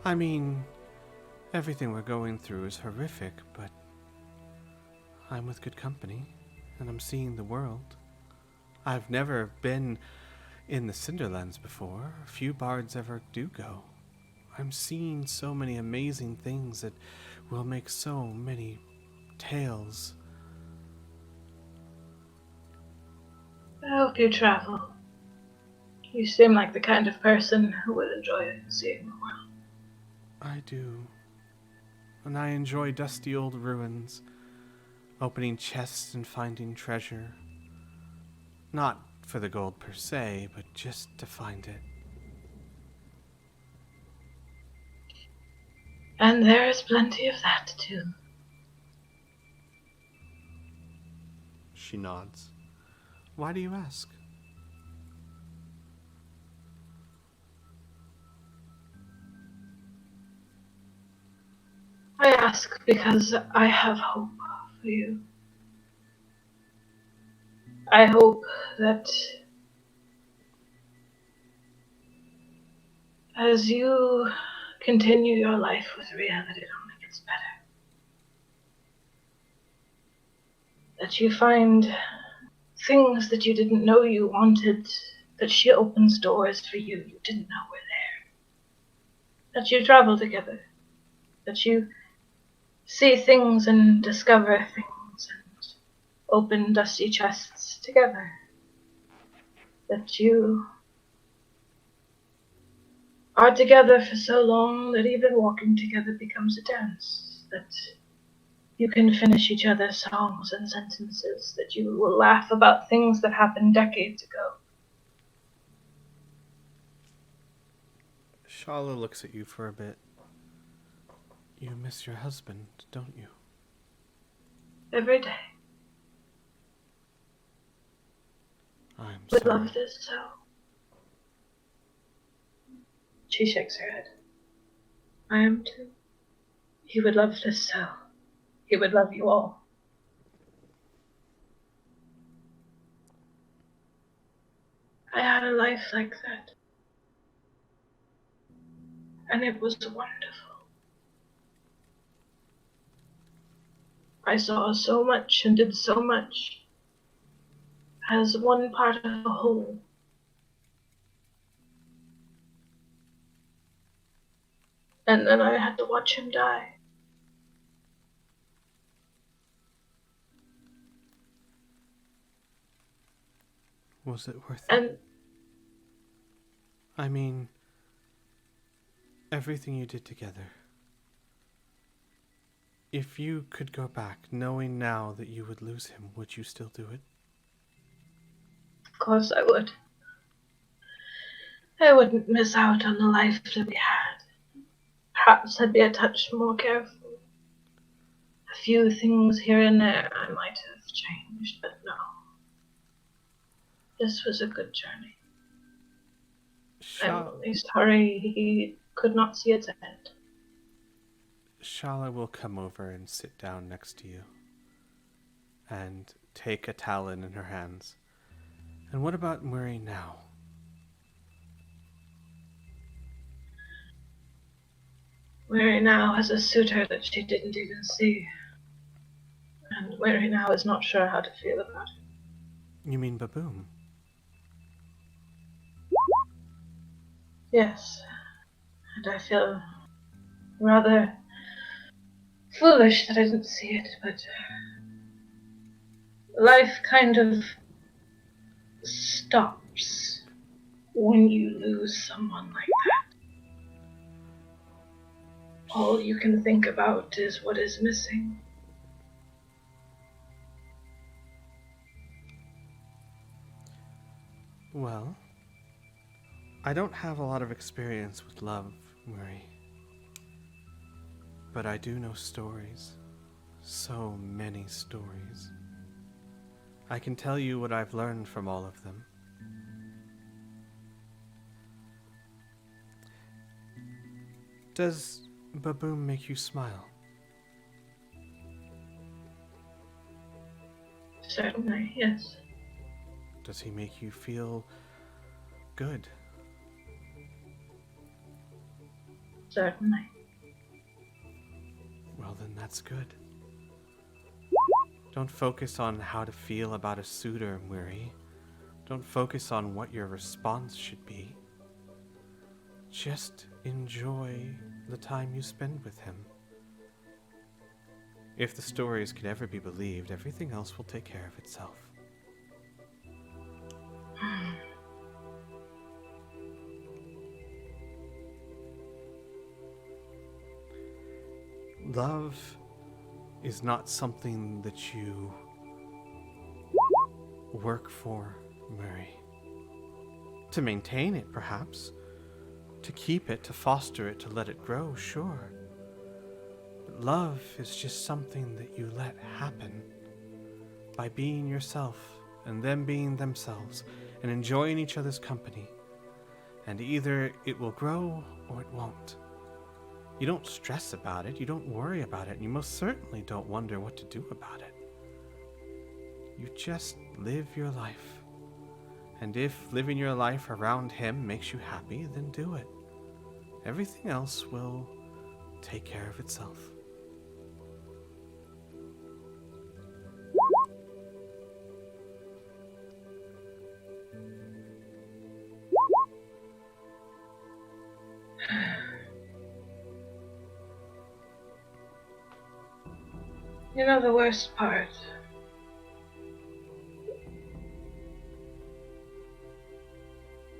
I mean, everything we're going through is horrific, but I'm with good company, and I'm seeing the world. I've never been in the Cinderlands before. Few bards ever do go. I'm seeing so many amazing things that will make so many tales. I hope you travel. You seem like the kind of person who would enjoy seeing the world. I do. And I enjoy dusty old ruins, opening chests and finding treasure. Not for the gold per se, but just to find it. And there is plenty of that, too. She nods. Why do you ask? I ask because I have hope for you. I hope that as you continue your life with Rhea, that it only gets better. That you find things that you didn't know you wanted, that she opens doors for you didn't know were there. That you travel together. That you see things and discover things and open dusty chests together. That you are together for so long that even walking together becomes a dance. That you can finish each other's songs and sentences. That you will laugh about things that happened decades ago. Shala looks at you for a bit. You miss your husband, don't you? Every day. I'm We sorry. love this so. She shakes her head. I am too. He would love this so. He would love you all. I had a life like that. And it was wonderful. I saw so much and did so much as one part of a whole. And then I had to watch him die. Was it worth it? And I mean, everything you did together. If you could go back, knowing now that you would lose him, would you still do it? of course I would. I wouldn't miss out on the life that we had. Perhaps I'd be a touch more careful. A few things here and there I might have changed, but no. This was a good journey. I'm only sorry he could not see its end. Shala will come over and sit down next to you and take a talon in her hands. And what about Murray now? Mary now has a suitor that she didn't even see. And Mary now is not sure how to feel about it. You mean Baboom? Yes. And I feel rather foolish that I didn't see it, but life kind of stops when you lose someone like that. All you can think about is what is missing. Well, I don't have a lot of experience with love, Murray. But I do know stories. So many stories. I can tell you what I've learned from all of them. Does Baboom make you smile? Certainly, yes. Does he make you feel good? Certainly. Well, then that's good. Don't focus on how to feel about a suitor, Murray. Don't focus on what your response should be. Just enjoy the time you spend with him. If the stories can ever be believed, everything else will take care of itself. Love is not something that you work for, Murray. To maintain it, perhaps. To keep it, to foster it, to let it grow, sure. But love is just something that you let happen by being yourself and them being themselves and enjoying each other's company. And either it will grow or it won't. You don't stress about it, you don't worry about it, and you most certainly don't wonder what to do about it. You just live your life. And if living your life around him makes you happy, then do it. Everything else will take care of itself. You know the worst part?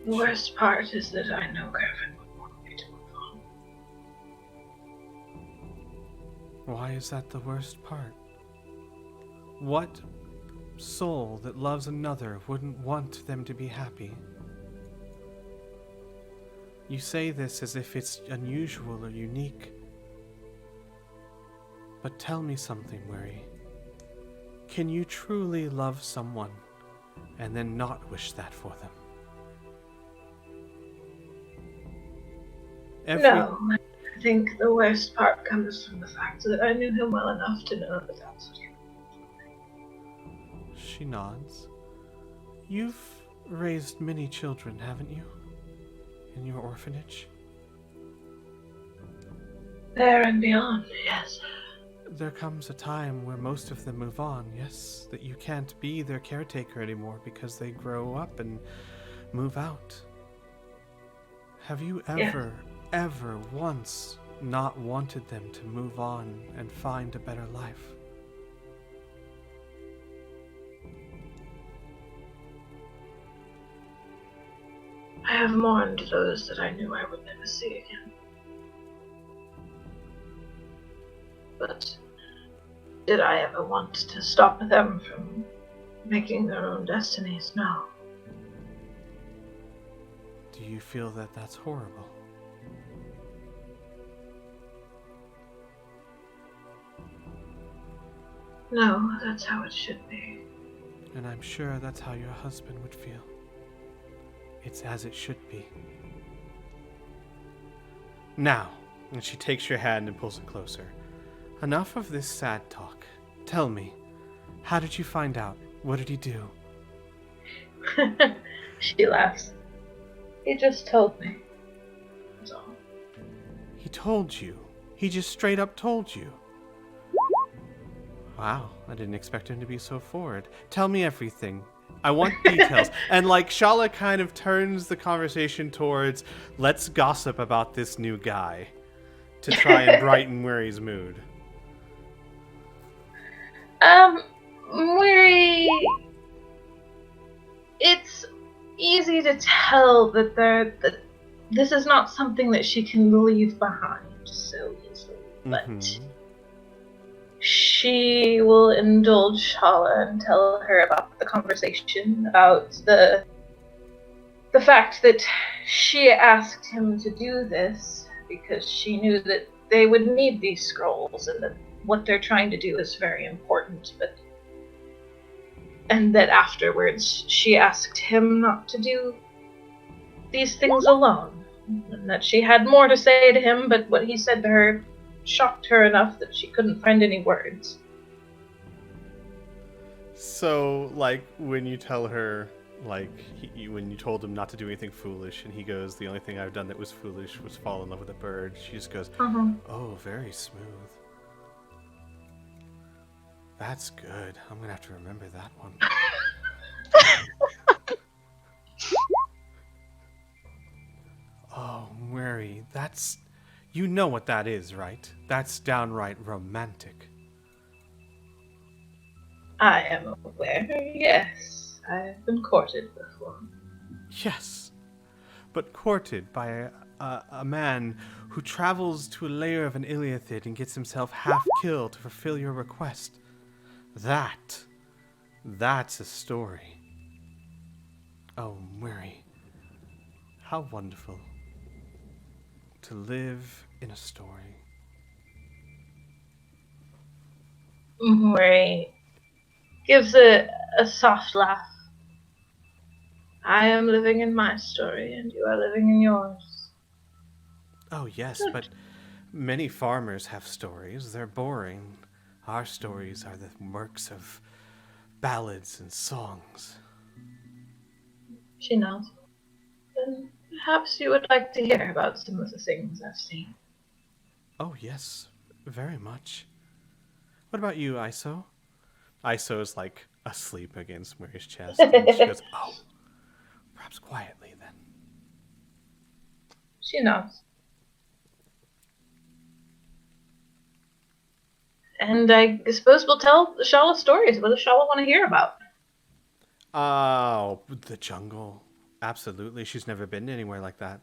The worst part is that I know Kevin would want me to move on. Why is that the worst part? What soul that loves another wouldn't want them to be happy? You say this as if it's unusual or unique. But tell me something, Murray. Can you truly love someone and then not wish that for them? No, I think the worst part comes from the fact that I knew him well enough to know that that's what he wanted. She nods. You've raised many children, haven't you? In your orphanage? There and beyond, yes. There comes a time where most of them move on, yes? That you can't be their caretaker anymore because they grow up and move out. Have you ever once not wanted them to move on and find a better life? I have mourned those that I knew I would never see again. But did I ever want to stop them from making their own destinies? No. Do you feel that that's horrible? No, that's how it should be. And I'm sure that's how your husband would feel. It's as it should be. Now, and she takes your hand and pulls it closer. Enough of this sad talk. Tell me, how did you find out? What did he do? She laughs. He just told me. That's all. He told you? He just straight up told you? Wow, I didn't expect him to be so forward. Tell me everything. I want details. And Shala kind of turns the conversation towards, let's gossip about this new guy to try and brighten Murray's mood. Murray, it's easy to tell that this is not something that she can leave behind so easily, but she will indulge Shala and tell her about the conversation, about the fact that she asked him to do this because she knew that they would need these scrolls and that what they're trying to do is very important, and that afterwards she asked him not to do these things alone, and that she had more to say to him, but what he said to her shocked her enough that she couldn't find any words. So, when you tell her, when you told him not to do anything foolish, and he goes, the only thing I've done that was foolish was fall in love with a bird, she just goes, oh, very smooth. That's good. I'm gonna have to remember that one. Oh, Murray, that's... You know what that is, right? That's downright romantic. I am aware, yes. I've been courted before. Yes, but courted by a man who travels to a lair of an Iliathid and gets himself half killed to fulfill your request. That's a story. Oh, Murray, how wonderful to live in a story. Murray gives a soft laugh. I am living in my story, and you are living in yours. Oh, yes, but many farmers have stories. They're boring. Our stories are the works of ballads and songs. She nods. Then perhaps you would like to hear about some of the things I've seen. Oh, yes, very much. What about you, Iso? Iso is asleep against Murray's chest, and she goes, oh, perhaps quietly then. She nods. And I suppose we'll tell Shala stories. What does Shala want to hear about? Oh, the jungle. Absolutely. She's never been anywhere like that.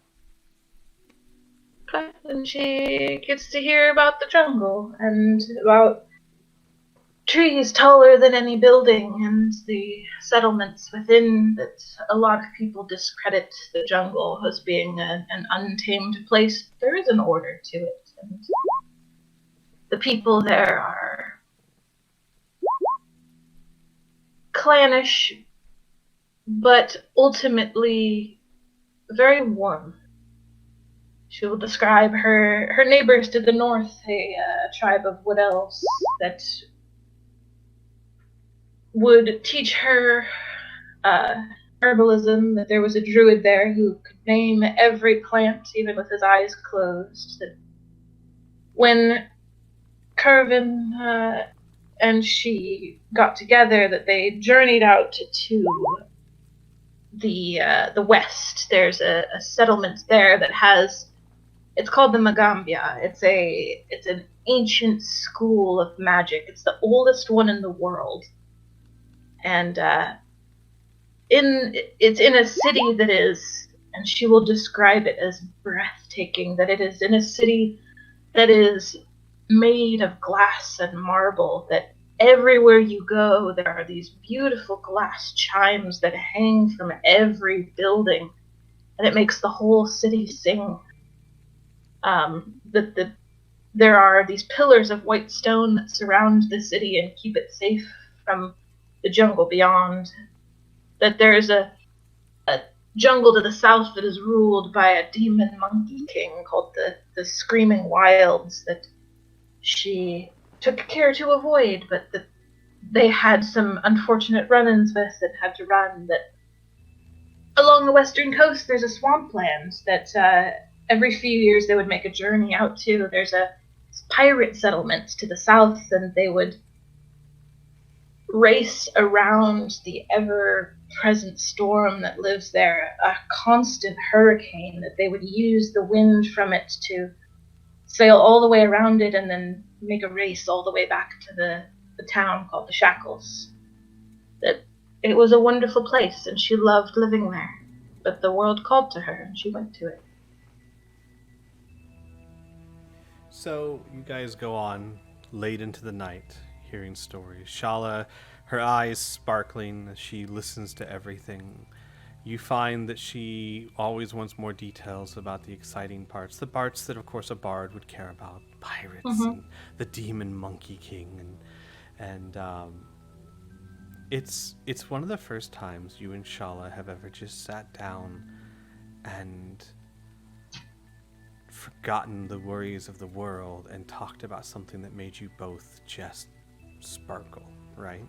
Okay. And she gets to hear about the jungle and about trees taller than any building and the settlements within that a lot of people discredit the jungle as being an untamed place. There is an order to it. And the people there are clannish, but ultimately very warm. She will describe her neighbors to the north, a tribe of Wood Elves that would teach her herbalism, that there was a druid there who could name every plant, even with his eyes closed. That when Curvin and she got together, that they journeyed out to the west. There's a settlement there that has, it's called the Magambia. It's an ancient school of magic. It's the oldest one in the world. And it's in a city that is, and she will describe it as breathtaking, that it is in a city that is made of glass and marble, that everywhere you go there are these beautiful glass chimes that hang from every building, and it makes the whole city sing. There are these pillars of white stone that surround the city and keep it safe from the jungle beyond. That there's a jungle to the south that is ruled by a demon monkey king called the Screaming Wilds, that she took care to avoid, but that they had some unfortunate run-ins with and had to run. That along the western coast there's a swampland that every few years they would make a journey out to. There's a pirate settlement to the south, and they would race around the ever-present storm that lives there, a constant hurricane, that they would use the wind from it to sail all the way around it and then make a race all the way back to the town called the Shackles. That it was a wonderful place, and she loved living there, but the world called to her, and she went to it. So you guys go on late into the night, hearing stories. Shala, her eyes sparkling as she listens to everything. You find that she always wants more details about the exciting parts, the parts that, of course, a bard would care about, pirates and the demon monkey king, and it's one of the first times you and Shala have ever just sat down and forgotten the worries of the world and talked about something that made you both just sparkle, right?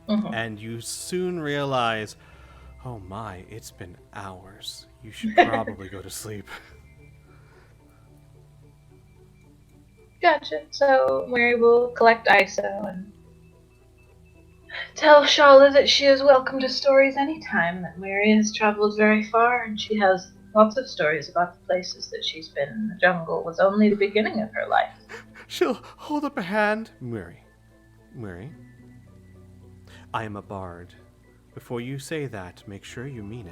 And you soon realize, oh my, it's been hours. You should probably go to sleep. Gotcha. So Mary will collect ISO and tell Shala that she is welcome to stories anytime, that Mary has traveled very far and she has lots of stories about the places that she's been. The jungle was only the beginning of her life. She'll hold up a hand. Mary, I am a bard. Before you say that, make sure you mean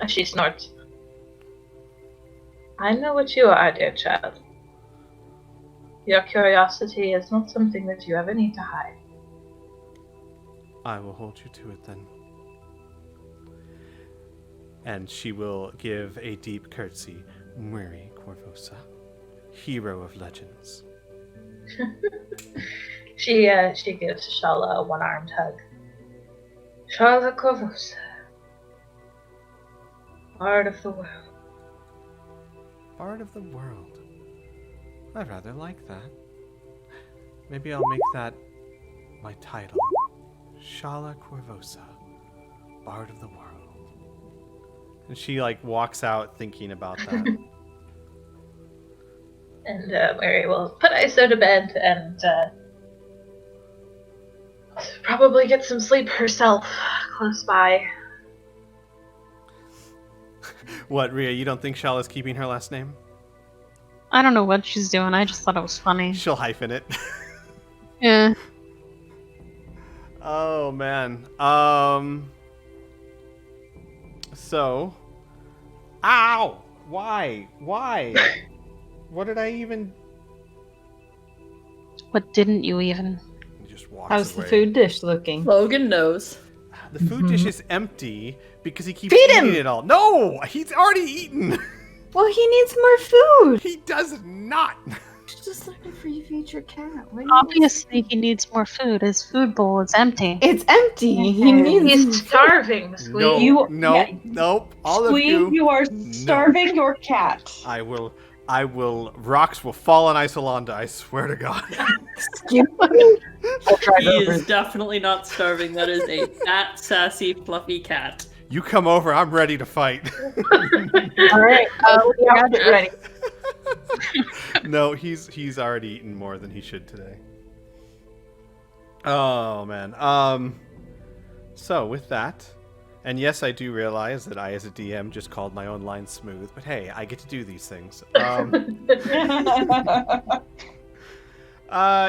it. She snorts. I know what you are, dear child. Your curiosity is not something that you ever need to hide. I will hold you to it then. And she will give a deep curtsy. Mary Corvosa, hero of legends. She gives Shala a one-armed hug. Shala Corvosa, Bard of the world. Bard of the world. I rather like that. Maybe I'll make that my title. Shala Corvosa, Bard of the world. And she walks out thinking about that. And Mary will put Iso to bed and probably get some sleep herself close by. What, Rhea, you don't think Shala's keeping her last name? I don't know what she's doing. I just thought it was funny. She'll hyphen it. Yeah. Oh man. So. Ow! Why? What did I even? What didn't you even? He just walks How's away. the food dish looking? Logan knows. The food dish is empty because he keeps Feed eating him! it all. No, he's already eaten. Well, he needs more food. He does not. Just like to free feed your cat. What do you- Obviously, he needs more food. His food bowl is empty. It's empty. He needs. He's starving, Squeak. No, You- no, yeah. nope. All Squeak, of you. are starving your cat. I will. Rocks will fall on Isolanda. I swear to God. Excuse me. I'll try He is definitely not starving. That is a fat, sassy, fluffy cat. You come over. I'm ready to fight. All right. We have it ready. No, he's already eaten more than he should today. Oh man. So with that, and yes, I do realize that I, as a DM, just called my own line smooth. But hey, I get to do these things.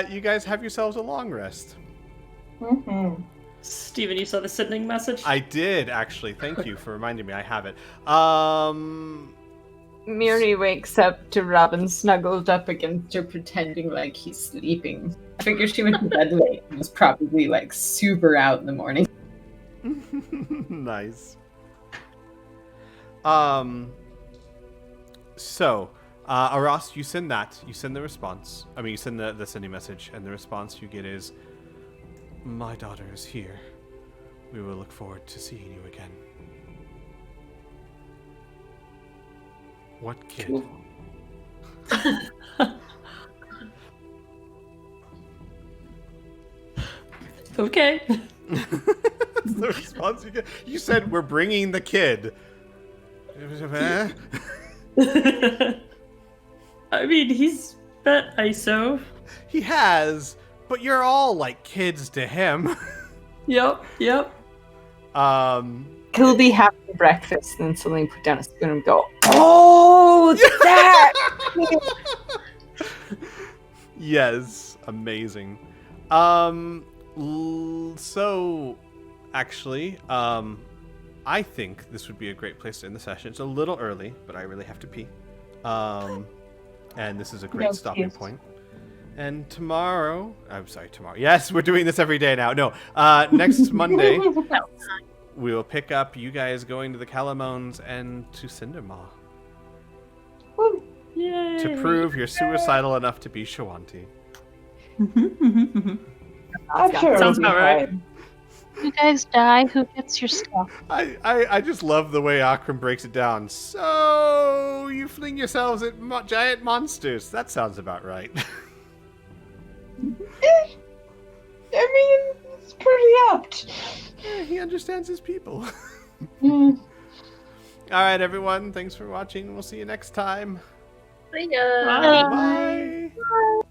You guys have yourselves a long rest. Mhm. Steven, you saw the sending message? I did actually. Thank you for reminding me. I have it. Miri wakes up to Robin snuggled up against her, pretending like he's sleeping. I figure she went to bed late and was probably like super out in the morning. Nice. So, Aras, you send that. You send the response. I mean, you send the sending message, and the response you get is, "My daughter is here. We will look forward to seeing you again." What kid? Okay. The response you get. You said we're bringing the kid. Eh? I mean, he's met ISO. He has, but you're all like kids to him. Yep. He'll be having breakfast and suddenly put down a spoon and go, "Oh, that!" Yes, amazing. So actually, I think this would be a great place to end the session. It's a little early, but I really have to pee. And this is a great No stopping excuse. point. And tomorrow, I'm sorry, tomorrow. Yes, we're doing this every day now. No, next Monday, we will pick up you guys going to the Calamones and to Cindermaw Yay. to prove you're suicidal enough to be Shawanti. I'm sure it'll Sounds be about right. fine. You guys die. Who gets your stuff? I just love the way Akram breaks it down. So, you fling yourselves at giant monsters. That sounds about right. I mean, it's pretty apt. He understands his people. Mm. All right, everyone. Thanks for watching. We'll see you next time. See ya. Bye. Bye.